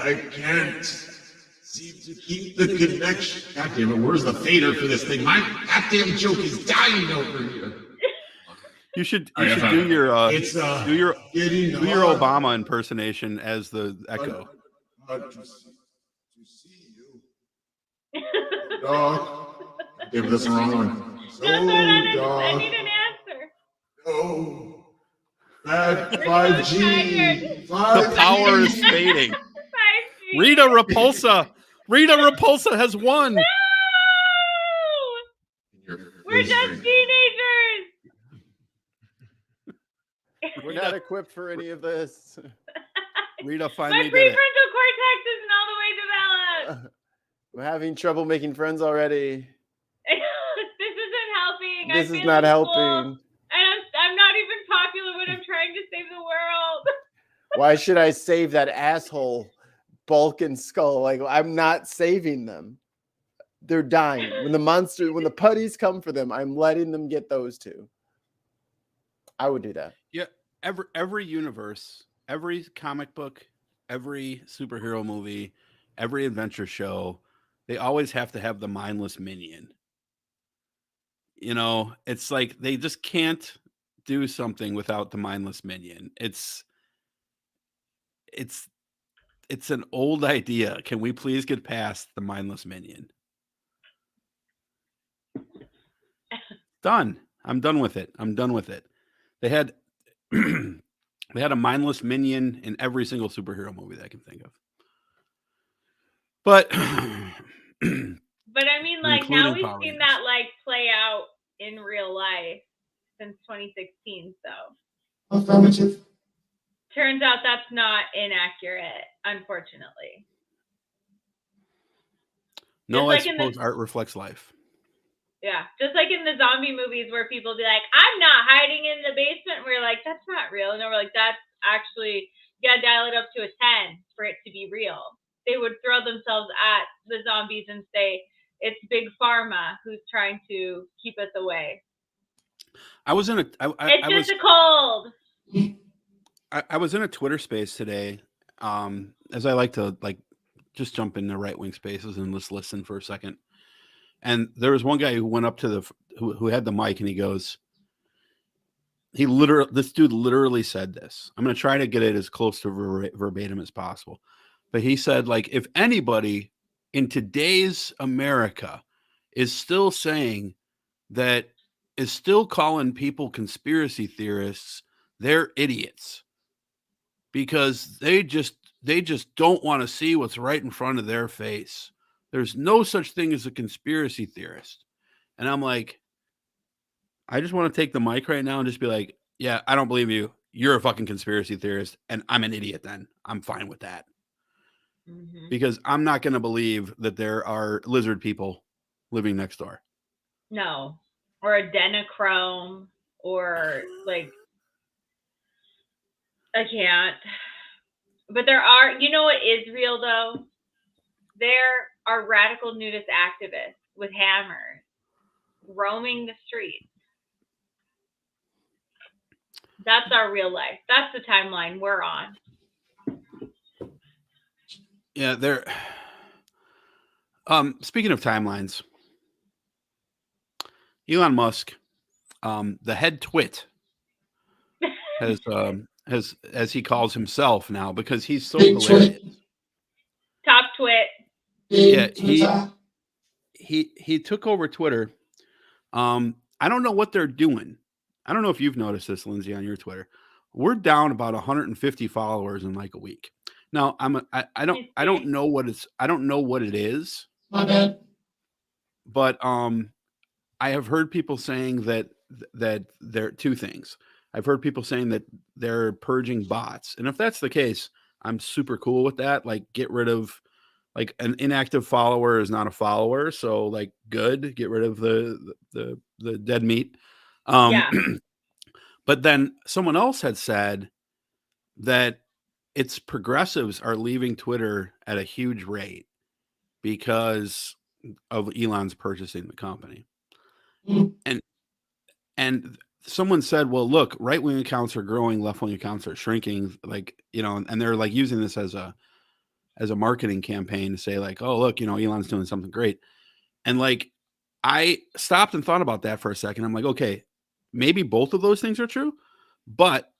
I can't seem to keep the connection. God damn it, where's the fader for this thing? My goddamn joke is dying over here. You should do your Obama impersonation as the Echo. To see you. Dog. Damn, that's the wrong one. So, dog. I need an answer. No. Bad 5G. 5G. The power is fading. 5G. Rita Repulsa has won. No! We're just teenagers. We're not equipped for any of this. Rita finally My prefrontal cortex isn't all the way developed. I'm having trouble making friends already. This isn't helping. This I is failed not school, helping. and I'm not even popular when I'm trying to save the world. Why should I save that asshole bulk and skull? Like, I'm not saving them. They're dying. When the putties come for them, I'm letting them get those two. I would do that. Yeah, every universe, every comic book, every superhero movie, every adventure show, they always have to have the mindless minion. You know, it's like they just can't do something without the mindless minion. It's an old idea. Can we please get past the mindless minion? Done. I'm done with it. I'm done with it. They had they had a mindless minion in every single superhero movie that I can think of. But But I mean, like, now we've seen that like play out in real life since 2016. So Affirmative. turns out that's not inaccurate, unfortunately. No, I suppose art reflects life. Yeah, just like in the zombie movies where people be like, I'm not hiding in the basement. We're like, that's not real. And we're like, that's actually, you gotta dial it up to a 10 for it to be real. They would throw themselves at the zombies and say, it's Big Pharma who's trying to keep us away. I was in a it's just a cold. I was in a Twitter space today, as I like to just jump into right wing spaces and just listen for a second. And there was one guy who went up to who had the mic, and he goes, this dude literally said this. I'm going to try to get it as close to verbatim as possible. But he said, like, if anybody in today's America is still saying that, is still calling people conspiracy theorists, they're idiots, because they just don't want to see what's right in front of their face. There's no such thing as a conspiracy theorist. And I'm like, I just want to take the mic right now and just be like, yeah, I don't believe you. You're a fucking conspiracy theorist, and I'm an idiot then. I'm fine with that. Mm-hmm. Because I'm not going to believe that there are lizard people living next door. No. Or adrenochrome, or like, I can't. But there are, you know what is real though? There are radical nudist activists with hammers roaming the streets. That's our real life. That's the timeline we're on. Yeah, they're speaking of timelines, Elon Musk, the head Twit, has as he calls himself now, because he's so hilarious. Top Twit. Yeah, he took over Twitter. I don't know what they're doing. I don't know if you've noticed this, Lindsay, on your Twitter. We're down about 150 followers in like a week. Now I don't know what it is. My bad. But I have heard people saying that there are two things. I've heard people saying that they're purging bots. And if that's the case, I'm super cool with that. Like, get rid of, like, an inactive follower is not a follower. So, like, good, get rid of the dead meat. Yeah. But then someone else had said that it's progressives are leaving Twitter at a huge rate because of Elon's purchasing the company. And someone said, well, look, right-wing accounts are growing, left-wing accounts are shrinking, like, you know, and they're like using this as a marketing campaign to say, like, oh, look, you know, Elon's doing something great. And like, I stopped and thought about that for a second. I'm like, okay, maybe both of those things are true. But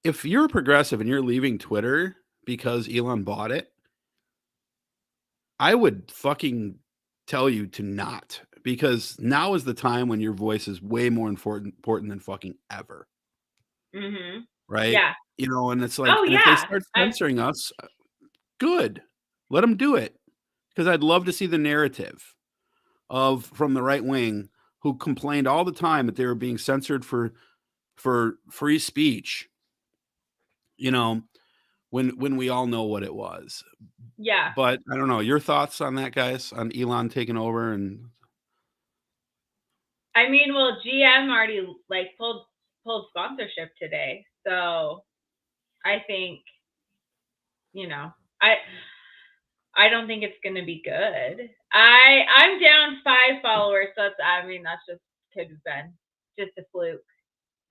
if you're a progressive and you're leaving Twitter because Elon bought it, I would fucking tell you to not, because now is the time when your voice is way more important than fucking ever. Mm-hmm. Right? Yeah. You know, and it's like, if they start censoring us, good, let them do it. Because I'd love to see the narrative from the right wing, who complained all the time that they were being censored for free speech. You know, when we all know what it was. Yeah. But I don't know. Your thoughts on that, guys? On Elon taking over and I mean, well, GM already like pulled sponsorship today, so I think, you know, I don't think it's gonna be good. I'm down 5 followers, so that's just could have been just a fluke.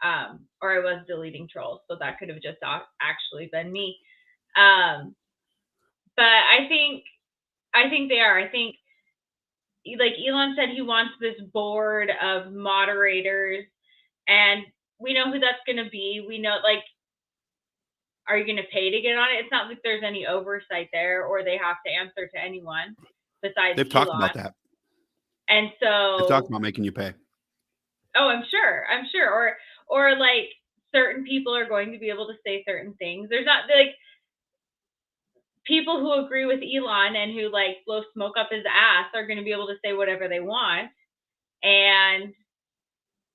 Or I was deleting trolls, so that could have just actually been me. But I think they are. I think, like Elon said, he wants this board of moderators, and we know who that's going to be. We know, like, are you going to pay to get on it? It's not like there's any oversight there, or they have to answer to anyone besides they've Elon. talked about that. And so they've talked about making you pay. Oh, I'm sure. Or like certain people are going to be able to say certain things. There's not like people who agree with Elon and who like blow smoke up his ass are going to be able to say whatever they want. And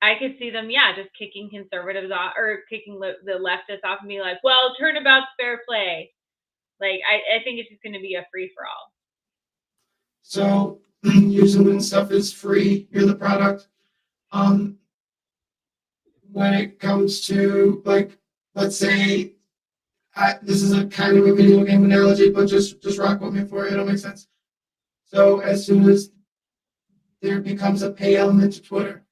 I could see them, just kicking conservatives off or kicking the leftists off and be like, well, turnabout's fair play. Like, I think it's just going to be a free for all. So usually when stuff is free, you're the product. When it comes to, like, let's say, this is a kind of a video game analogy, but just rock with me for it. It'll make sense. So as soon as there becomes a pay element to Twitter,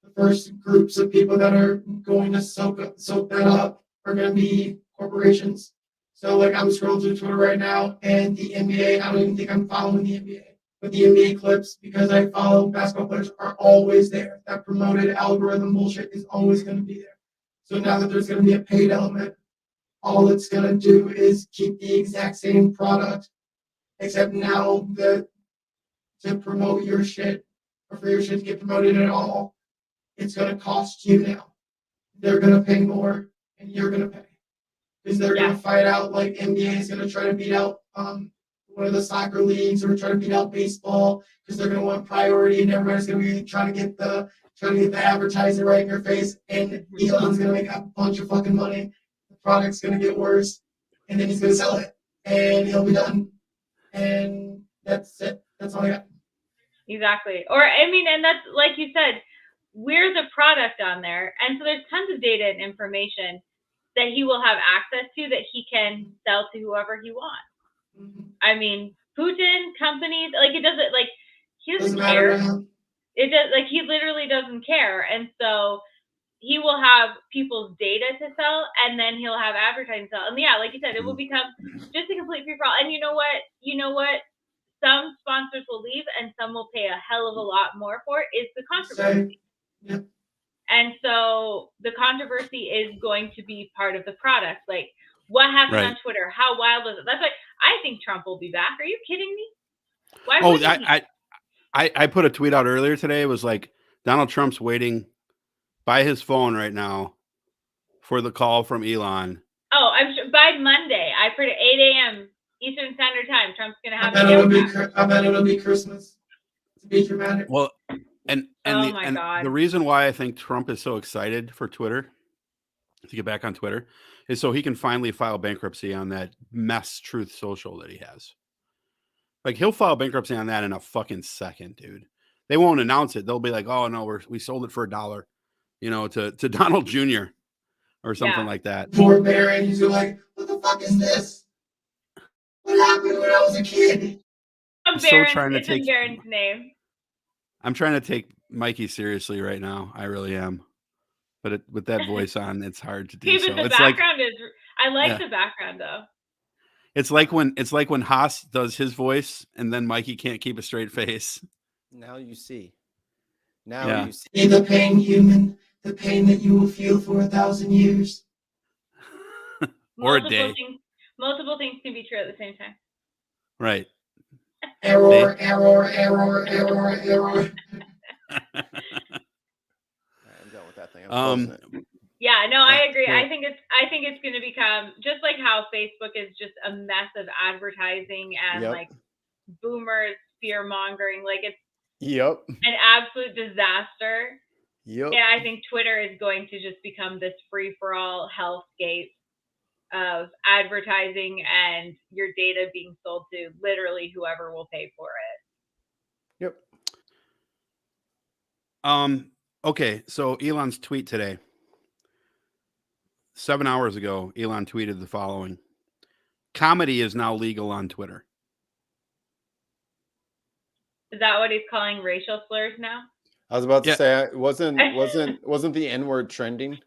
the first groups of people that are going to soak that up are going to be corporations. So, like, I'm scrolling through Twitter right now, and the NBA, I don't even think I'm following the NBA. But the NBA clips, because I follow basketball players, are always there. That promoted algorithm bullshit is always going to be there. So now that there's going to be a paid element, all it's going to do is keep the exact same product, except now to promote your shit, or for your shit to get promoted at all, it's going to cost you now. They're going to pay more, and you're going to pay. Because they're going to fight out, like NBA is going to try to beat out one of the soccer leagues, or try to beat out baseball, because they're going to want priority, and everybody's going to be trying to get the advertising right in your face, and Elon's going to make a bunch of fucking money. The product's going to get worse, and then he's going to sell it, and he'll be done. And that's it. That's all I got. Exactly. Or, I mean, and that's, like you said, we're the product on there, and so there's tons of data and information that he will have access to that he can sell to whoever he wants. I mean, Putin, companies, like, it doesn't, like, he doesn't care. It does, like, he literally doesn't care. And so he will have people's data to sell, and then he'll have advertising to sell. And like you said, it will become just a complete free for all. And you know what? Some sponsors will leave, and some will pay a hell of a lot more for it, is the controversy. Yep. And so the controversy is going to be part of the product. Like, what happened on Twitter? How wild was it? That's like, I think Trump will be back. Are you kidding me? Why I put a tweet out earlier today. It was like, Donald Trump's waiting by his phone right now for the call from Elon. Oh, I'm sure by Monday. I put it 8 a.m. Eastern Standard Time. Trump's going to have I bet it'll be Christmas. To be dramatic. Well, and the reason why I think Trump is so excited for Twitter, to get back on Twitter, is so he can finally file bankruptcy on that mess Truth Social that he has. Like, he'll file bankruptcy on that in a fucking second, dude. They won't announce it. They'll be like, oh no, we sold it for $1, to Donald Jr. or something like that. Poor Barron, he's like, what the fuck is this? What happened when I was a kid? It's in Barron's name. I'm trying to take Mikey seriously right now. I really am. But with that voice on, it's hard to do. The background I like the background though. It's like when Haas does his voice and then Mikey can't keep a straight face. Now you see. You see. Be the pain, human, the pain that you will feel for 1,000 years. Or a day. Multiple things can be true at the same time. Right. Error. I'm done with that thing. I agree. I think it's going to become just like how Facebook is just a mess of advertising and like boomers fear mongering. Like, it's an absolute disaster. Yeah, I think Twitter is going to just become this free for all hellscape. of advertising and your data being sold to literally whoever will pay for it. Yep. Okay, so Elon's tweet today. 7 hours ago, Elon tweeted the following. Comedy is now legal on Twitter. Is that what he's calling racial slurs now? I was about to Yeah. say, wasn't the N-word trending?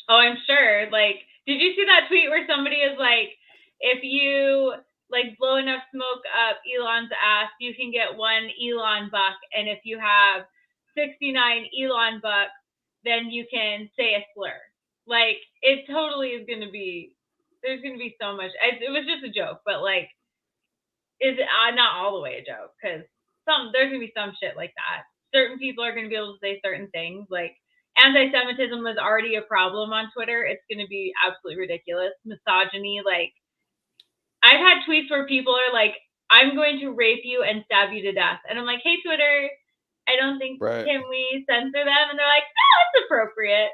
Oh, I'm sure. Like, did you see that tweet where somebody is like, if you like blow enough smoke up Elon's ass, you can get 1 Elon buck, and if you have 69 Elon bucks, then you can say a slur. Like, it totally is going to be. There's going to be so much. It was just a joke, but like, is it not all the way a joke? Because there's going to be some shit like that. Certain people are going to be able to say certain things. Like, anti-Semitism was already a problem on Twitter. It's going to be absolutely ridiculous. Misogyny, like, I've had tweets where people are like, I'm going to rape you and stab you to death. And I'm like, hey, Twitter, I don't think, can we censor them? And they're like, no, it's appropriate.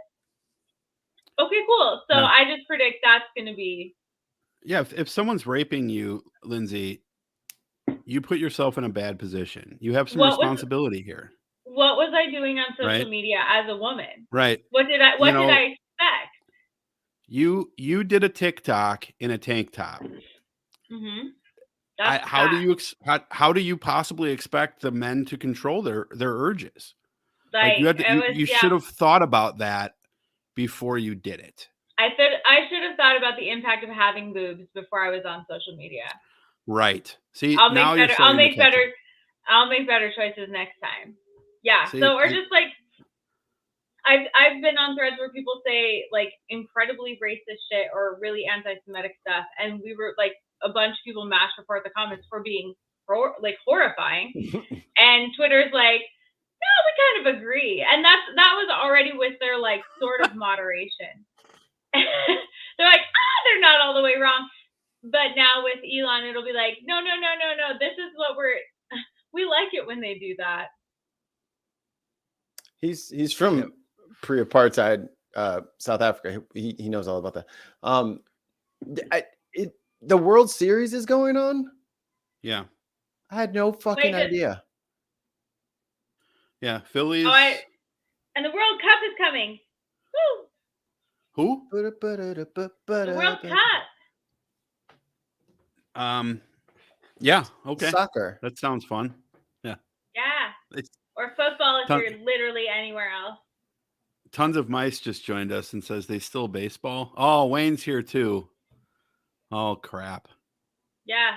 Okay, cool. So I just predict that's going to be. Yeah, if someone's raping you, Lindsay, you put yourself in a bad position. You have some responsibility here. What was I doing on social media as a woman? Right. What did I expect? You did a TikTok in a tank top. Mm-hmm. How do you possibly expect the men to control their urges? Like you should have thought about that before you did it. I should have thought about the impact of having boobs before I was on social media. Right. See, I'll make better choices next time. Yeah. See, or just like I've been on threads where people say like incredibly racist shit or really anti-Semitic stuff, and we were like a bunch of people mass report the comments for being horrifying, and Twitter's like, no, we kind of agree, and that was already with their like sort of moderation. They're like, they're not all the way wrong. But now with Elon, it'll be like, no. This is what we like it when they do that. He's from pre-apartheid South Africa. He knows all about that. The World Series is going on. Yeah, I had no fucking idea. Yeah, Phillies. And the World Cup is coming. Woo! Who? The World Cup. Yeah. Okay. Soccer. That sounds fun. Yeah. Yeah. Or football if you're literally anywhere else. Tons of mice just joined us and says they still baseball. Oh, Wayne's here too. Oh crap. Yeah.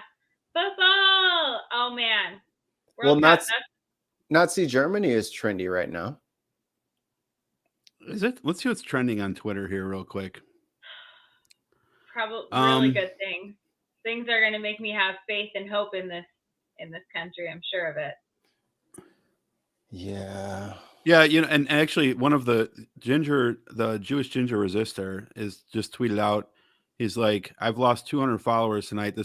Football. Oh man. World Cup, Nazi Germany is trendy right now. Is it? Let's see what's trending on Twitter here real quick. Probably really good things. Things are going to make me have faith and hope in this country. I'm sure of it. Yeah. Yeah, and actually one of the Jewish ginger resistor is just tweeted out. He's like, I've lost 200 followers tonight.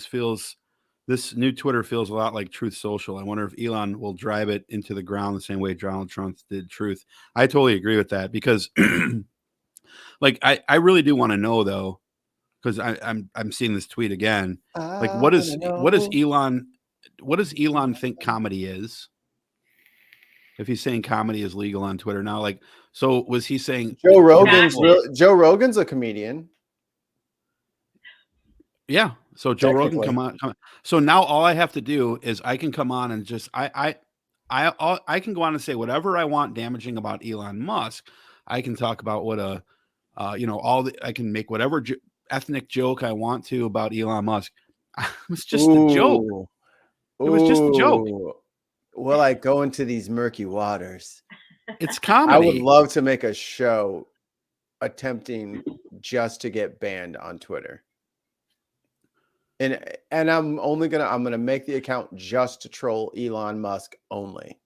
This new Twitter feels a lot like Truth Social. I wonder if Elon will drive it into the ground the same way Donald Trump did Truth. I totally agree with that because like I really do want to know though, because I'm seeing this tweet again. Like what does Elon think comedy is? If he's saying comedy is legal on Twitter now, like, so was he saying Joe Rogan's a comedian? Yeah. So Joe Rogan come on. So now all I have to do is I can come on and just I can go on and say whatever I want damaging about Elon Musk. I can talk about what I can make whatever ethnic joke I want to about Elon Musk. It was just a joke. It was just a joke. Will I go into these murky waters? It's comedy. I would love to make a show attempting just to get banned on Twitter. And I'm gonna make the account just to troll Elon Musk only.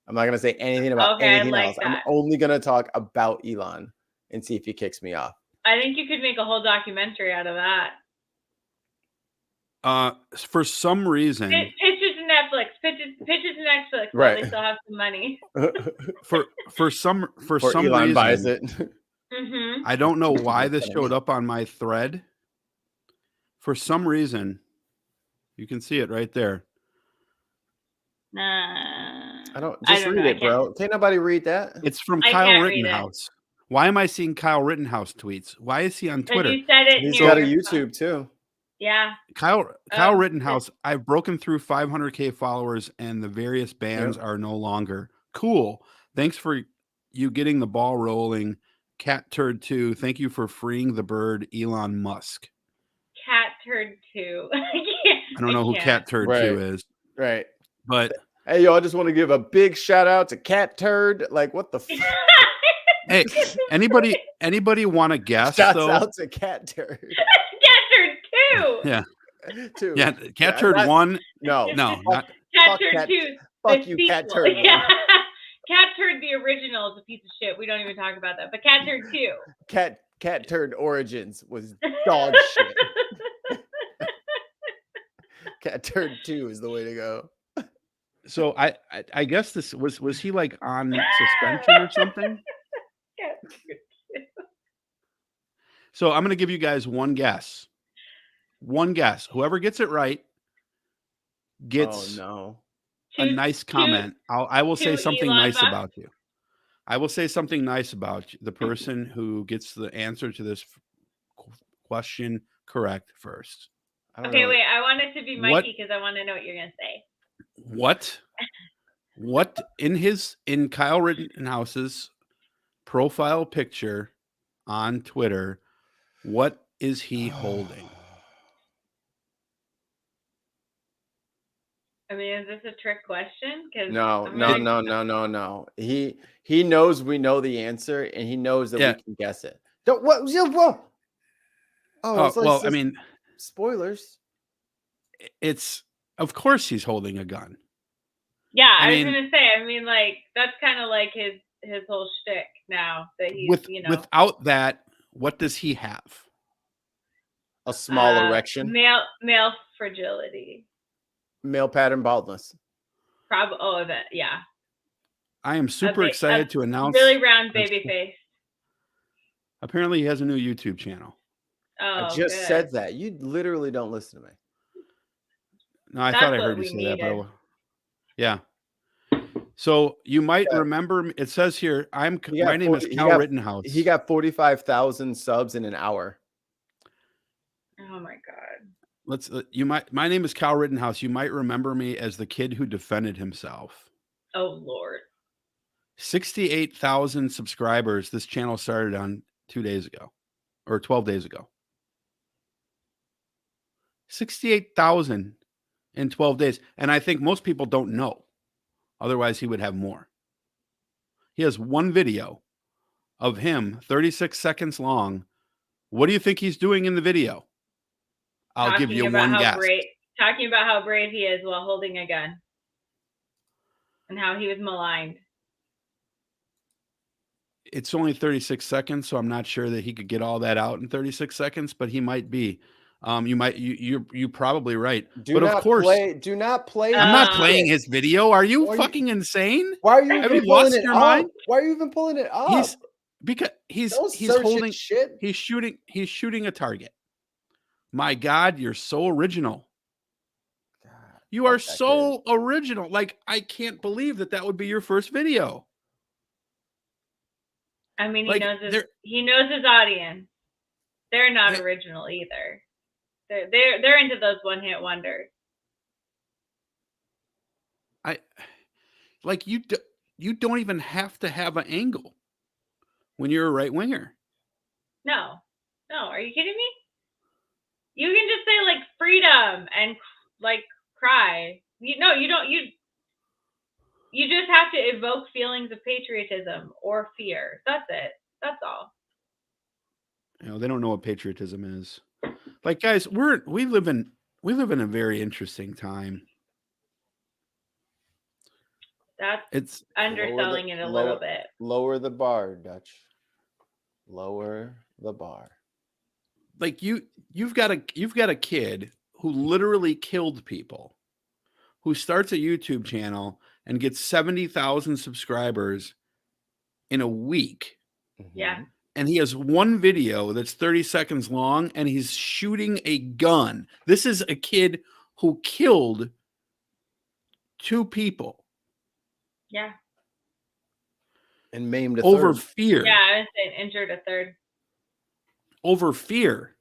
I'm not gonna say anything about anything else. I'm only gonna talk about Elon and see if he kicks me off. I think you could make a whole documentary out of that. For some reason, pitches to Netflix. Pitches to Netflix. Right. They still have some money. for some Elon reason, buys it. Mm-hmm. I don't know why this showed up on my thread for some reason, you can see it right there. I don't read it, bro. Can't nobody read that? It's from I Kyle can't read it. Rittenhouse. Why am I seeing Kyle Rittenhouse tweets? Why is he on Because Twitter? you said it. He's near got a your YouTube too. Yeah. Kyle Oh, Rittenhouse, I've broken through 500K followers and the various bans are no longer. Cool. Thanks for you getting the ball rolling. Cat Turd 2, thank you for freeing the bird, Elon Musk. Cat Turd 2. I don't know who Cat Turd 2 is. Right. But hey, yo, I just want to give a big shout out to Cat Turd. Like, what the hey, anybody want to guess? Shouts though? out to Cat Turd. Cat Turd 2. Yeah. 2. Yeah, Cat Turd 1. No, not Cat Turd 2. Fuck you, Cat Turd. Yeah. Cat Turd the original is a piece of shit. We don't even talk about that. But Cat Turd 2. Cat Turd Origins was dog shit. Cat Turd 2 is the way to go. So I guess this was he like on suspension or something? So I'm gonna give you guys one guess. One guess. Whoever gets it right gets a nice comment. I will say something nice about you. I will say something nice about you, the person who gets the answer to this question correct first. Okay, wait. I want it to be Mikey because I want to know what you're gonna say. What in Kyle Rittenhouse's profile picture on Twitter, what is he holding? I mean, is this a trick question? No. He knows we know the answer, and he knows that we can guess it. I mean, spoilers. It's of course he's holding a gun. Yeah, I was gonna say. I mean, like that's kind of like his whole shtick now that he's without that. What does he have? A small erection. Male fragility. Male pattern baldness. Probably. Oh, that. Yeah. I am super excited to announce. Really round baby face. Apparently, he has a new YouTube channel. Oh, I just said that. You literally don't listen to me. No, I thought I heard you say that, but yeah. So you might remember. It says here, my name is Kyle Rittenhouse. He got 45,000 subs in an hour. Oh my god. My name is Kyle Rittenhouse. You might remember me as the kid who defended himself. Oh Lord. 68,000 subscribers. This channel started on 2 days ago or 12 days ago. 68,000 in 12 days. And I think most people don't know. Otherwise, he would have more. He has one video of him, 36 seconds long. What do you think he's doing in the video? I'll give you one guess. Talking about how brave he is while holding a gun. And how he was maligned. It's only 36 seconds, so I'm not sure that he could get all that out in 36 seconds, but he might be. You're probably right. Do not play. I'm not playing his video. Are you fucking insane? Why are you even lost your mind? Why are you even pulling it up? He's holding shit. He's shooting a target. My God, you're so original. You are so original. Like, I can't believe that would be your first video. I mean, he knows his audience. They're not original either. They're into those one-hit wonders. You don't even have to have an angle when you're a right winger. No, are you kidding me? You can just say like freedom and like cry. You don't. You just have to evoke feelings of patriotism or fear. That's it. That's all. They don't know what patriotism is. Like, guys, we live in a very interesting time. It's underselling it a little bit. Lower the bar, Dutch. Lower the bar. Like you've got a kid who literally killed people, who starts a YouTube channel and gets 70,000 subscribers in a week. Yeah. and he has one video that's 30 seconds long, and he's shooting a gun. This is a kid who killed 2 people. Yeah. And maimed a over third. fear. Yeah, I was saying injured a third. Over fear.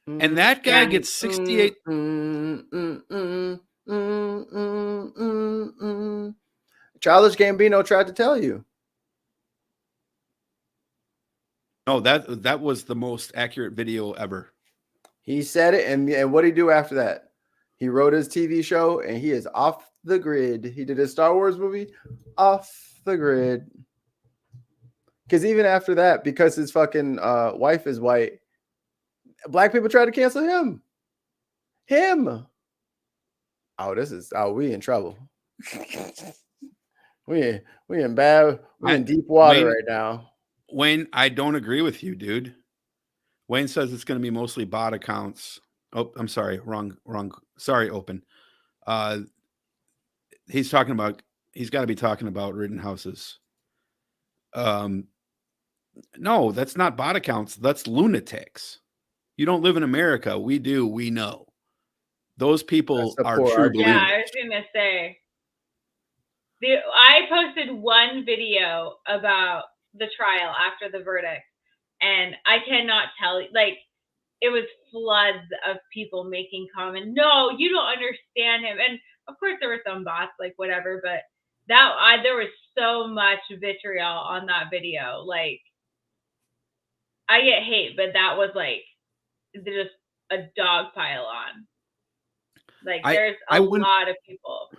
And that guy gets 68. Childish Gambino tried to tell you. No, that was the most accurate video ever. He said it, and what did he do after that? He wrote his TV show, and he is off the grid. He did his Star Wars movie, off the grid. Because even after that, because his fucking wife is white, black people tried to cancel him. Oh, we in trouble. we in bad. We in deep water right now. Wayne, I don't agree with you, dude. Wayne says it's going to be mostly bot accounts. Oh, I'm sorry. Wrong. Sorry, Open. He's got to be talking about Rittenhouse's. No, that's not bot accounts. That's lunatics. You don't live in America. We do. We know. Those people are true believers. Yeah, I was going to say. I posted one video about the trial after the verdict, and I cannot tell you, like, it was floods of people making comments. No, you don't understand him. And of course there were some bots, like whatever, but there was so much vitriol on that video. Like, I get hate, but that was like just a dog pile on. Like, there's a lot of people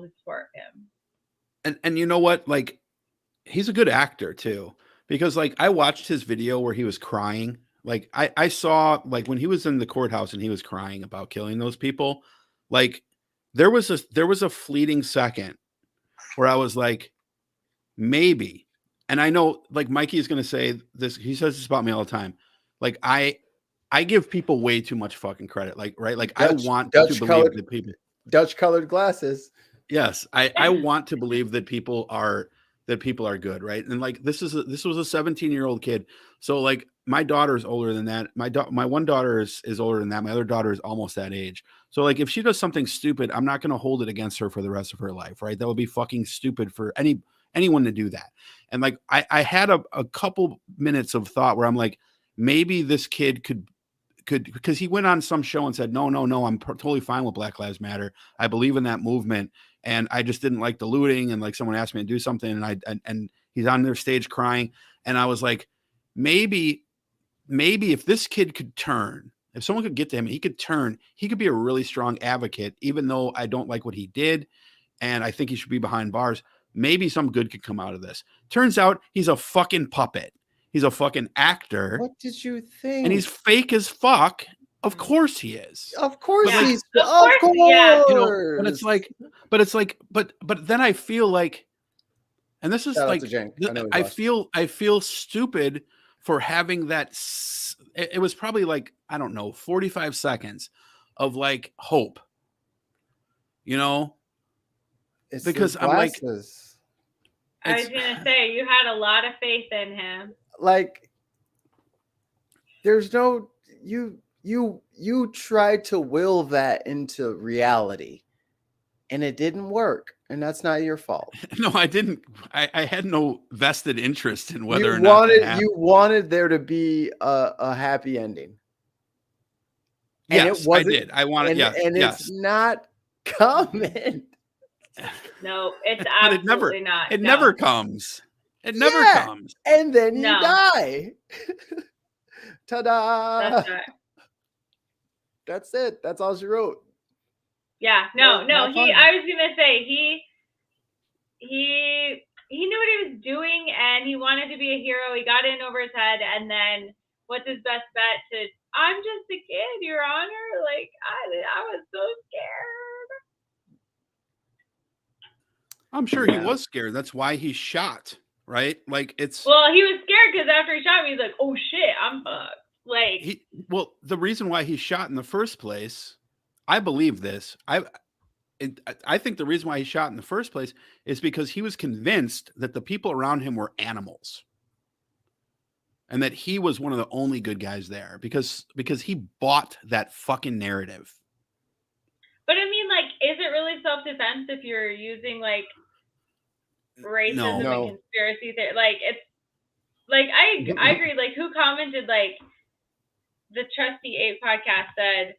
who support him. And you know what? Like, he's a good actor too, because like I watched his video where he was crying. Like I saw, like, when he was in the courthouse and he was crying about killing those people, like there was a fleeting second where I was like, maybe. And I know, like, Mikey is going to say this. He says this about me all the time. Like, I give people way too much fucking credit. Like, right. Like, I want to believe that people, Dutch colored glasses. Yes. I want to believe that people are good. Right. And like, this was a 17-year-old kid. So like, my daughter's older than that. My one daughter is older than that. My other daughter is almost that age. So like, if she does something stupid, I'm not going to hold it against her for the rest of her life. Right. That would be fucking stupid for anyone to do that. And like, I had a couple minutes of thought where I'm like, maybe this kid could, because he went on some show and said, no, I'm totally fine with Black Lives Matter. I believe in that movement. And I just didn't like the looting. And like, someone asked me to do something, and he's on their stage crying. And I was like, maybe if this kid could turn, if someone could get to him, he could turn, he could be a really strong advocate, even though I don't like what he did. And I think he should be behind bars. Maybe some good could come out of this. Turns out he's a fucking puppet. He's a fucking actor. What did you think? And he's fake as fuck. Of course he is. Of course Yeah. he's. Of course. Yeah. You know, but then I feel like, and this is like, I feel stupid for having that. It was probably like, I don't know, 45 seconds of like hope, you know, It's because I'm like, I was going to say, you had a lot of faith in him. Like, there's no, you tried to will that into reality, and it didn't work, and that's not your fault. No, I didn't. I had no vested interest in whether or not you wanted there to be a happy ending. And yes, it wasn't, I did. I wanted, and it's not coming. No, it's absolutely not. It never comes. It never comes. And then you die. Ta-da! That's right. That's it. That's all she wrote. Yeah, no. I was gonna say he knew what he was doing, and he wanted to be a hero. He got in over his head, and then what's his best bet? I'm just a kid, Your Honor. Like, I was so scared. I'm sure he was scared. That's why he shot. Right? Like, it's. Well, he was scared because after he shot me, he's like, "Oh shit, I'm fucked." Like, the reason why he shot in the first place, I believe this. I think the reason why he shot in the first place is because he was convinced that the people around him were animals. And that he was one of the only good guys there because he bought that fucking narrative. But I mean, like, is it really self-defense if you're using like racism and conspiracy theory? Like, it's like I agree. Like, who commented? Like, the Trusty 8 podcast said,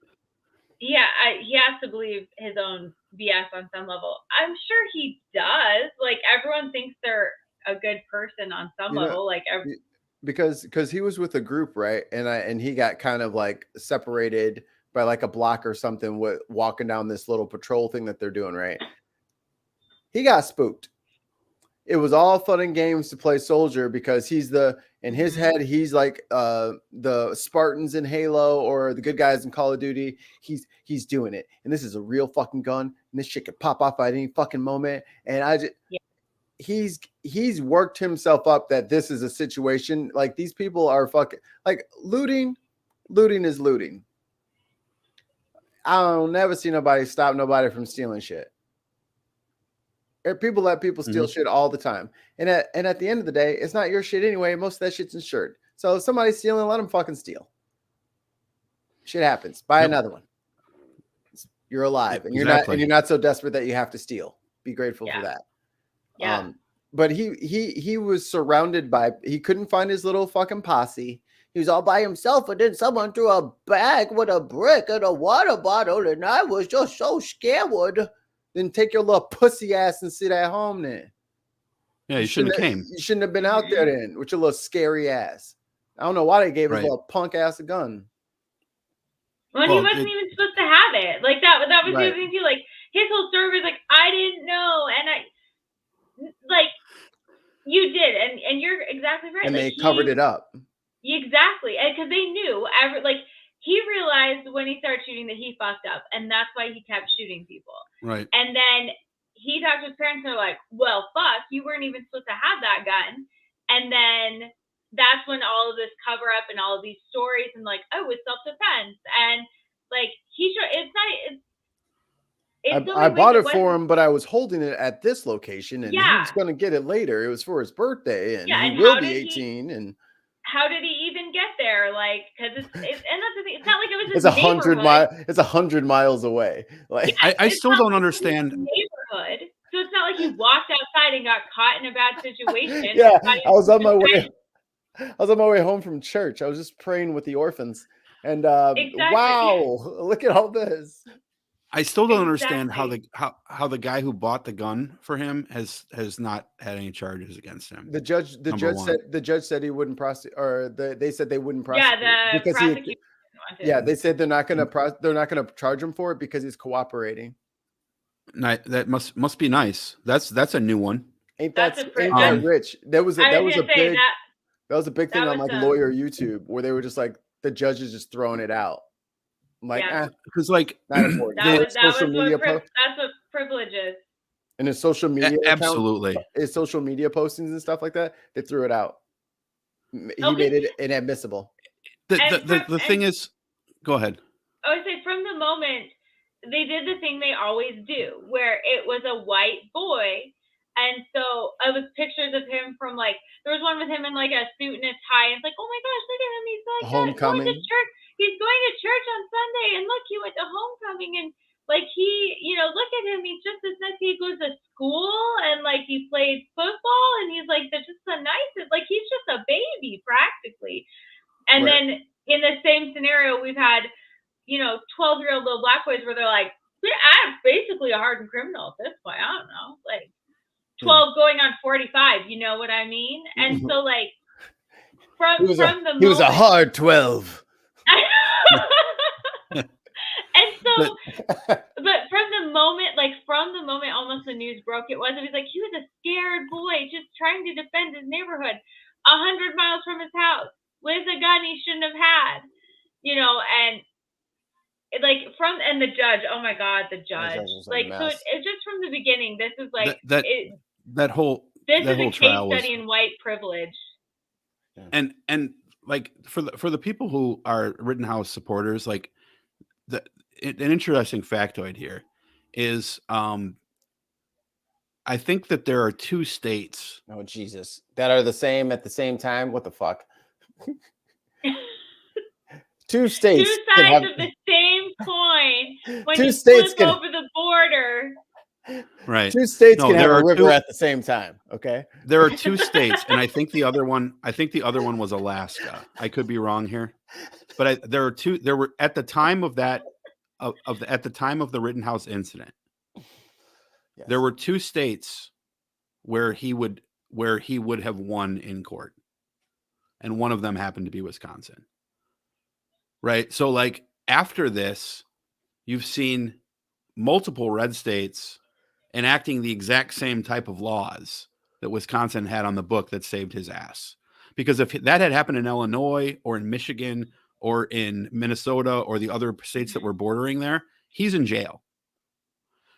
yeah, he has to believe his own BS on some level. I'm sure he does. Like, everyone thinks they're a good person on some level. Like, because he was with a group, right? And he got kind of like separated by like a block or something with walking down this little patrol thing that they're doing, right? He got spooked. It was all fun and games to play soldier because in his head, he's like the Spartans in Halo or the good guys in Call of Duty. He's doing it. And this is a real fucking gun. And this shit could pop off at any fucking moment. And he's worked himself up that this is a situation like these people are fucking like looting is looting. I'll never see nobody stop nobody from stealing shit. People let people steal shit all the time. And at the end of the day, it's not your shit anyway. Most of that shit's insured. So if somebody's stealing, let them fucking steal. Shit happens. Buy another one. You're alive. And you're not so desperate that you have to steal. Be grateful for that. Yeah. But he was surrounded by, he couldn't find his little fucking posse. He was all by himself, and then someone threw a bag with a brick and a water bottle, and I was just so scared. Then take your little pussy ass and sit at home then. Yeah, you shouldn't have came. You shouldn't have been out there then with your little scary ass. I don't know why they gave his little punk ass a gun. Well, he wasn't even supposed to have it. Like that was the other thing too. Like his whole story was like, I didn't know, and you did, and you're exactly right. And they covered it up. Exactly, and because they knew he realized when he started shooting that he fucked up, and that's why he kept shooting people. Right. And then he talked to his parents, and they're like, well, fuck, you weren't even supposed to have that gun. And then that's when all of this cover up and all of these stories and like, oh, it's self-defense. And like, I bought it for him, but I was holding it at this location, and he was going to get it later. It was for his birthday, and he will be 18. And how did he even get there? Like, because and that's the thing. It's not like it was. It's 100 miles. It's 100 miles away. Like I still don't understand. Neighborhood. So it's not like he walked outside and got caught in a bad situation. Yeah, I was on my way. I was on my way home from church. I was just praying with the orphans, and wow, look at all this. I still don't understand how the guy who bought the gun for him has not had any charges against him. The judge said he wouldn't prosecute, or they said they wouldn't prosecute. Yeah, the prosecution. They said they're not going to charge him for it because he's cooperating. That must be nice. That's a new one. Ain't that rich? That was a big thing on like lawyer YouTube where they were just like the judge is just throwing it out. Like, because like not important. That's what privilege is. And his social media, absolutely, his social media postings and stuff like that, they threw it out. He made it inadmissible. The thing is, go ahead. I would say from the moment they did the thing they always do, where it was a white boy, and so it was pictures of him from like there was one with him in like a suit and a tie, and it's like, oh my gosh, look at him, he's like homecoming. Going to church. He's going to church on Sunday, and look, he went to homecoming, and like he, look at him, he's just as nice. He goes to school, and like he played football, and he's like just the nicest. Like he's just a baby practically. And then in the same scenario, we've had 12-year-old little black boys where they're like, I'm basically a hardened criminal at this point. I don't know, like 12 going on 45. You know what I mean? And so like he was a hard 12. And so, but from the moment almost the news broke, he was a scared boy just trying to defend his neighborhood 100 miles from his house with a gun he shouldn't have had, and the judge, oh my God, the judge, like, so it's just from the beginning, this is like that whole case trial study in white privilege. And like for the people who are Rittenhouse supporters, like an interesting factoid here is I think that there are 2 states. Oh Jesus, that are the same at the same time. What the fuck? 2 states. Two sides of the same coin. When 2 you states flip over the border. Right. 2 states No, can have there a are river 2 at the same time. Okay. There are 2 states, and I think the other one was Alaska. I could be wrong here. But there were at the time of that at the time of the Rittenhouse incident. Yes. There were 2 states where he would have won in court. And one of them happened to be Wisconsin. Right? So like after this, you've seen multiple red states enacting the exact same type of laws that Wisconsin had on the book that saved his ass. Because if that had happened in Illinois or in Michigan or in Minnesota or the other states that were bordering there, he's in jail.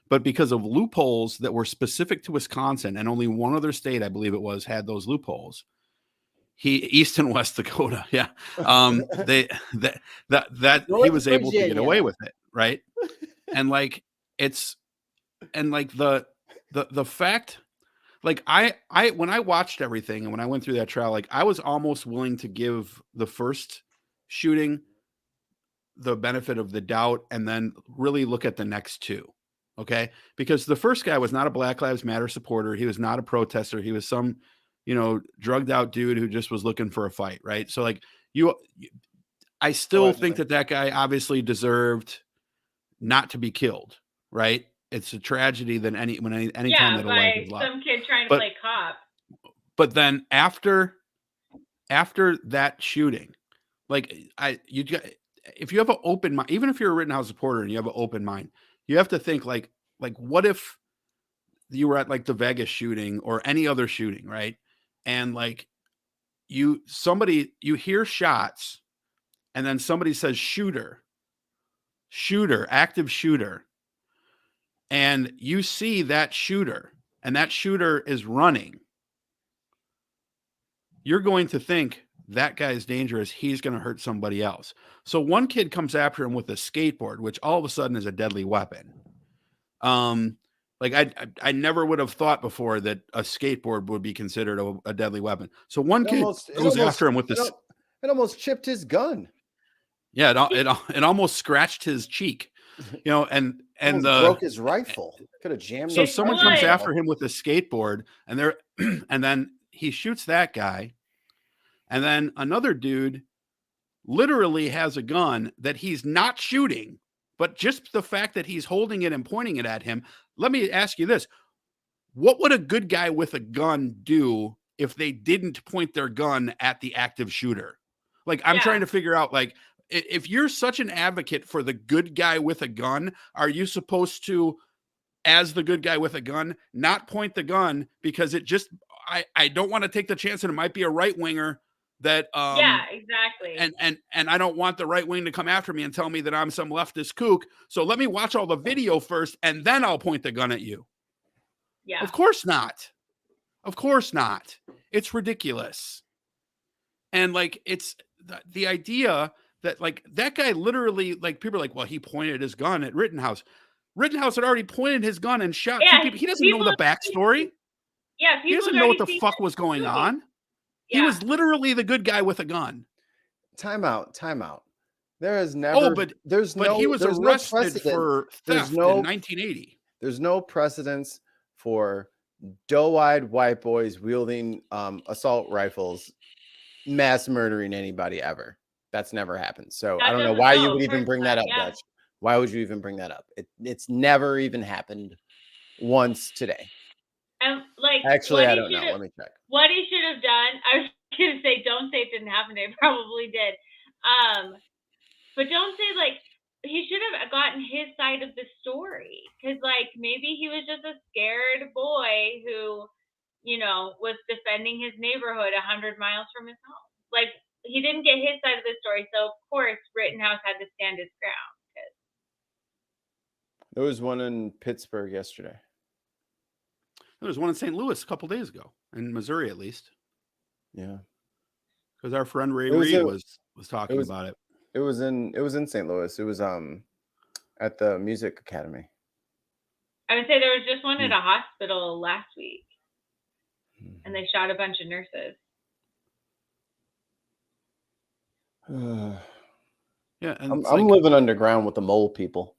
But because of loopholes that were specific to Wisconsin, and only one other state, I believe it was, had those loopholes. East and West Dakota, yeah. He was able to get away with it, right? And like the fact, like I when I watched everything and when I went through that trial, like I was almost willing to give the first shooting the benefit of the doubt and then really look at the next 2. Okay. Because the first guy was not a Black Lives Matter supporter. He was not a protester. He was some, drugged out dude who just was looking for a fight. Right. So like I still think that guy obviously deserved not to be killed. Right. It's a tragedy that anytime that a life is lost. Some kid trying to play cop. But then after that shooting, like if you have an open mind, even if you're a Rittenhouse supporter and you have an open mind, you have to think like what if you were at like the Vegas shooting or any other shooting, right? And like you hear shots and then somebody says shooter, active shooter. And you see that shooter and that shooter is running. You're going to think that guy is dangerous. He's going to hurt somebody else. So one kid comes after him with a skateboard, which all of a sudden is a deadly weapon. Like I never would have thought before that a skateboard would be considered a deadly weapon. So one kid goes after him with this. It almost chipped his gun. Yeah, it almost scratched his cheek. And broke his rifle. Could have jammed. So someone comes after him with a skateboard, and then he shoots that guy, and then another dude literally has a gun that he's not shooting, but just the fact that he's holding it and pointing it at him. Let me ask you this: what would a good guy with a gun do if they didn't point their gun at the active shooter? Like I'm trying to figure out, like, if you're such an advocate for the good guy with a gun, are you supposed to, as the good guy with a gun, not point the gun because I don't want to take the chance that it might be a right winger that yeah, exactly. And I don't want the right wing to come after me and tell me that I'm some leftist kook. So let me watch all the video first and then I'll point the gun at you. Yeah. Of course not. Of course not. It's ridiculous. And like it's the idea that like that guy literally, like people are like, well, he pointed his gun at Rittenhouse. Rittenhouse had already pointed his gun and shot 2 people. He doesn't know the backstory. Yeah, he doesn't know what the fuck was going on. Yeah. He was literally the good guy with a gun. Time out. There is never. But he was arrested for theft in 1980. There's no precedence for doe-eyed white boys wielding assault rifles, mass murdering anybody ever. That's never happened. So I don't know why you would even bring that up, Dutch. Why would you even bring that up? It's never even happened once today. And like, actually, I don't know. Let me check. What he should have done, I was gonna say, don't say it didn't happen. It probably did. But don't say like he should have gotten his side of the story, because like maybe he was just a scared boy who, was defending his neighborhood 100 miles from his home. Like he didn't get his side of the story, so of course Rittenhouse had to stand his ground. There was one in Pittsburgh yesterday. There was one in St. Louis a couple days ago, in Missouri at least. Yeah, because our friend Ray Reed was talking about it. It was in St. Louis. It was at the Music Academy. I would say there was just one at a hospital last week, and they shot a bunch of nurses. Yeah, and I'm like, living underground with the mole people.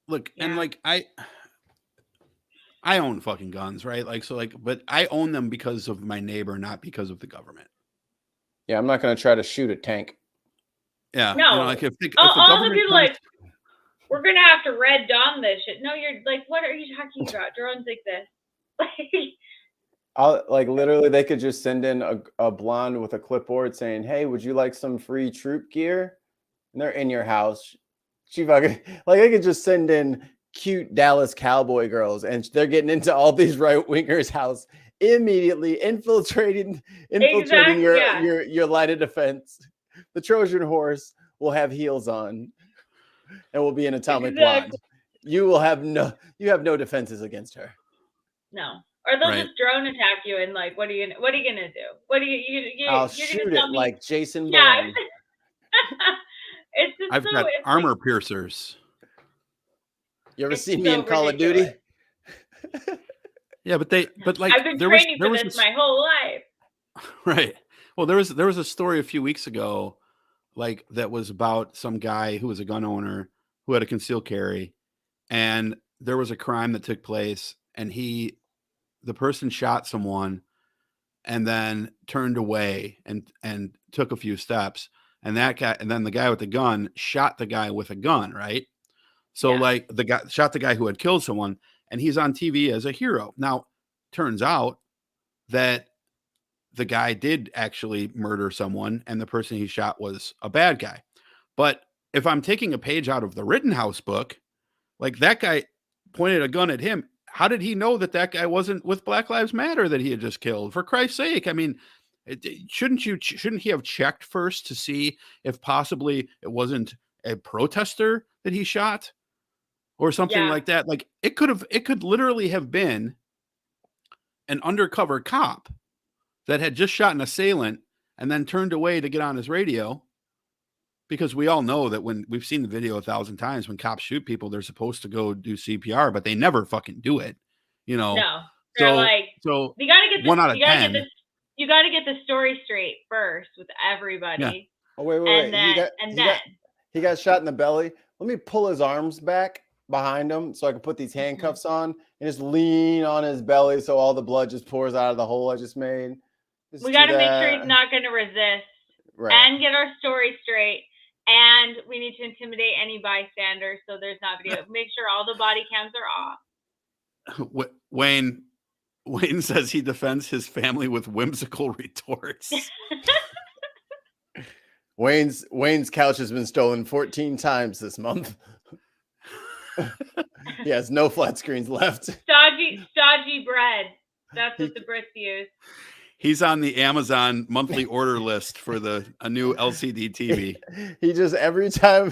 Look, Yeah. and like I own fucking guns, right? Like, so like, but I own them because of my neighbor, not because of the government. Yeah, I'm not going to try to shoot a tank. Yeah, No. you know, like if the all the government people comes, like, we're gonna have to red dawn this shit. No, you're like, what are you talking about? Drones like this. Like literally, they could just send in a blonde with a clipboard saying, "Hey, would you like some free troop gear?" And they're in your house. She fucking like they could just send in cute Dallas cowboy girls, and they're getting into all these right wingers' house immediately, infiltrating Exactly, your line of defense. The Trojan horse will have heels on, and will be an atomic blonde. You have no defenses against her. No. Or they'll Right. just drone attack you, and like, what are you gonna do? What are you I'll you're shoot gonna tell it me, like Jason yeah. Bourne. It's just I've so, got it's armor like, piercers. You ever it's seen me so in Call of Duty? ridiculous. Yeah, but like I've been there training was for this my whole life. right. Well, there was a story a few weeks ago, like that was about some guy who was a gun owner who had a concealed carry, and there was a crime that took place, and the person shot someone, and then turned away and took a few steps, and then the guy with the gun shot the guy with a gun, right? So Yeah. like the guy shot the guy who had killed someone, and he's on TV as a hero. Now, turns out that the guy did actually murder someone, and the person he shot was a bad guy. But if I'm taking a page out of the Rittenhouse book, like that guy pointed a gun at him. How did he know that guy wasn't with Black Lives Matter that he had just killed? For Christ's sake. I mean, shouldn't he have checked first to see if possibly it wasn't a protester that he shot or something like that? Like it could literally have been an undercover cop that had just shot an assailant and then turned away to get on his radio, because we all know that when we've seen the video 1,000 times, when cops shoot people, they're supposed to go do CPR, but they never fucking do it. You know, No. They're like, so you gotta get this, 1 out of you gotta 10. get this, you gotta get the story straight first with everybody. Yeah. Oh wait. And then He got shot in the belly. Let me pull his arms back behind him so I can put these handcuffs on and just lean on his belly so all the blood just pours out of the hole I just made. Just we do gotta make that. sure he's not gonna resist, Right. and get our story straight. And we need to intimidate any bystanders so there's not video. Make sure all the body cams are off. Wayne says he defends his family with whimsical retorts. Wayne's couch has been stolen 14 times this month. He has no flat screens left. Stodgy bread. That's what the Brits use. He's on the Amazon monthly order list for a new LCD TV. He just every time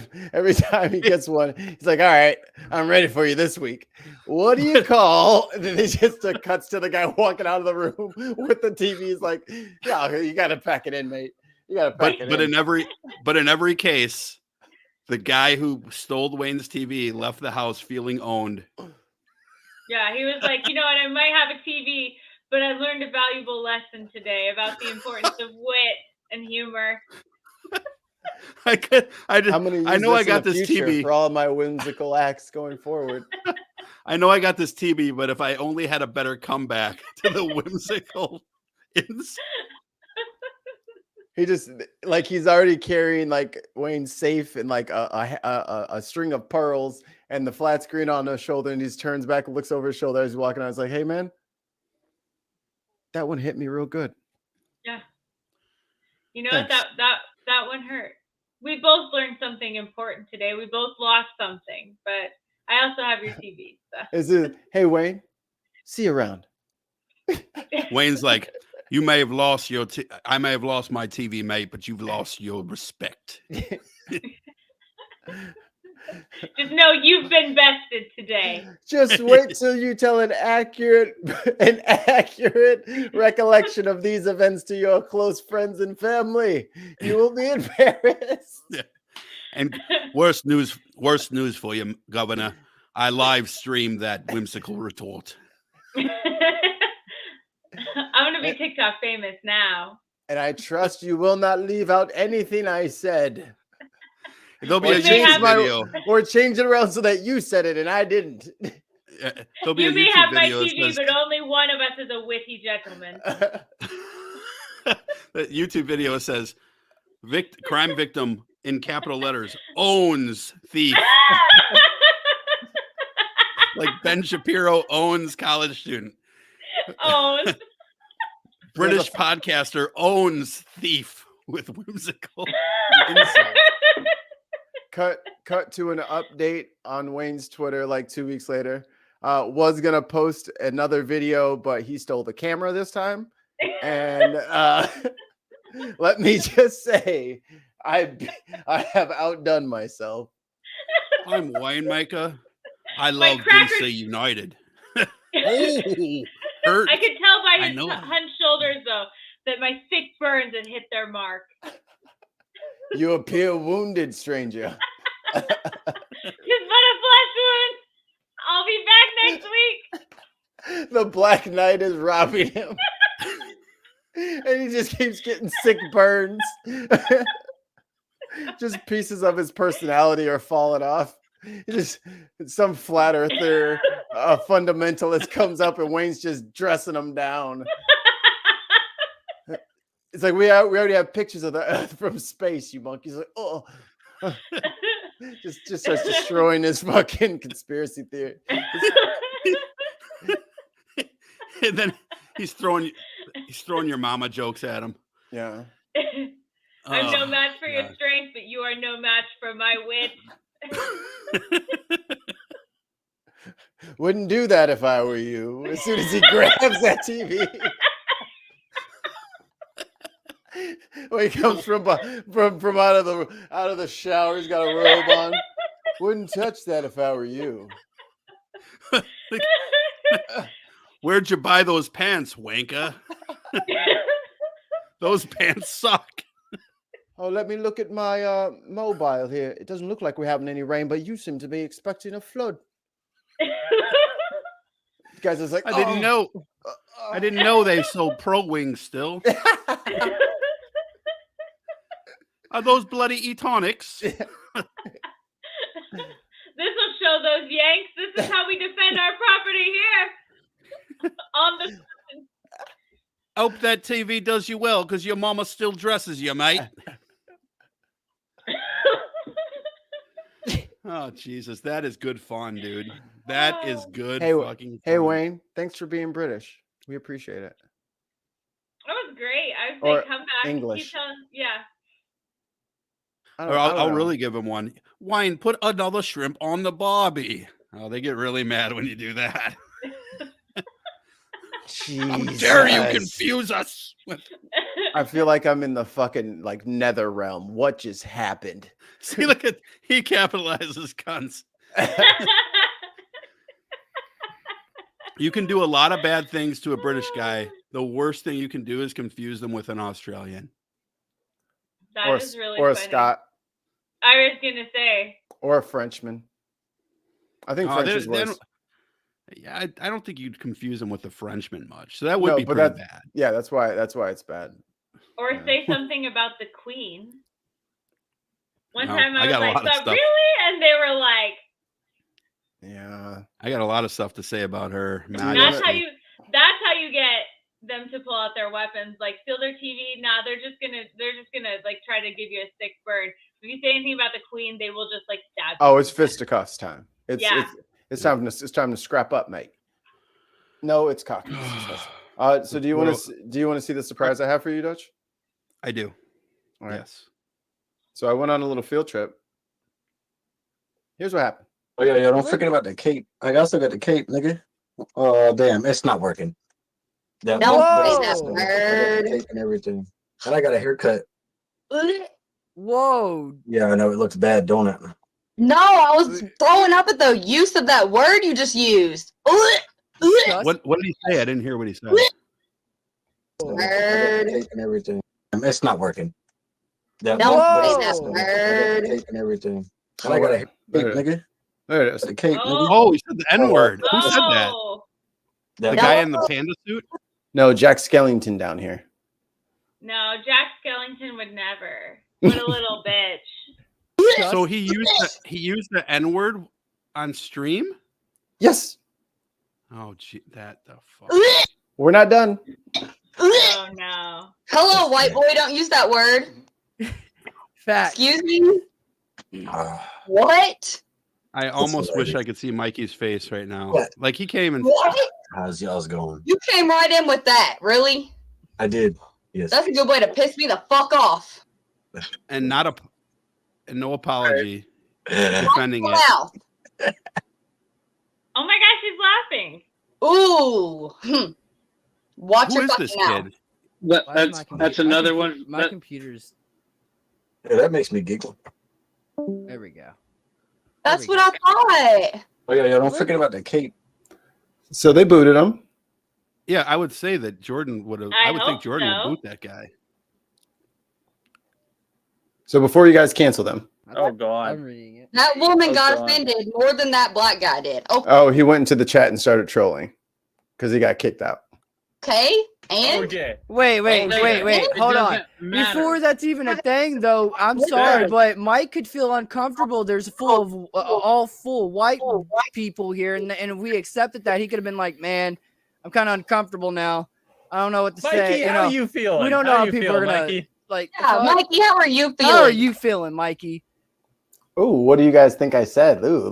he gets one, he's like, "All right, I'm ready for you this week. What do you call?" And then he just cuts to the guy walking out of the room with the TV. He's like, "Yeah, you got to pack it in, mate. You got to pack it in." In every case, the guy who stole Wayne's TV left the house feeling owned. Yeah, he was like, you know what? I might have a TV, but I learned a valuable lesson today about the importance of wit and humor. I know I got this TV for all of my whimsical acts going forward. I know I got this TV, but if I only had a better comeback to the whimsical. He just like he's already carrying like Wayne's safe and like a string of pearls and the flat screen on his shoulder, and he just turns back and looks over his shoulder as he's walking out. He's like, "Hey man, that one hit me real good." Yeah. You know what? That one hurt. We both learned something important today. We both lost something, but I also have your TV. So. Is it? Hey Wayne, see you around. Wayne's like, you may have lost I may have lost my TV, mate, but you've lost your respect. Just know you've been bested today. Just wait till you tell an accurate recollection of these events to your close friends and family. You will be embarrassed. Yeah. And worst news for you, Governor. I live streamed that whimsical retort. I'm gonna be TikTok famous now. And I trust you will not leave out anything I said. There'll be Or a change YouTube video. or change it around so that you said it and I didn't. There'll be You a may YouTube have my video that TV, says- but only one of us is a witty gentleman. The YouTube video says, crime victim in capital letters owns thief. Like Ben Shapiro owns college student. Owns. British podcaster owns thief with whimsical insight. Cut to an update on Wayne's Twitter like 2 weeks later. Was gonna post another video, but he stole the camera this time. And let me just say, I have outdone myself. I'm winemaker. I My love crackers- DC United. Oh, hurt. I could tell by I his know. hunched shoulders, though, that my thick burns had hit their mark. You appear wounded, stranger. Just but a flesh wound. I'll be back next week. The Black Knight is robbing him. And he just keeps getting sick burns. Just pieces of his personality are falling off. Just some flat earther, fundamentalist comes up and Wayne's just dressing him down. It's like we already have pictures of the Earth from space, you monkeys. Like, oh, just starts destroying his fucking conspiracy theory. And then he's throwing your mama jokes at him. Yeah. I'm no Oh, match for your God. strength, but you are no match for my wit. Wouldn't do that if I were you. As soon as he grabs that TV. When he comes from out of the shower, he's got a robe on. Wouldn't touch that if I were you. Where'd you buy those pants, wanker? Those pants suck. Oh, let me look at my mobile here. It doesn't look like we're having any rain, but you seem to be expecting a flood. The guy's just like, I didn't know. I didn't know they sold Pro Wings still. Are those bloody e-tonics? This will show those Yanks. This is how we defend our property here. On the Hope that TV does you well, because your mama still dresses you, mate. Oh, Jesus. That is good fun, dude. That is good fucking Hey, fun. Wayne, thanks for being British. We appreciate it. That was great. I would Or say come back. English. Keep telling, yeah. Or I'll really give him one. Wine, put another shrimp on the barbie. Oh, they get really mad when you do that. How dare you confuse us? I feel like I'm in the fucking like nether realm. What just happened? See, look at he capitalizes cunts. You can do a lot of bad things to a British guy. The worst thing you can do is confuse them with an Australian. That is really or a funny. Scot. I was gonna say. Or a Frenchman. I think French is they worse. don't- Yeah, I don't think you'd confuse them with the Frenchman much. So that would be but pretty bad. Yeah, that's why it's bad. Or Yeah. say something about the Queen. One No, time I I was got a like, lot of "But stuff. really?" And they were like, Yeah. I got a lot of stuff to say about her. that's how you get them to pull out their weapons. Like, steal their TV. Nah, they're just gonna like try to give you a sick burn. If you say anything about the Queen, they will just like stab you. Oh, it's fisticuffs time. It's Yeah. it's time to scrap up, mate. No, it's cocky. So do you want to see the surprise I have for you, Dutch? I do. All right. Yes. So I went on a little field trip. Here's what happened. Oh yeah, don't forget about the cape. I also got the cape, nigga. Oh damn, it's not working. Yeah, Don't Whoa. say that I got the word. cape and everything. And I got a haircut. Whoa. Yeah, I know it looks bad, don't it? No, I was throwing up at the use of that word you just used. What did he say? I didn't hear what he said. I got the Word. cape and everything. It's not working. Yeah, Don't Whoa. say that I got the word. cape and everything. And I got a haircut, nigga. There it is. The Kate, nigga. Oh, he said the N-word. Who said that? Oh, The That guy in the panda suit? No, Jack Skellington down here. no, Jack Skellington would never. What a little bitch. So he used the N-word on stream? Yes. Oh, gee, that the fuck. We're not done. Oh no. Hello, white boy. Don't use that word. Fact. Excuse me. What? I almost wish I could see Mikey's face right now. What? Like he came and What? How's y'all's going? You came right in with that. Really? I did. Yes. That's a good way to piss me the fuck off. and no apology defending it. Wow. Oh my gosh, he's laughing. Ooh. Watch Who your is fucking this mouth. kid? Why is That's my computer- another my one. compu- My computer's. Yeah, that makes me giggle. There we go. That's we what I thought. Oh yeah, don't forget about the Kate. So they booted him. Yeah, I would say that Jordan would have. I I would think hope Jordan so. would boot that guy. So before you guys cancel them. Oh I'm God. reading it. That woman Oh, got God. offended more than that black guy did. Oh, he went into the chat and started trolling because he got kicked out. Okay. And Okay. Wait, Okay. It hold on. doesn't matter. Before that's even a thing, though, I'm sorry, but Mike could feel uncomfortable. There's full of all full white people here, and if we accepted that, he could have been like, "Man, I'm kind of uncomfortable now. I don't know what to say." Mikey, You how know, you feeling? we don't know how people feel, are gonna Mikey? like. the yeah, fuck? Mikey, how are you feeling? How are you feeling, Mikey? Oh, what do you guys think I said? Ooh,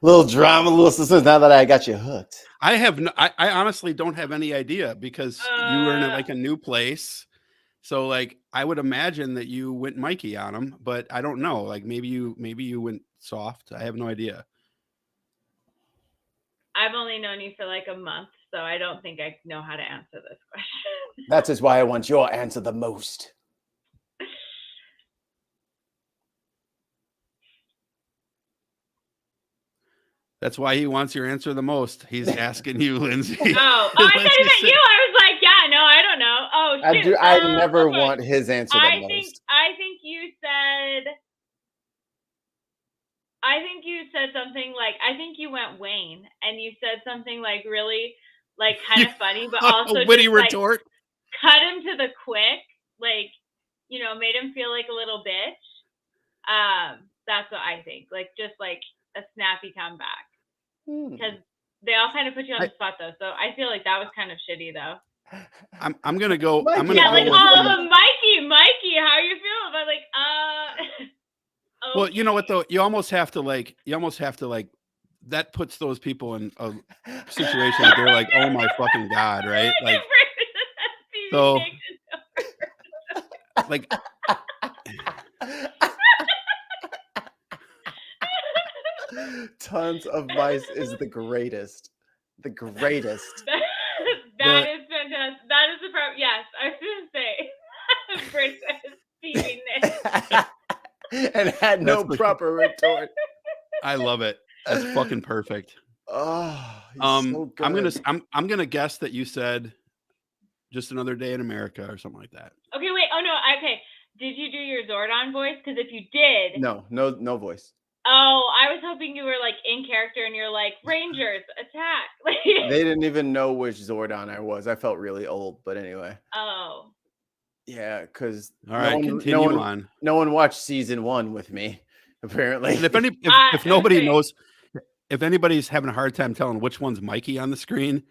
little drama, little suspense. Now that I got you hooked. I have. I honestly don't have any idea because you were in like a new place. So like I would imagine that you went Mikey on him, but I don't know. Like maybe you went soft. I have no idea. I've only known you for like a month, so I don't think I know how to answer this question. That is why I want your answer the most. That's why he wants your answer the most. He's asking you, Lindsay. Oh, I thought Lindsay he meant said- you. I was like, yeah, no, I don't know. Oh, shoot. I never okay. want his answer the I most. think you said something like, I think you went Wayne, and you said something like really like kind of funny, but also a witty just, like, retort. cut him to the quick, like, you know, made him feel like a little bitch. That's what I think. Like just like a snappy comeback. Because they all kind of put you on the spot though. So I feel like that was kind of shitty though. I'm gonna go. I'm gonna Yeah, go like with all of you. them, Mikey, how you feel? But like, Well, you know what though? You almost have to like. That puts those people in a situation that they're like, oh my fucking god, right? Like, so, like, Tons of Mice is the greatest. The greatest. That is fantastic. That is the problem. Yes, I was gonna say Princess speaking this. And had no That's proper retort. I love it. That's fucking perfect. Oh, he's so good. I'm gonna guess that you said just another day in America or something like that. Okay, wait. Oh no. Okay. Did you do your Zordon voice? Because if you did, No voice. Oh, I was hoping you were like in character and you're like Rangers attack. They didn't even know which Zordon I was. I felt really old, but anyway. Oh. Yeah, because All right, continue on. No one watched season 1 with me, apparently. And if nobody knows, if anybody's having a hard time telling which one's Mikey on the screen,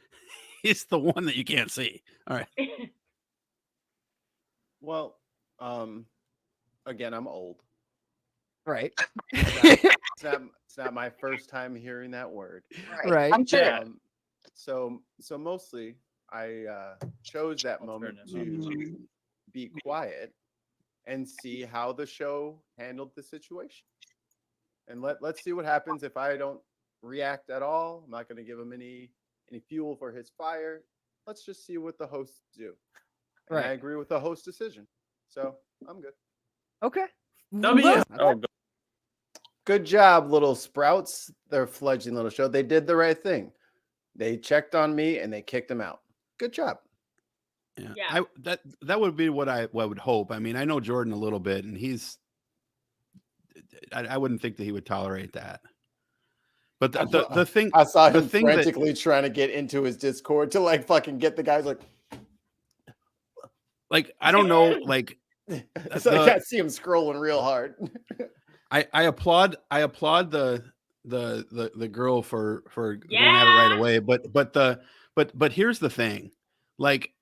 he's the one that you can't see. All right. Well, again, I'm old. Right. It's not my first time hearing that word. Right. I'm sure. So mostly I chose that moment to be quiet and see how the show handled the situation. And let's see what happens if I don't react at all. I'm not going to give him any fuel for his fire. Let's just see what the hosts do. And I agree with the host decision. So I'm good. Okay. Good job, little sprouts. Their fledgling little show. They did the right thing. They checked on me and they kicked him out. Good job. Yeah. That would be what I would hope. I mean, I know Jordan a little bit, and I wouldn't think that he would tolerate that. But the thing I saw the him thing that- frantically trying to get into his Discord to like fucking get the guys like I don't know, like so I can't see him scrolling real hard. I applaud the girl for going at it right away. But here's the thing, like,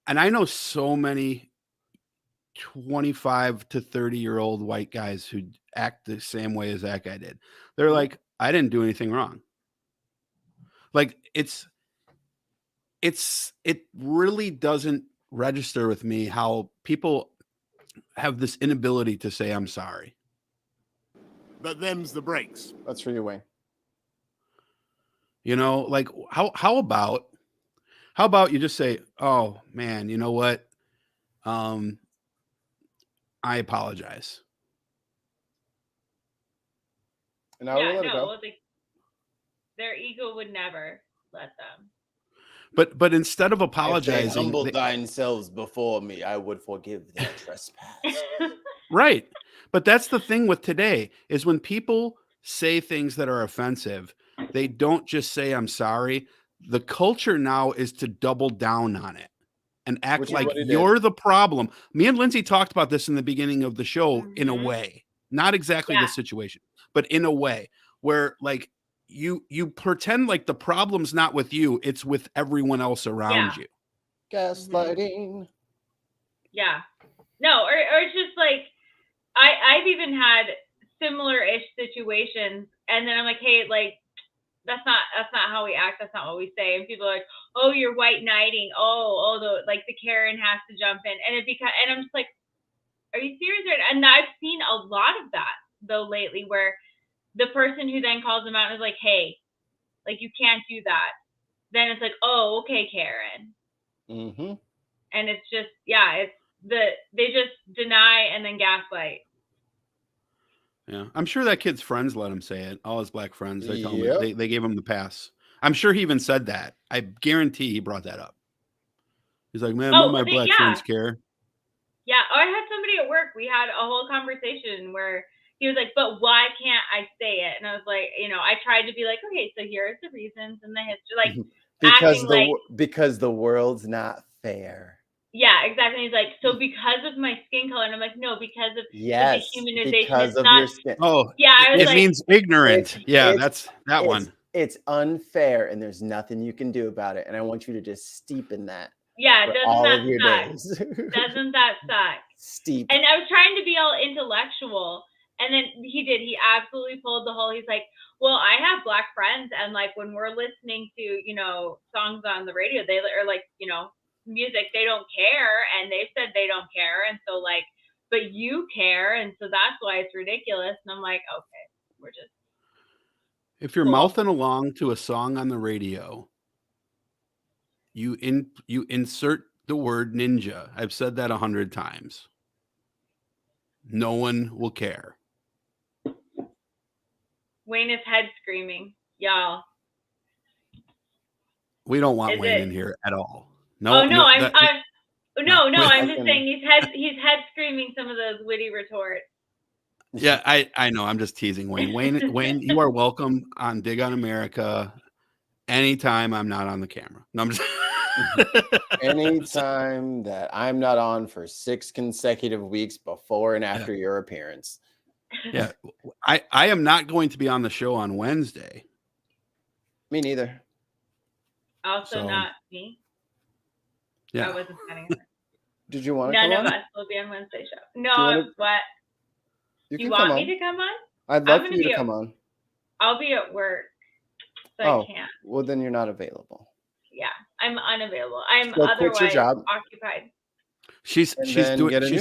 and I know so many 25 to 30-year-old white guys who act the same way as that guy did. They're like, I didn't do anything wrong. Like it really doesn't register with me how people have this inability to say I'm sorry. But them's the breaks. That's for you, Wayne. You know, like how about you just say, oh man, you know what? I apologize. And I will let it go. Like, their ego would never let them. But instead of apologizing, if they humble themselves before me, I would forgive their trespass. Right. But that's the thing with today is when people say things that are offensive, they don't just say I'm sorry. The culture now is to double down on it and act like you're the problem. Me and Lindsay talked about this in the beginning of the show in a way, not exactly the situation, but in a way where like you pretend like the problem's not with you, it's with everyone else around you. Gaslighting. Yeah. No, or it's just like I've even had similar-ish situations, and then I'm like, hey, like that's not how we act, that's not what we say. And people are like, oh, you're white knighting, the Karen has to jump in, and I'm just like, are you serious? And I've seen a lot of that though lately, where the person who then calls them out is like, hey, like you can't do that. Then it's like, oh, okay, Karen. Mm-hmm. And it's just, they just deny and then gaslight. Yeah, I'm sure that kid's friends let him say it. All his black friends, they told him, they gave him the pass. I'm sure he even said that. I guarantee he brought that up. He's like, man, none of my black friends care. Yeah, I had somebody at work. We had a whole conversation where he was like, but why can't I say it? And I was like, I tried to be like, okay, so here's the reasons and the history, like because the world's not fair. Yeah, exactly. He's like, so because of my skin color, and I'm like, no, because of the dehumanization. Because of not, your skin. Oh, yeah, I was it means ignorant. That's that one. It's unfair, and there's nothing you can do about it. And I want you to just steep in that. Yeah, doesn't that suck? Doesn't that suck? Steep. And I was trying to be all intellectual, and then he did. He absolutely pulled the whole. He's like, well, I have black friends, and like when we're listening to songs on the radio, they are like music, they don't care, and they've said they don't care, and so like, but you care, and so that's why it's ridiculous. And I'm like, okay, we're just. If you're mouthing along to a song on the radio, you insert the word ninja. I've said that 100 times. No one will care. Wayne is head screaming, y'all. We don't want Wayne in here at all. No, I'm just saying he's head screaming some of those witty retorts. Yeah, I know. I'm just teasing Wayne. Wayne, you are welcome on Dig on America anytime I'm not on the camera. No, I'm just anytime that I'm not on for 6 consecutive weeks before and after your appearance. Yeah, I am not going to be on the show on Wednesday. Me neither. Also not me. Yeah. I wasn't planning on it. Did you want to come on? None of us will be on Wednesday show. No, what? You want me to come on? I'd love for you to come on. I'll be at work, so I can't. Well, then you're not available. Yeah, I'm unavailable. I'm so otherwise occupied. She's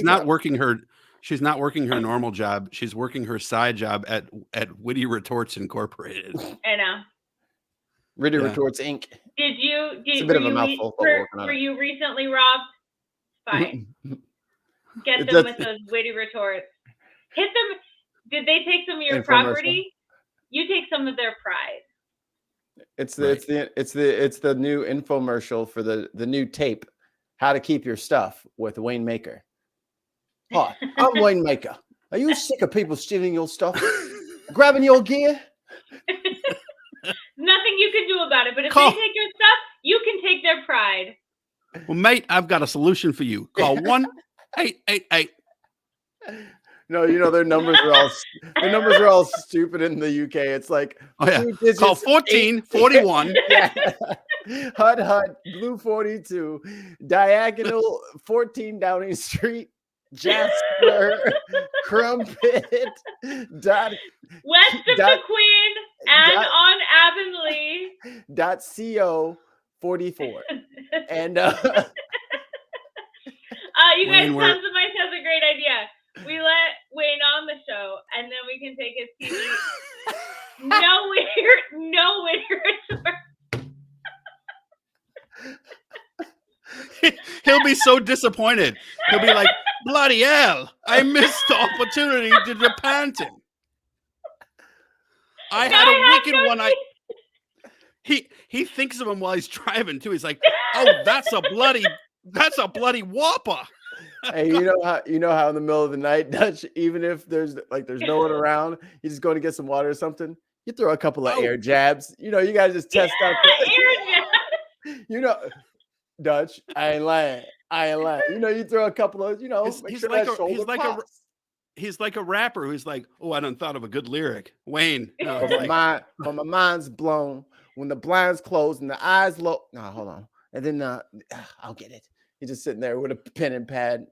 not working her normal job. She's working her side job at Witty Retorts Incorporated. I know. Witty Retorts Inc. It's a bit of a mouthful. Were you recently robbed? Fine. Get them with those witty retorts. Hit them. Did they take some of your property? You take some of their pride. It's the new infomercial for the new tape, How to Keep Your Stuff with Wayne Maker. Hi, I'm Wayne Maker. Are you sick of people stealing your stuff? Grabbing your gear? nothing you can do about it. But if Call- they take your stuff, you can take their pride. Well, mate, I've got a solution for you. Call 1-888. No, you know their numbers are all stupid in the UK. It's like Oh yeah, 2 digits, call 1441. Yeah. Hut, Blue 42, Diagonal 14 Downing Street, Jasper, Crumpet, dot, West of dot, the Queen and dot- on Avonlea. dot co 44. And You guys, Wayne, we're- Sons of Mice has a great idea. We let Wayne on the show, and then we can take his TV. No winner. He'll be so disappointed. He'll be like, bloody hell, I missed the opportunity to depant him. I had a wicked one. He thinks of him while he's driving too. He's like, oh, that's a bloody whopper. hey, you know how in the middle of the night, Dutch, even if there's no one around, you just going to get some water or something, you throw a couple of air jabs. You know, you gotta just test out Air jab. you know, Dutch, I ain't lying. You know, you throw a couple of, He's like a rapper who's like, oh, I done thought of a good lyric. Wayne. No, it's like, my mind's blown when the blinds close and the eyes low. No, hold on. And then I'll get it. He's just sitting there with a pen and pad.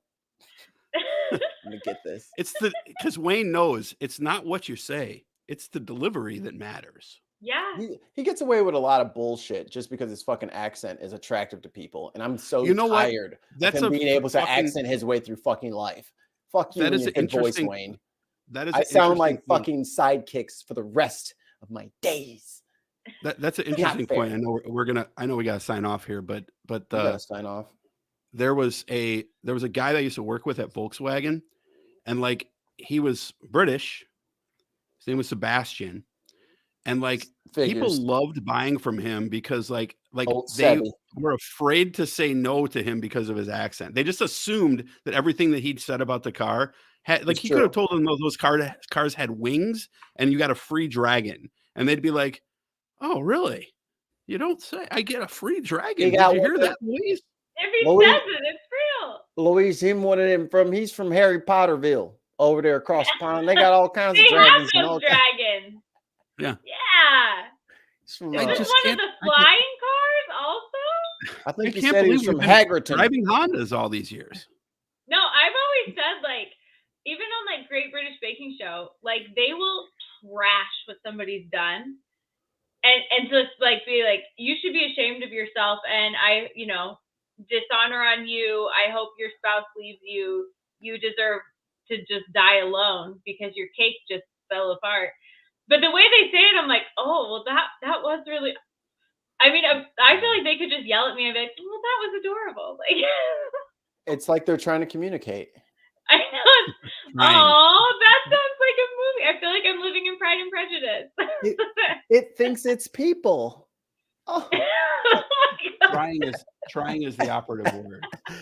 Let me get this. it's because Wayne knows it's not what you say, it's the delivery that matters. Yeah. He gets away with a lot of bullshit just because his fucking accent is attractive to people. And I'm so tired of him being able to accent his way through fucking life. Fuck you and your good voice, Wayne. I sound like fucking sidekicks for the rest of my days. That's an interesting point. I know we gotta sign off here, but gotta sign off. There was a guy that I used to work with at Volkswagen, and like he was British. His name was Sebastian. And like people loved buying from him because like they were afraid to say no to him because of his accent. They just assumed that everything that he'd said about the car had, like, he could have told them those cars had wings and you got a free dragon, and they'd be like, "Oh, really? You don't say? I get a free dragon? Did you hear that, Louise?" If he says it, it's real. Louise, he's from Harry Potterville over there across the pond. They got all kinds of dragons. They have those dragons. Yeah. Yeah. Is this one of the flying cars also? I think he said he was from Haggerton. Driving Hondas all these years. No, I've always said, like, even on like Great British Baking Show, like they will trash what somebody's done and just like be like, you should be ashamed of yourself, and I, dishonor on you. I hope your spouse leaves you. You deserve to just die alone because your cake just fell apart. But the way they say it, I'm like, oh, well, that was really. I mean, I feel like they could just yell at me and be like, well, that was adorable. Like, it's like they're trying to communicate. I know. Oh, that sounds like a movie. I feel like I'm living in Pride and Prejudice. It thinks it's people. Oh. Oh my God. Trying is the operative word.